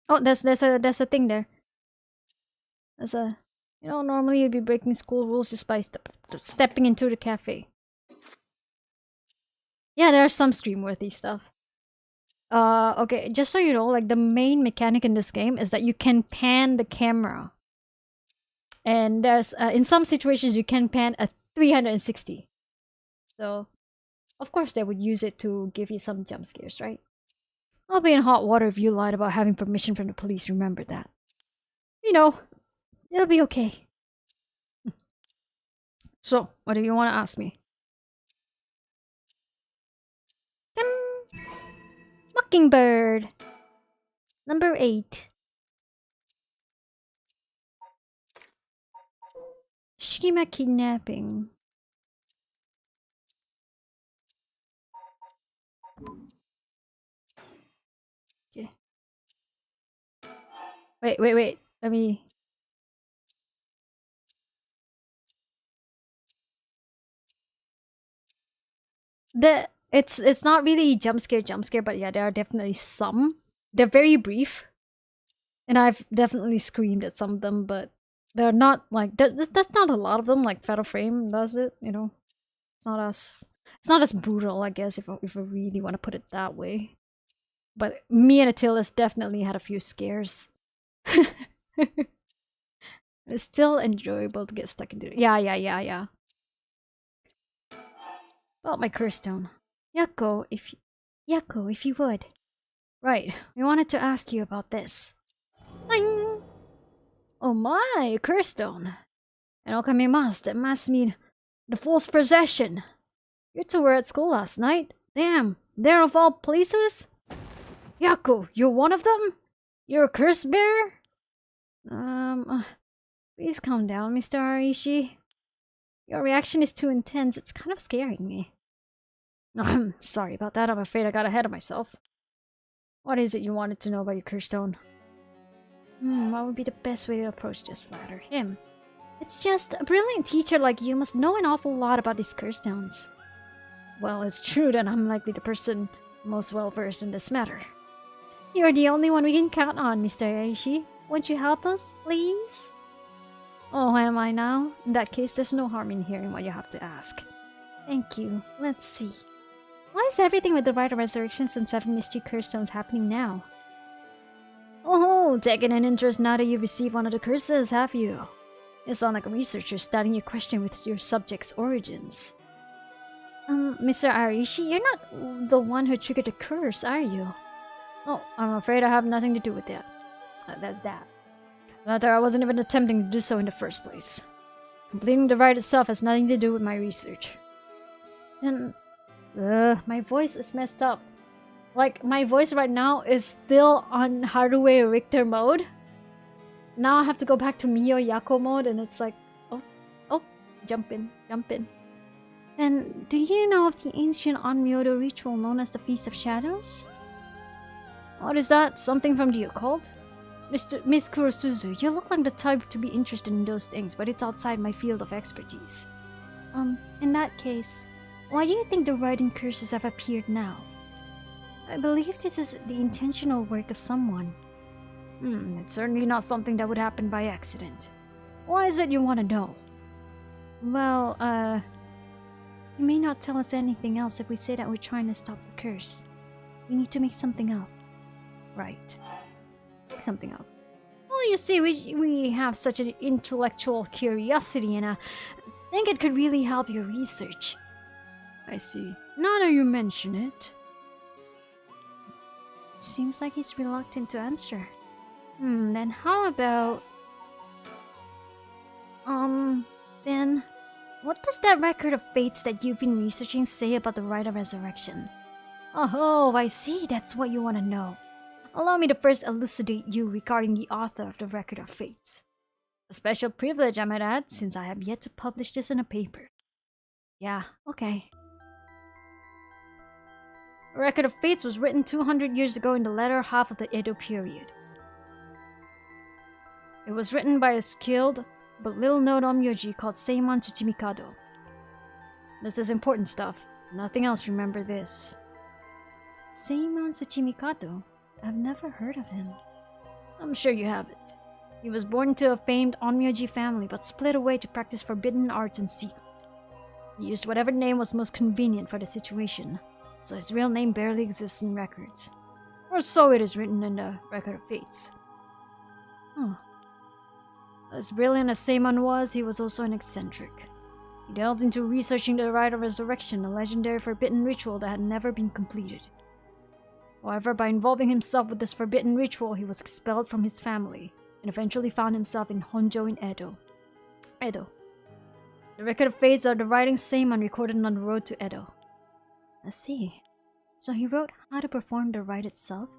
Oh, there's a thing there. There's a, you know, normally you'd be breaking school rules just by stepping into the cafe. Yeah, there's some scream-worthy stuff. Okay, just so you know, like the main mechanic in this game is that you can pan the camera. And there's, in some situations you can pan at 360. So, of course they would use it to give you some jump scares, right? I'll be in hot water if you lied about having permission from the police, remember that. You know, it'll be okay. So, what do you want to ask me? Mockingbird. Number 8. Shikima kidnapping. Okay. Wait. Let me... It's not really jump scare, but yeah, there are definitely some. They're very brief. And I've definitely screamed at some of them, but they're not like that's not a lot of them like Fatal Frame does it, you know. It's not as brutal, I guess, if I really want to put it that way. But me and Attilas definitely had a few scares. It's still enjoyable to get stuck into it. Yeah. About my curse stone. Yako, if you would. Right, we wanted to ask you about this. Ding! Oh my, curse stone. And okamimasu, that must mean the fool's possession. You two were at school last night. Damn, there of all places? Yako, you're one of them? You're a curse bearer? Please calm down, Mr. Arishi. Your reaction is too intense. It's kind of scaring me. Sorry about that. I'm afraid I got ahead of myself. What is it you wanted to know about your curse stone? What would be the best way to approach this? Flatter him. It's just, a brilliant teacher like you must know an awful lot about these curse stones. Well, it's true that I'm likely the person most well-versed in this matter. You're the only one we can count on, Mr. Aishi. Won't you help us, please? Oh, am I now? In that case, there's no harm in hearing what you have to ask. Thank you. Let's see. Why is everything with the Rite of Resurrections and 7 Mystery Curse Stones happening now? Oh, taken an interest now that you've received one of the curses, have you? You sound like a researcher studying your question with your subject's origins. Mr. Arishi, you're not the one who triggered the curse, are you? Oh, I'm afraid I have nothing to do with that. That. Rather, I wasn't even attempting to do so in the first place. Completing the rite itself has nothing to do with my research. And... my voice is messed up. Like, my voice right now is still on Haruo Richter mode. Now I have to go back to Mio Yako mode, and it's like... Oh, jump in. Then, do you know of the ancient Onmyodo ritual known as the Feast of Shadows? What is that? Something from the occult? Miss Kurosuzu, you look like the type to be interested in those things, but it's outside my field of expertise. In that case, why do you think the writing curses have appeared now? I believe this is the intentional work of someone. It's certainly not something that would happen by accident. Why is it you want to know? Well, you may not tell us anything else if we say that we're trying to stop the curse. We need to make something up. Right. Make something up. Well, you see, we have such an intellectual curiosity, and I think it could really help your research. I see. Now that you mention it. Seems like he's reluctant to answer. Then how about... then... What does that record of fates that you've been researching say about the Rite of Resurrection? Oh, I see. That's what you want to know. Allow me to first elucidate you regarding the author of the Record of Fates. A special privilege, I might add, since I have yet to publish this in a paper. Yeah, okay. The Record of Fates was written 200 years ago in the latter half of the Edo period. It was written by a skilled but little-known onmyoji called Seimon Chichimikado. This is important stuff. Nothing else, remember this. Seimon Chichimikado? I've never heard of him. I'm sure you haven't. He was born into a famed onmyoji family but split away to practice forbidden arts in secret. He used whatever name was most convenient for the situation, so his real name barely exists in records. Or so it is written in the Record of Fates. As brilliant as Seimon was, he was also an eccentric. He delved into researching the Rite of Resurrection, a legendary forbidden ritual that had never been completed. However, by involving himself with this forbidden ritual, he was expelled from his family, and eventually found himself in Honjo in Edo. The Record of Fates are the writings Seimon recorded on the road to Edo. I see. So he wrote how to perform the rite itself?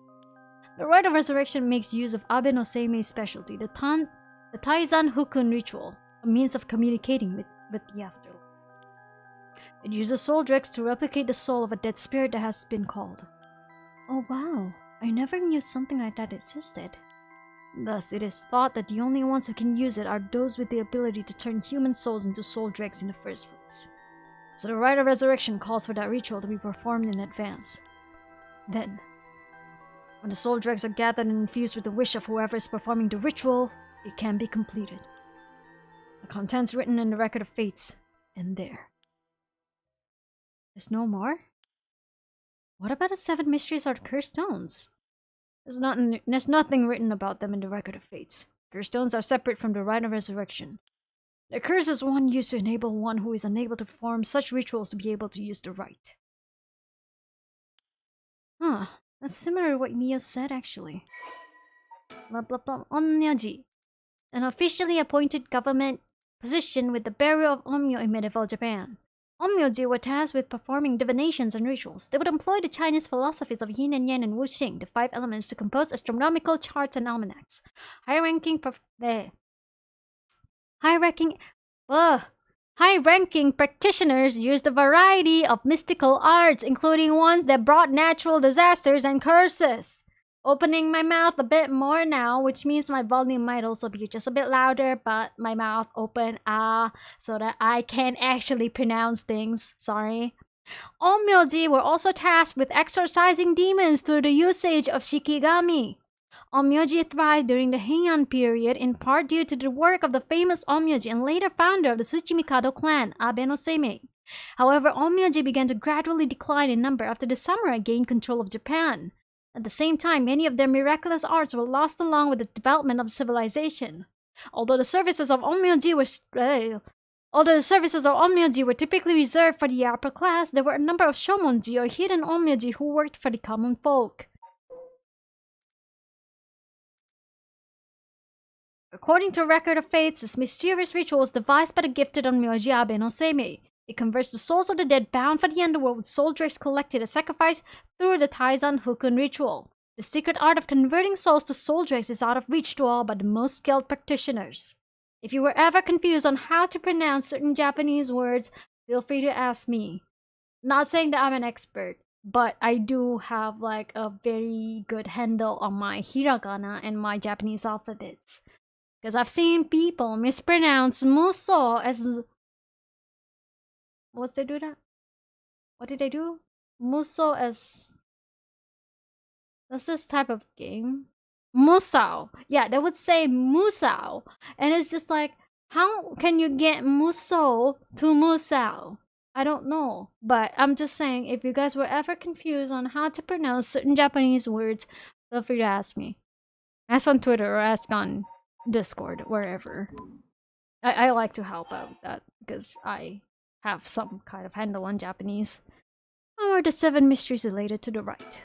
The Rite of Resurrection makes use of Abe no Seimei's specialty, the Taizan Hukun ritual, a means of communicating with the afterlife. It uses soul dregs to replicate the soul of a dead spirit that has been called. Oh wow, I never knew something like that existed. Thus, it is thought that the only ones who can use it are those with the ability to turn human souls into soul dregs in the first place. So the Rite of Resurrection calls for that ritual to be performed in advance. Then, when the soul dregs are gathered and infused with the wish of whoever is performing the ritual, it can be completed. The contents written in the Record of Fates end there. There's no more? What about the 7 mysteries or the cursed stones? There's nothing written about them in the Record of Fates. Cursed stones are separate from the Rite of Resurrection. The curse is one used to enable one who is unable to perform such rituals to be able to use the rite. That's similar to what Mio said, actually. Onmyoji. An officially appointed government position with the Bureau of Onmyo in medieval Japan. Onmyoji were tasked with performing divinations and rituals. They would employ the Chinese philosophies of yin and yang and wuxing, the 5 elements, to compose astronomical charts and almanacs. High-ranking High-ranking practitioners used a variety of mystical arts, including ones that brought natural disasters and curses. Opening my mouth a bit more now, which means my volume might also be just a bit louder, but my mouth open, so that I can actually pronounce things. Sorry. Onmyoji were also tasked with exorcising demons through the usage of shikigami. Onmyoji thrived during the Heian period in part due to the work of the famous Onmyoji and later founder of the Tsuchimikado clan, Abe no Seimei. However, Onmyoji began to gradually decline in number after the samurai gained control of Japan. At the same time, many of their miraculous arts were lost along with the development of civilization. Although the services of Onmyoji were typically reserved for the upper class, there were a number of shomonji or hidden Onmyoji who worked for the common folk. According to Record of Fates, this mysterious ritual was devised by the gifted Onmyoji Abe no Seimei. It converts the souls of the dead bound for the underworld with soul drakes collected as sacrifice through the Taizan Hukun ritual. The secret art of converting souls to soul drakes is out of reach to all but the most skilled practitioners. If you were ever confused on how to pronounce certain Japanese words, feel free to ask me. Not saying that I'm an expert, but I do have like a very good handle on my hiragana and my Japanese alphabets. Because I've seen people mispronounce muso as... What's they do that? What did they do? Muso as... What's this type of game? Musao. Yeah, they would say musao. And it's just like, how can you get muso to musao? I don't know. But I'm just saying, if you guys were ever confused on how to pronounce certain Japanese words, feel free to ask me. Ask on Twitter or ask on Discord, wherever. I like to help out with that because I have some kind of handle on Japanese. How are the 7 mysteries related to the right?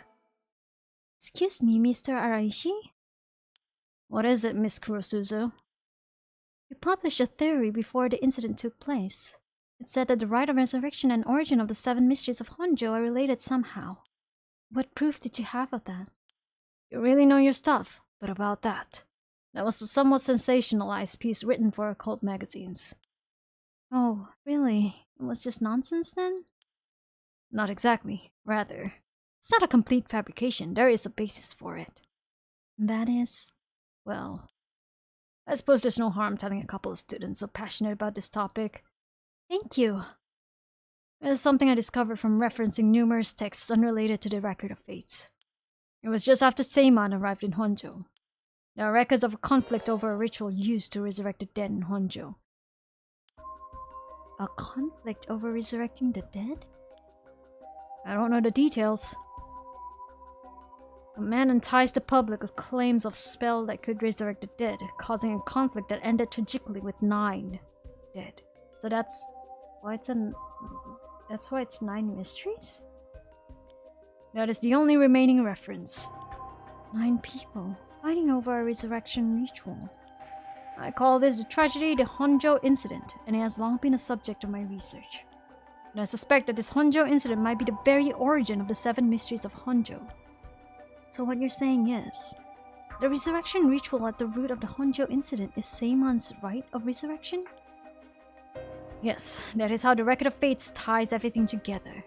Excuse me, Mr. Araishi? What is it, Miss Kurosuzu? You published a theory before the incident took place. It said that the rite of resurrection and origin of the 7 mysteries of Honjo are related somehow. What proof did you have of that? You really know your stuff, but about that. That was a somewhat sensationalized piece written for occult magazines. Oh, really? It was just nonsense then? Not exactly. Rather, it's not a complete fabrication. There is a basis for it. And that is... well... I suppose there's no harm telling a couple of students so passionate about this topic. Thank you. It is something I discovered from referencing numerous texts unrelated to the Record of Fates. It was just after Seiman arrived in Honjo. There are records of a conflict over a ritual used to resurrect the dead in Honjo. A conflict over resurrecting the dead? I don't know the details. A man enticed the public with claims of spell that could resurrect the dead, causing a conflict that ended tragically with 9 dead. So that's why it's 9 mysteries? That is the only remaining reference. 9 people fighting over a resurrection ritual. I call this the tragedy the Honjo incident, and it has long been a subject of my research. And I suspect that this Honjo incident might be the very origin of the 7 mysteries of Honjo. So what you're saying is, the resurrection ritual at the root of the Honjo incident is Seiman's rite of resurrection? Yes, that is how the Record of Fates ties everything together.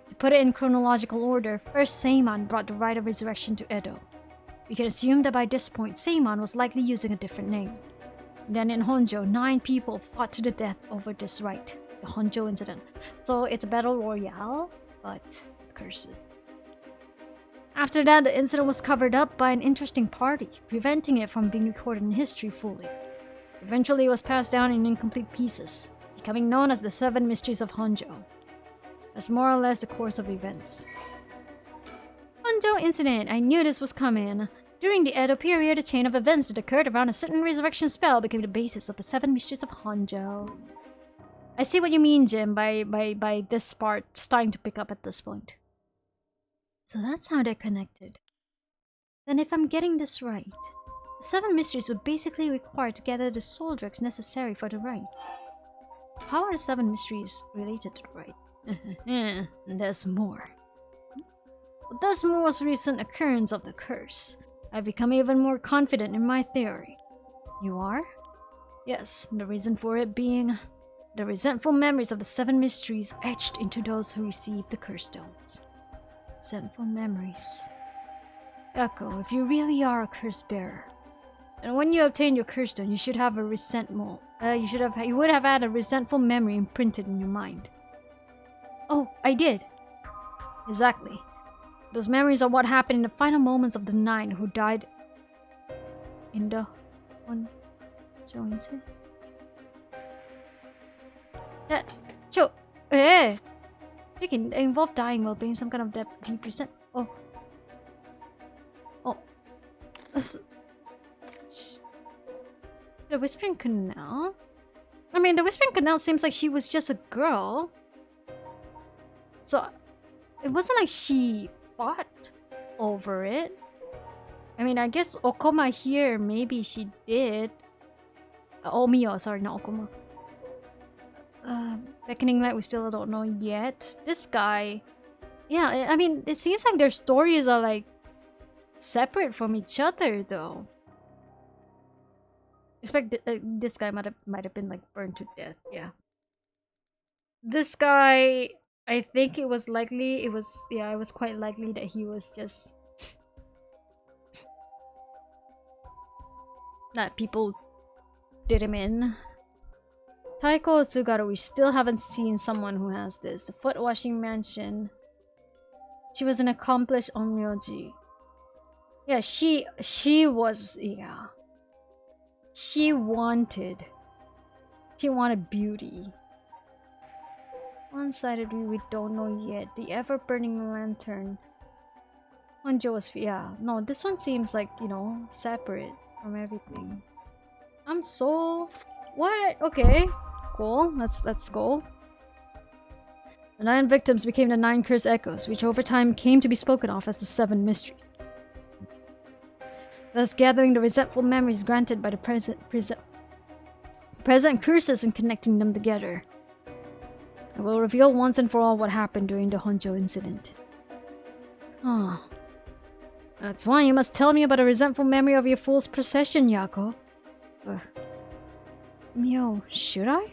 To put it in chronological order, first Seiman brought the rite of resurrection to Edo. We can assume that by this point, Seiman was likely using a different name. Then in Honjo, 9 people fought to the death over this rite, the Honjo incident. So it's a battle royale, but cursed. After that, the incident was covered up by an interesting party, preventing it from being recorded in history fully. Eventually, it was passed down in incomplete pieces, becoming known as the 7 Mysteries of Honjo. That's more or less the course of events. Honjo incident, I knew this was coming. During the Edo period, a chain of events that occurred around a certain resurrection spell became the basis of the 7 Mysteries of Honjo. I see what you mean, Jim, by this part starting to pick up at this point. So that's how they're connected. Then if I'm getting this right, the 7 mysteries would basically require to gather the soul drugs necessary for the rite. How are the 7 mysteries related to the rite? There's more. With this most recent occurrence of the curse, I've become even more confident in my theory. You are? Yes, the reason for it being the resentful memories of the 7 mysteries etched into those who received the curse stones. Resentful memories. Echo, if you really are a curse bearer, and when you obtain your curse stone, you should have a resentful. You would have had a resentful memory imprinted in your mind. Oh, I did. Exactly. Those memories are what happened in the final moments of the 9 who died in the Honjo incident. They can involve dying while being some kind of deep resent. Oh. The Whispering Canal? I mean, the Whispering Canal seems like she was just a girl. So, it wasn't like she fought over it. I mean, I guess Okoma here, maybe she did. Oh, Mio, sorry, not Okoma. Beckoning Light, we still don't know yet. This guy... Yeah, I mean, it seems like their stories are like separate from each other, though. Expect this guy might have been like burned to death. Yeah. This guy, I think it was quite likely that he was just that people did him in. Taiko Tsugaru, we still haven't seen someone who has this. The foot washing mansion. She was an accomplished onmyoji. Yeah, she was, yeah. She wanted beauty. One-sided we don't know yet. The ever-burning lantern. Honjo was, yeah. No, this one seems like, you know, separate from everything. I'm so... What? Okay. Cool. Let's go. The 9 victims became the 9 curse echoes, which over time came to be spoken of as the 7 mysteries. Thus gathering the resentful memories granted by the present curses and connecting them together. I will reveal once and for all what happened during the Honjo incident. Ah. That's why you must tell me about a resentful memory of your fool's procession, Yako. Mio, should I?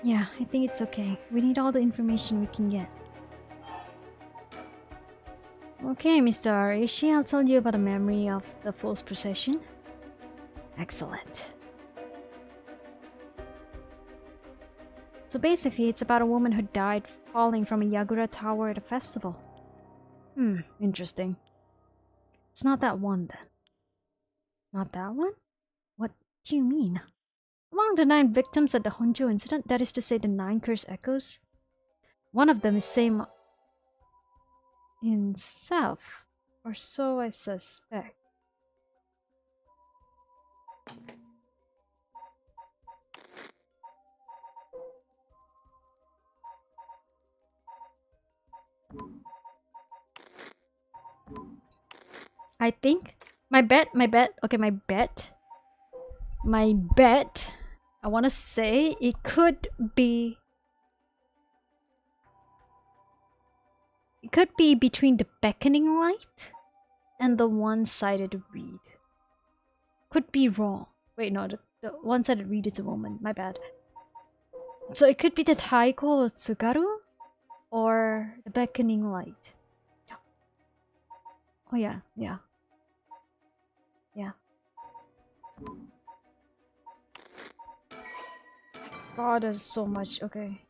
Yeah, I think it's okay. We need all the information we can get. Okay, Mr. Arishi, I'll tell you about the memory of the fool's procession. Excellent. So basically, it's about a woman who died falling from a Yagura tower at a festival. Interesting. It's not that one then. Not that one? What do you mean? Among the 9 victims at the Honjo incident, that is to say the 9 curse echoes, one of them is same in self, or so I suspect. I think my bet, okay, my bet, I want to say it could be between the beckoning light and the one-sided reed. Could be wrong. Wait, no, the one-sided reed is a woman, my bad. So it could be the Taiko Tsugaru or the beckoning light. Oh yeah. God, there's so much. Okay.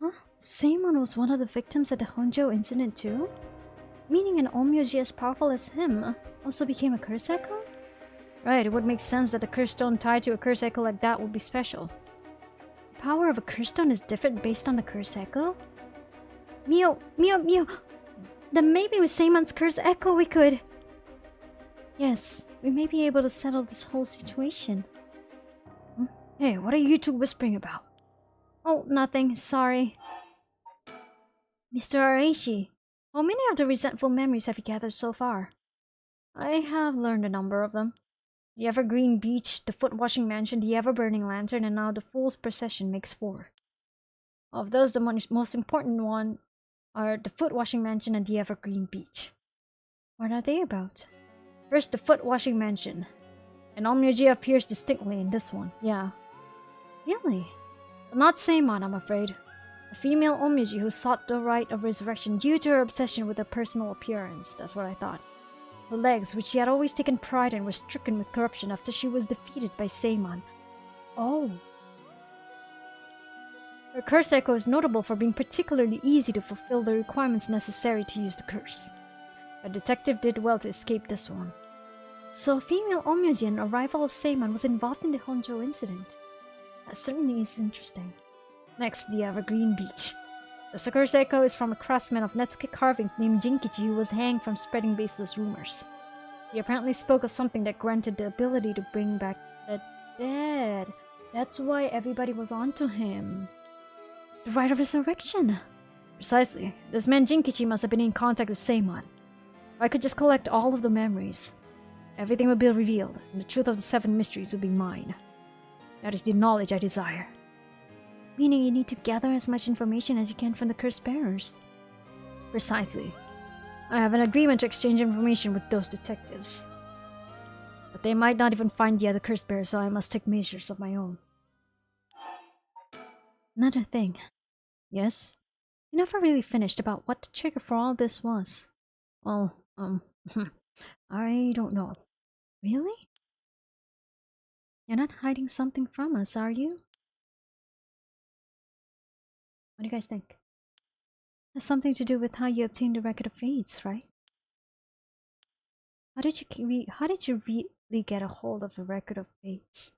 Huh? Seimon was one of the victims at the Honjo incident too? Meaning an onmyoji as powerful as him also became a curse echo? Right, it would make sense that a curse stone tied to a curse echo like that would be special. The power of a curse stone is different based on the curse echo? Mio! Then maybe with Seimon's curse echo we could... Yes, we may be able to settle this whole situation. Hey, what are you two whispering about? Oh, nothing. Sorry. Mr. Arishi, how many of the resentful memories have you gathered so far? I have learned a number of them. The Evergreen Beach, the Foot Washing Mansion, the Ever-Burning Lantern, and now the Fool's Procession makes 4. Of those, the most important one are the Foot Washing Mansion and the Evergreen Beach. What are they about? First, the Foot Washing Mansion. An Onmyoji appears distinctly in this one, yeah. Really? But not Seimon, I'm afraid. A female Onmyoji who sought the right of resurrection due to her obsession with her personal appearance, that's what I thought. Her legs, which she had always taken pride in, were stricken with corruption after she was defeated by Seimon. Oh. Her curse echo is notable for being particularly easy to fulfill the requirements necessary to use the curse. A detective did well to escape this one. So female Onmyoji and a rival of Seimon was involved in the Honjo incident. That certainly is interesting. Next, the Evergreen Beach. The curse echo is from a craftsman of Netsuke carvings named Jinkichi who was hanged from spreading baseless rumors. He apparently spoke of something that granted the ability to bring back the dead. That's why everybody was onto him. The right of resurrection! Precisely. This man Jinkichi must have been in contact with Seimon. If I could just collect all of the memories, everything would be revealed, and the truth of the 7 mysteries would be mine. That is the knowledge I desire. Meaning you need to gather as much information as you can from the curse bearers. Precisely. I have an agreement to exchange information with those detectives. But they might not even find the other curse bearers, so I must take measures of my own. Another thing. Yes? You never really finished about what the trigger for all this was. Well, I don't know. Really? You're not hiding something from us, are you? What do you guys think? It has something to do with how you obtained the record of fates, right? How did you really get a hold of the record of fates?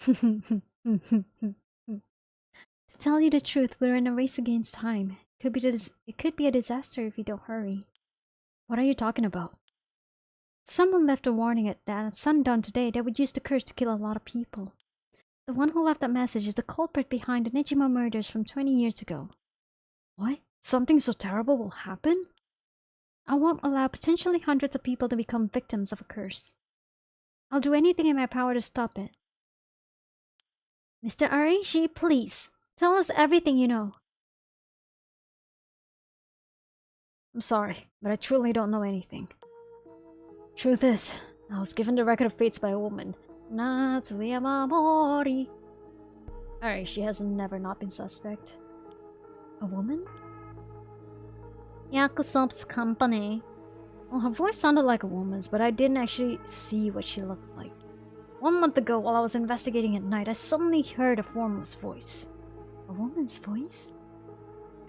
To tell you the truth, we're in a race against time. It could be a disaster if you don't hurry. What are you talking about? Someone left a warning at sundown today that would use the curse to kill a lot of people. The one who left that message is the culprit behind the Nijima murders from 20 years ago. What? Something so terrible will happen? I won't allow potentially hundreds of people to become victims of a curse. I'll do anything in my power to stop it. Mr. Arishi, please, tell us everything you know. I'm sorry, but I truly don't know anything. Truth is, I was given the record of fates by a woman, Natsuyama Mori. Alright, she has never not been suspect. A woman? Yakusop's company. Well, her voice sounded like a woman's, but I didn't actually see what she looked like. 1 month ago, while I was investigating at night, I suddenly heard a formless voice. A woman's voice?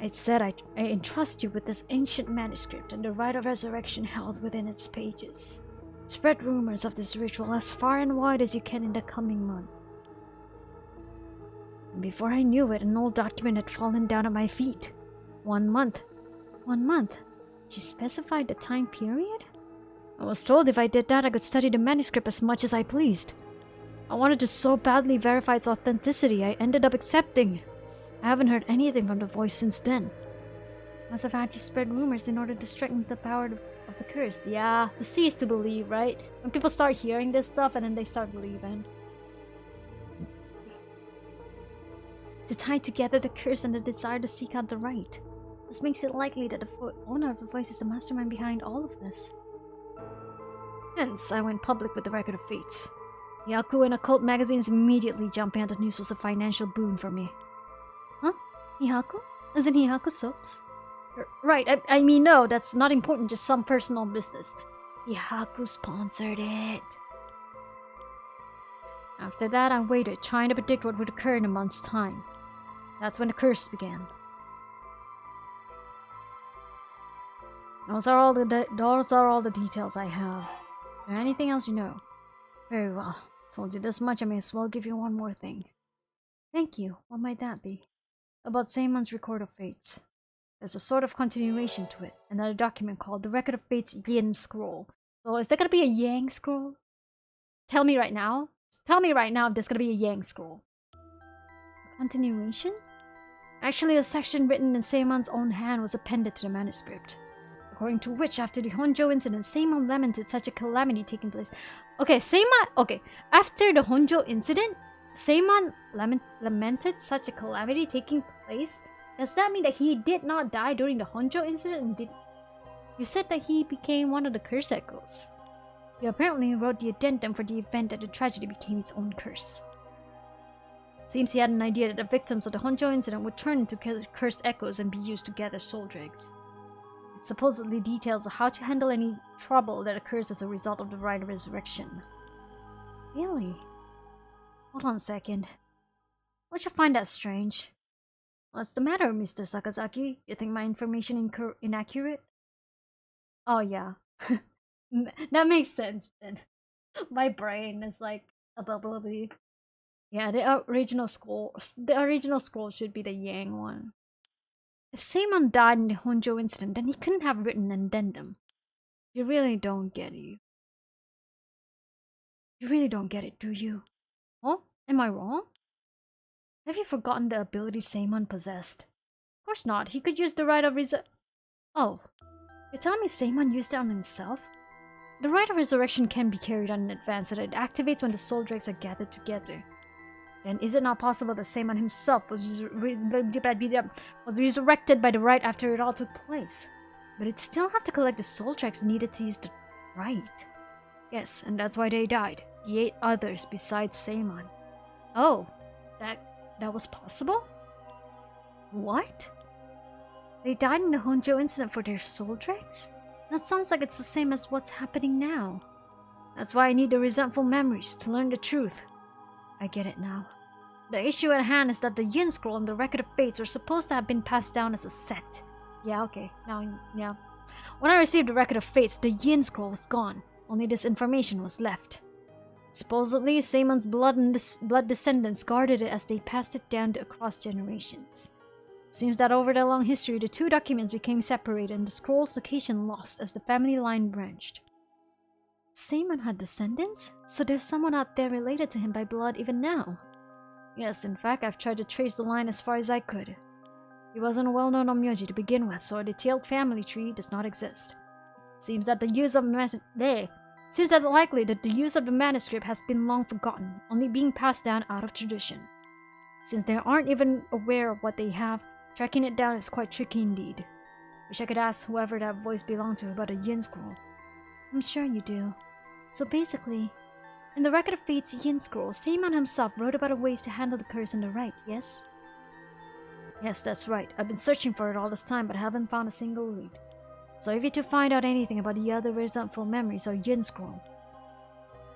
It said I entrust you with this ancient manuscript and the right of resurrection held within its pages. Spread rumors of this ritual as far and wide as you can in the coming month. And before I knew it, an old document had fallen down at my feet. 1 month. 1 month? She specified the time period? I was told if I did that, I could study the manuscript as much as I pleased. I wanted to so badly verify its authenticity, I ended up accepting. I haven't heard anything from the voice since then. Must have had you spread rumors in order to strengthen the power of the curse. Yeah, to see is to believe, right? When people start hearing this stuff and then they start believing. To tie together the curse and the desire to seek out the right. This makes it likely that the owner of the voice is the mastermind behind all of this. Hence, I went public with the record of fates. Yaku and occult magazines immediately jumping at the news was a financial boon for me. Huh? Hihaku? Isn't Hihaku soaps? Right, I mean, no, that's not important, just some personal business. Hihaku sponsored it. After that, I waited, trying to predict what would occur in a month's time. That's when the curse began. Those are all the details I have. Is there anything else you know? Very well. Told you this much, I may as well give you one more thing. Thank you. What might that be? About Seimon's Record of Fates. There's a sort of continuation to it, another document called the Record of Fates Yin Scroll. So is there gonna be a Yang Scroll? Tell me right now. Tell me right now if there's gonna be a Yang Scroll. Continuation? Actually, a section written in Seimon's own hand was appended to the manuscript. According to which, after the Honjo incident, Seimon lamented such a calamity taking place. Okay, after the Honjo incident, Seimon lamented such a calamity taking place? Does that mean that he did not die during the Honjo incident? You said that he became one of the curse echoes. He apparently wrote the addendum for the event that the tragedy became its own curse. Seems he had an idea that the victims of the Honjo incident would turn into cursed echoes and be used to gather soul dregs. It supposedly details how to handle any trouble that occurs as a result of the rite of resurrection. Really? Hold on a second. Don't you find that strange? What's the matter, Mr. Sakazaki? You think my information inaccurate? Oh yeah. That makes sense then. My brain is like a bubble. Yeah, the original scroll should be the Yang one. If Seimon died in the Honjo incident, then he couldn't have written an addendum. You really don't get it. You really don't get it, do you? Oh, am I wrong? Have you forgotten the ability Seimon possessed? Of course not. He could use the rite of Oh, you're telling me Seimon used it on himself? The rite of resurrection can be carried on in advance so that it activates when the soul dregs are gathered together. Then is it not possible that Seimon himself was resurrected by the rite after it all took place? But it'd still have to collect the soul dregs needed to use the rite. Yes, and that's why they died. The 8 others besides Seimon. Oh, that was possible? What? They died in the Honjo incident for their soul dregs? That sounds like it's the same as what's happening now. That's why I need the resentful memories to learn the truth. I get it now. The issue at hand is that the Yin Scroll and the Record of Fates were supposed to have been passed down as a set. Yeah, okay. Now, yeah. When I received the Record of Fates, the Yin Scroll was gone. Only this information was left. Supposedly, Seimon's blood descendants guarded it as they passed it down across generations. Seems that over the long history, the 2 documents became separated and the scroll's location lost as the family line branched. Seimon had descendants? So there's someone out there related to him by blood even now? Yes, in fact, I've tried to trace the line as far as I could. He wasn't a well-known onmyoji to begin with, so a detailed family tree does not exist. Seems that likely that the use of the manuscript has been long forgotten, only being passed down out of tradition. Since they aren't even aware of what they have, tracking it down is quite tricky indeed. Wish I could ask whoever that voice belonged to about a Yin Scroll. I'm sure you do. So basically, in the Record of Fate's Yin Scroll, Seimon himself wrote about ways to handle the curse and the rite, yes? Yes, that's right. I've been searching for it all this time but haven't found a single lead. So if you're to find out anything about the other resentful memories or Yin Scroll,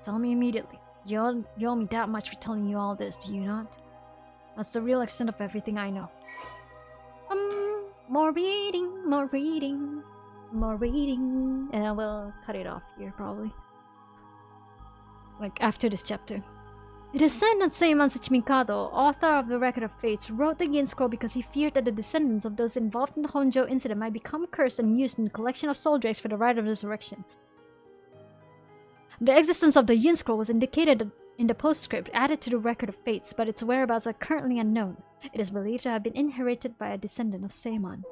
tell me immediately. You owe me that much for telling you all this, do you not? That's the real extent of everything I know. More reading. And I will cut it off here, probably. Like, after this chapter. It is said that Seimon Tsuchimikado, author of the Record of Fates, wrote the Yin Scroll because he feared that the descendants of those involved in the Honjo incident might become cursed and used in the collection of soul dregs for the rite of resurrection. The existence of the Yin Scroll was indicated in the postscript added to the Record of Fates, but its whereabouts are currently unknown. It is believed to have been inherited by a descendant of Seimon.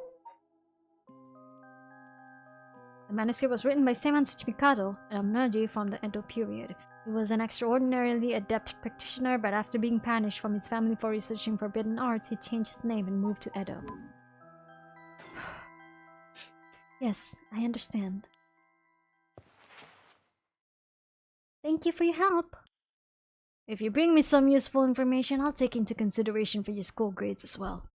The manuscript was written by Seimon Tsuchimikado, an onmyoji from the Edo period. He was an extraordinarily adept practitioner, but after being banished from his family for researching forbidden arts, he changed his name and moved to Edo. Yes, I understand. Thank you for your help. If you bring me some useful information, I'll take into consideration for your school grades as well.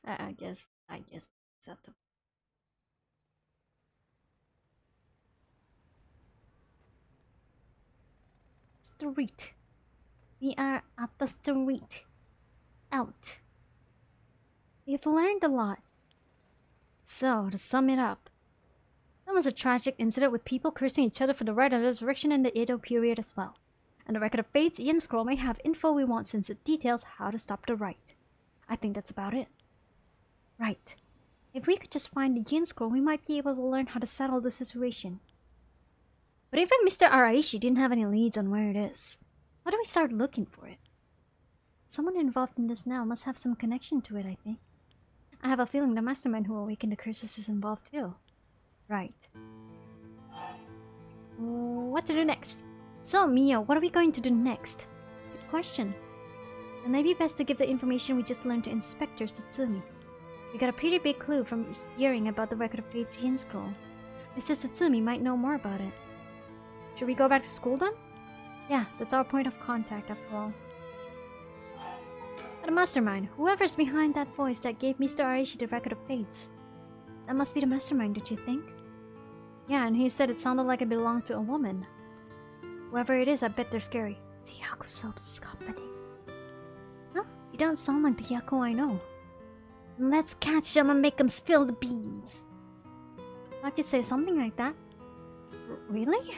I guess acceptable. Street. We are at the street. Out. We've learned a lot. So, to sum it up, that was a tragic incident with people cursing each other for the rite of resurrection in the Edo period as well. And the Record of Fate's Yin Scroll may have info we want since it details how to stop the rite. I think that's about it. Right. If we could just find the Yin Scroll, we might be able to learn how to settle the situation. But even Mr. Araishi didn't have any leads on where it is. How do we start looking for it? Someone involved in this now must have some connection to it, I think. I have a feeling the mastermind who awakened the curses is involved too. Right. What to do next? So, Mio, what are we going to do next? Good question. It might be best to give the information we just learned to Inspector Satsumi. We got a pretty big clue from hearing about the record of fate's yin scroll. Mr. Satsumi might know more about it. Should we go back to school then? Yeah, that's our point of contact after all. But a mastermind, whoever's behind that voice that gave Mr. Aishi the record of fates. That must be the mastermind, don't you think? Yeah, and he said it sounded like it belonged to a woman. Whoever it is, I bet they're scary. The Hyako soap's company. Huh? You don't sound like the Hyako I know. Let's catch them and make them spill the beans. Thought you'd say something like that. Really?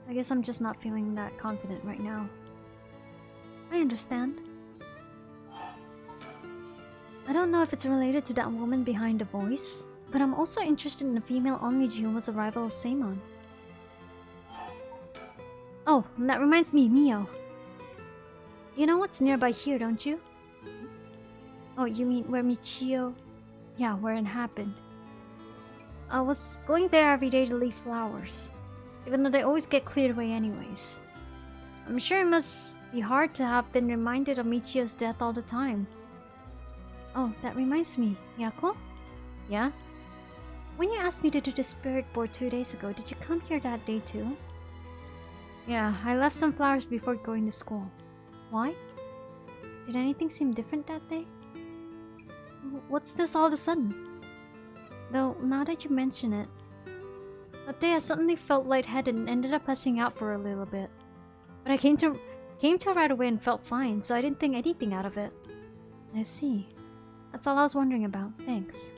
I guess I'm just not feeling that confident right now. I understand. I don't know if it's related to that woman behind the voice, but I'm also interested in the female Onmiji who was a rival of Seimon. Oh, and that reminds me, Mio. You know what's nearby here, don't you? Oh, you mean where Michio... Yeah, where it happened. I was going there every day to leave flowers, even though they always get cleared away anyways. I'm sure it must be hard to have been reminded of Michio's death all the time. Oh, that reminds me, Yako? Yeah? When you asked me to do the spirit board 2 days ago, did you come here that day too? Yeah, I left some flowers before going to school. Why? Did anything seem different that day? What's this all of a sudden? Though, now that you mention it, that day I suddenly felt lightheaded and ended up passing out for a little bit. But I came to right away and felt fine, so I didn't think anything out of it. I see. That's all I was wondering about. Thanks.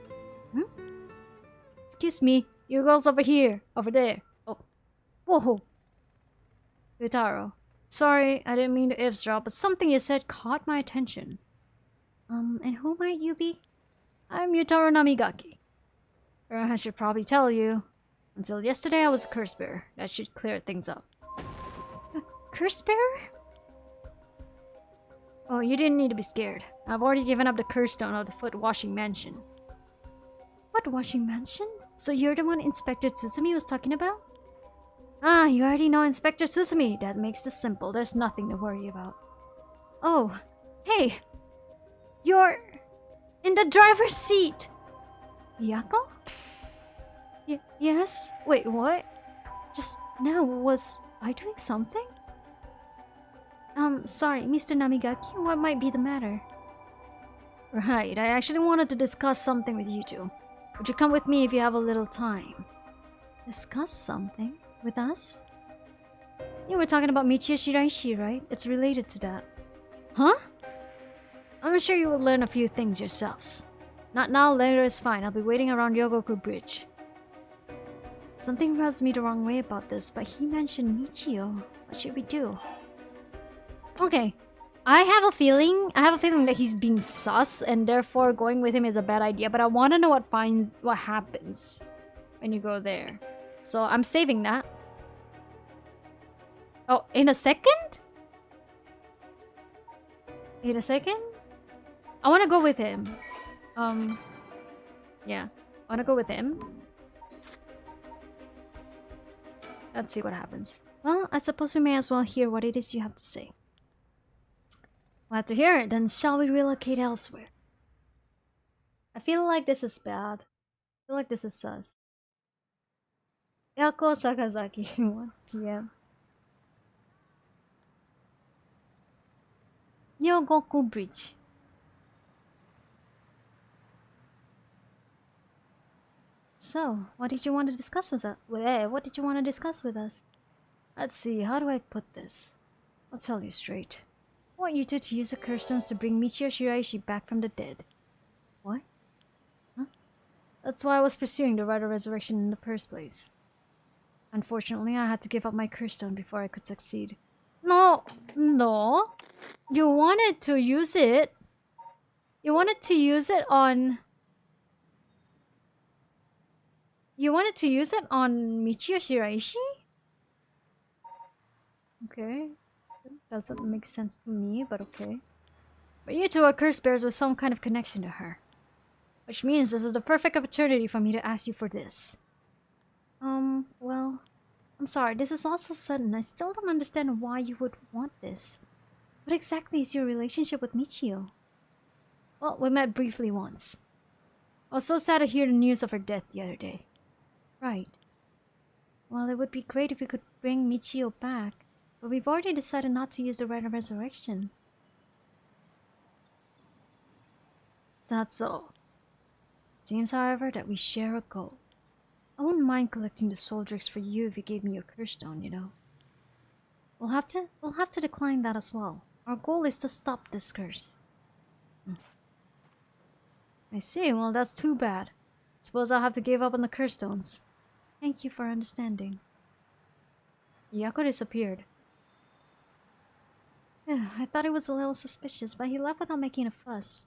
Excuse me, you girls over here, over there. Oh, whoa. Yutaro, sorry, I didn't mean to eavesdrop, but something you said caught my attention. And who might you be? I'm Yutaro Namigaki. I should probably tell you. Until yesterday, I was a curse bearer. That should clear things up. Curse bearer? Oh, you didn't need to be scared. I've already given up the curse stone of the foot washing mansion. What washing mansion? So you're the one Inspector Tsutsumi was talking about? Ah, you already know Inspector Tsutsumi. That makes this simple. There's nothing to worry about. Oh, hey! You're in the driver's seat! Yako? Yes? Wait, what? Just now, was I doing something? Sorry, Mr. Namigaki, what might be the matter? Right, I actually wanted to discuss something with you two. Would you come with me if you have a little time? Discuss something? With us? You were talking about Michio Shiraishi, right? It's related to that. Huh? I'm sure you will learn a few things yourselves. Not now, later is fine. I'll be waiting around Yogoku Bridge. Something rubs me the wrong way about this, but he mentioned Michio. What should we do? Okay. I have a feeling that he's being sus, and therefore going with him is a bad idea, but I want to know what happens when you go there. So I'm saving that. Oh, in a second? In a second? I want to go with him. Yeah. I want to go with him. Let's see what happens. Well, I suppose we may as well hear what it is you have to say. Glad to hear it. Then shall we relocate elsewhere? I feel like this is bad. I feel like this is sus. Yako Sakazaki, 1 p.m. Yogoku Bridge. So, what did you want to discuss with us? What did you want to discuss with us? Let's see, how do I put this? I'll tell you straight. I want you two to use the curse stones to bring Michio Shiraishi back from the dead. What? Huh? That's why I was pursuing the rite of resurrection in the first place. Unfortunately, I had to give up my curse stone before I could succeed. No! You wanted to use it. You wanted to use it on... You wanted to use it on Michio Shiraishi? Okay. Doesn't make sense to me, but okay. But you two are curse bearers with some kind of connection to her. Which means this is the perfect opportunity for me to ask you for this. Well... I'm sorry, this is all so sudden. I still don't understand why you would want this. What exactly is your relationship with Michio? Well, we met briefly once. I was so sad to hear the news of her death the other day. Right. Well, it would be great if we could bring Michio back, but we've already decided not to use the rite of resurrection. Is that so? Seems, however, that we share a goal. I wouldn't mind collecting the soul drinks for you if you gave me your curse stone, you know. We'll have to decline that as well. Our goal is to stop this curse. I see. Well, that's too bad. Suppose I'll have to give up on the curse stones. Thank you for understanding. Yako disappeared. I thought it was a little suspicious, but he left without making a fuss.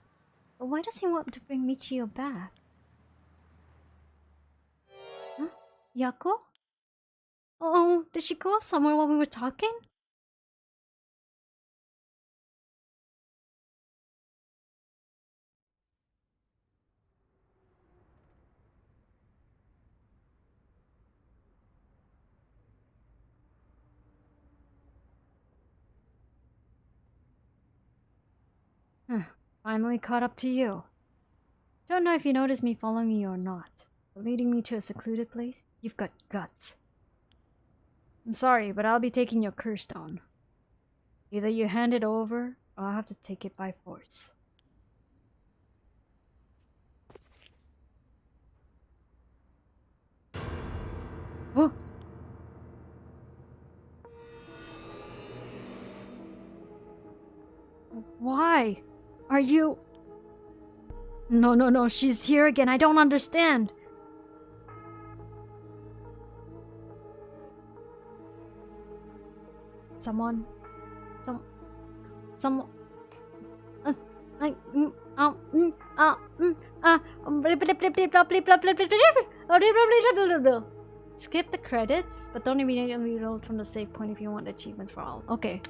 But why does he want to bring Michio back? Huh? Yako? Oh, did she go off somewhere while we were talking? Finally caught up to you. Don't know if you noticed me following you or not, but leading me to a secluded place? You've got guts. I'm sorry, but I'll be taking your curse stone. Either you hand it over, or I'll have to take it by force. Oh! Why? Are you... No, she's here again. I don't understand. Someone... Skip the credits, but don't immediately reload from the save point if you want achievements for all. Okay.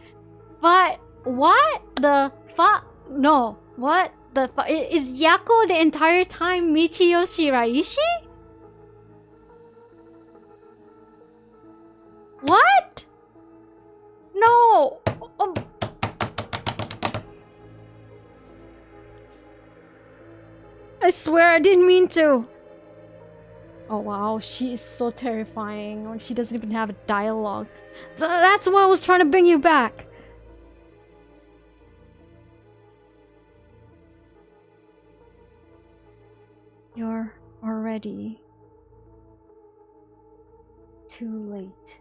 But what the fuck? No. What the fuck? Is Yako the entire time Michio Shiraishi? What? No. I swear I didn't mean to. Oh wow, she is so terrifying. She doesn't even have a dialogue. So that's why I was trying to bring you back. You're already too late.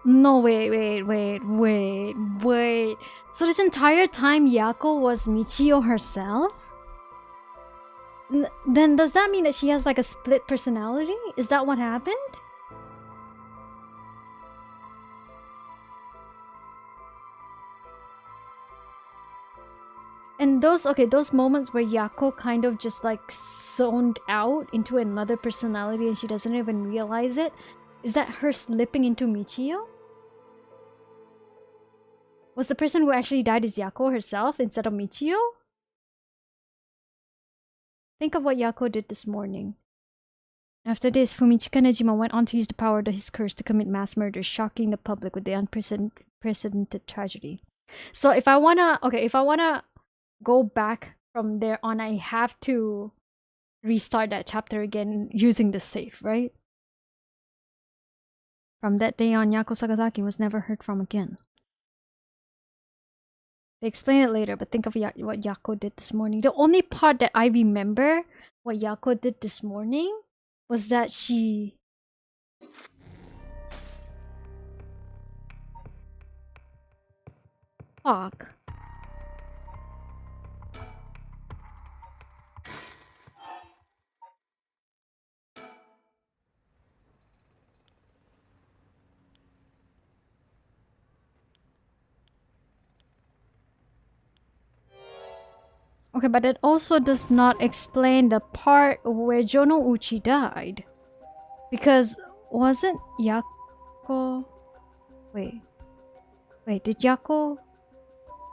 No, wait. So this entire time Yako was Michio herself? Then does that mean that she has like a split personality? Is that what happened? And those moments where Yako kind of just like zoned out into another personality and she doesn't even realize it, is that her slipping into Michio? Was the person who actually died is Yako herself instead of Michio? Think of what Yako did this morning. After this, Fumichika Nejima went on to use the power of his curse to commit mass murder, shocking the public with the unprecedented tragedy. So if I wanna go back from there on, I have to restart that chapter again using the save, right? From that day on, Yako Sakazaki was never heard from again. They explain it later, but think of what Yako did this morning. The only part that I remember what Yako did this morning was that she... Fuck. Okay, but it also does not explain the part where Jono Uchi died. Because wasn't Yako... Wait, did Yako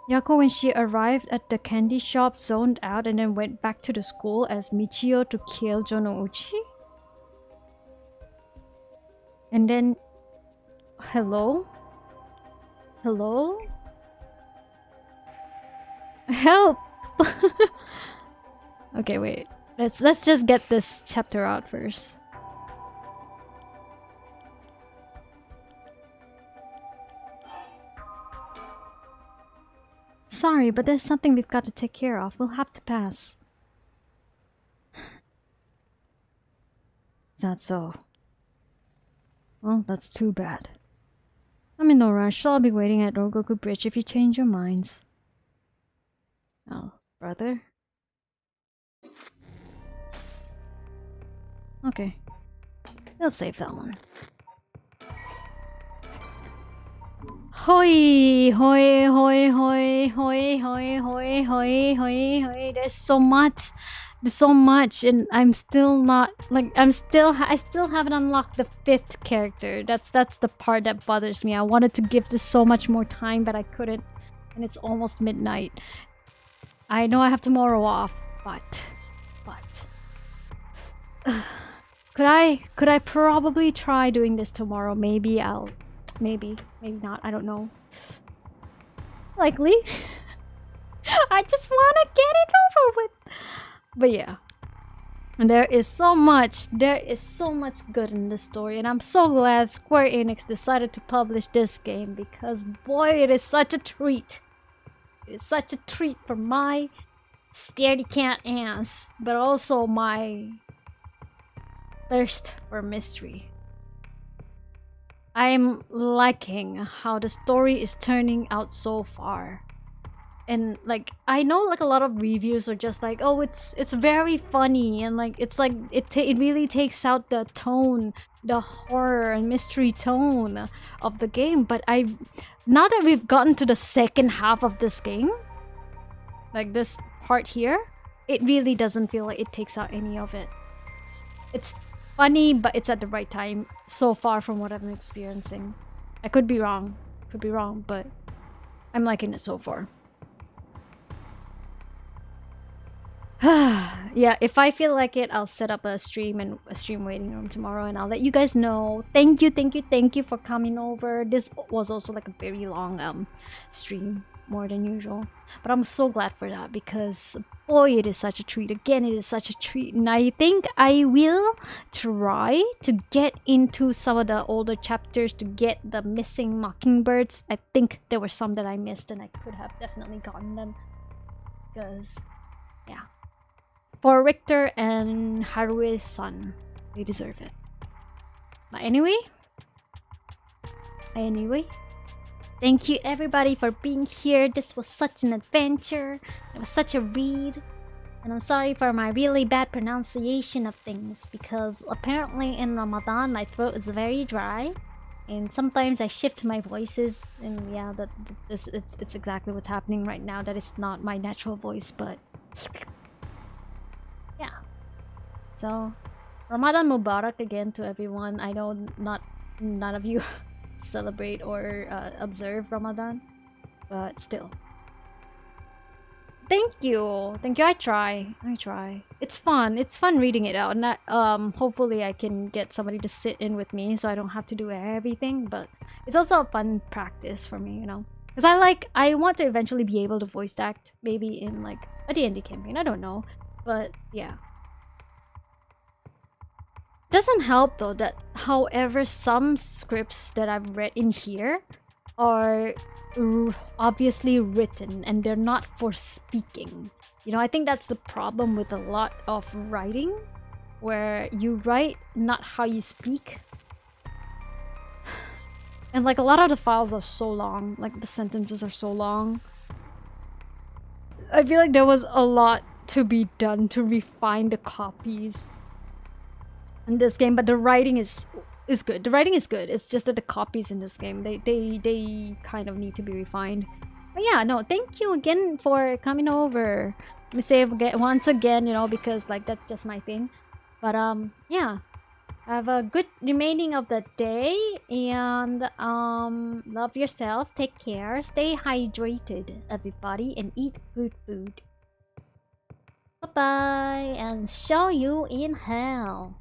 when she arrived at the candy shop zoned out and then went back to the school as Michio to kill Jono Uchi? And then Hello? Hello? Help! Okay, wait. Let's just get this chapter out first. Sorry, but there's something we've got to take care of. We'll have to pass. Is that so? Well, that's too bad. I'm in no rush. I'll be waiting at Rogoku Bridge if you change your minds. Oh, brother? Okay. We'll save that one. Hoi, hoi, hoi, hoi, hoi, hoi, hoi, hoi, hoi, hoi. There's so much. There's so much, and I'm still not like I still haven't unlocked the 5th character. That's the part that bothers me. I wanted to give this so much more time, but I couldn't, and it's almost midnight. I know I have tomorrow off, but could I probably try doing this tomorrow? Maybe maybe not. I don't know. Likely. I just want to get it over with. But yeah, and there is so much good in this story, and I'm so glad Square Enix decided to publish this game, because boy, it is such a treat. It is such a treat for my scaredy cat ass, but also my thirst for mystery. I'm liking how the story is turning out so far. And like I know like a lot of reviews are just like, oh, it's very funny, and like it's like it really takes out the tone, the horror and mystery tone of the game. But now that we've gotten to the second half of this game, like this part here, it really doesn't feel like it takes out any of it. It's funny, but it's at the right time so far from what I'm experiencing. I could be wrong, but I'm liking it so far. Yeah, if I feel like it, I'll set up a stream and a stream waiting room tomorrow, and I'll let you guys know. Thank you for coming over. This was also like a very long stream, more than usual, but I'm so glad for that, because boy, it is such a treat. Again, it is such a treat, and I think I will try to get into some of the older chapters to get the missing mockingbirds. I think there were some that I missed, and I could have definitely gotten them, because yeah, for Richter and Harue's son, they deserve it. But anyway, thank you everybody for being here. This was such an adventure. It was such a read. And I'm sorry for my really bad pronunciation of things, because apparently in Ramadan my throat is very dry. And sometimes I shift my voices, and yeah, it's exactly what's happening right now. That is not my natural voice, but yeah. So Ramadan Mubarak again to everyone. I know none of you celebrate or observe Ramadan, but still, thank you. I try. It's fun reading it out, and that, hopefully I can get somebody to sit in with me so I don't have to do everything. But it's also a fun practice for me, you know, because I want to eventually be able to voice act, maybe in like a D&D campaign. I don't know, but yeah. Doesn't help though that however some scripts that I've read in here are obviously written and they're not for speaking. You know, I think that's the problem with a lot of writing, where you write not how you speak. And like a lot of the files are so long, like the sentences are so long. I feel like there was a lot to be done to refine the copies in this game, but the writing is good. The writing is good. It's just that the copies in this game, they kind of need to be refined. But yeah, no, thank you again for coming over. Let me say once again, you know, because like that's just my thing. But yeah, have a good remaining of the day, and love yourself, take care, stay hydrated everybody, and eat good food. Bye bye, and show you in hell.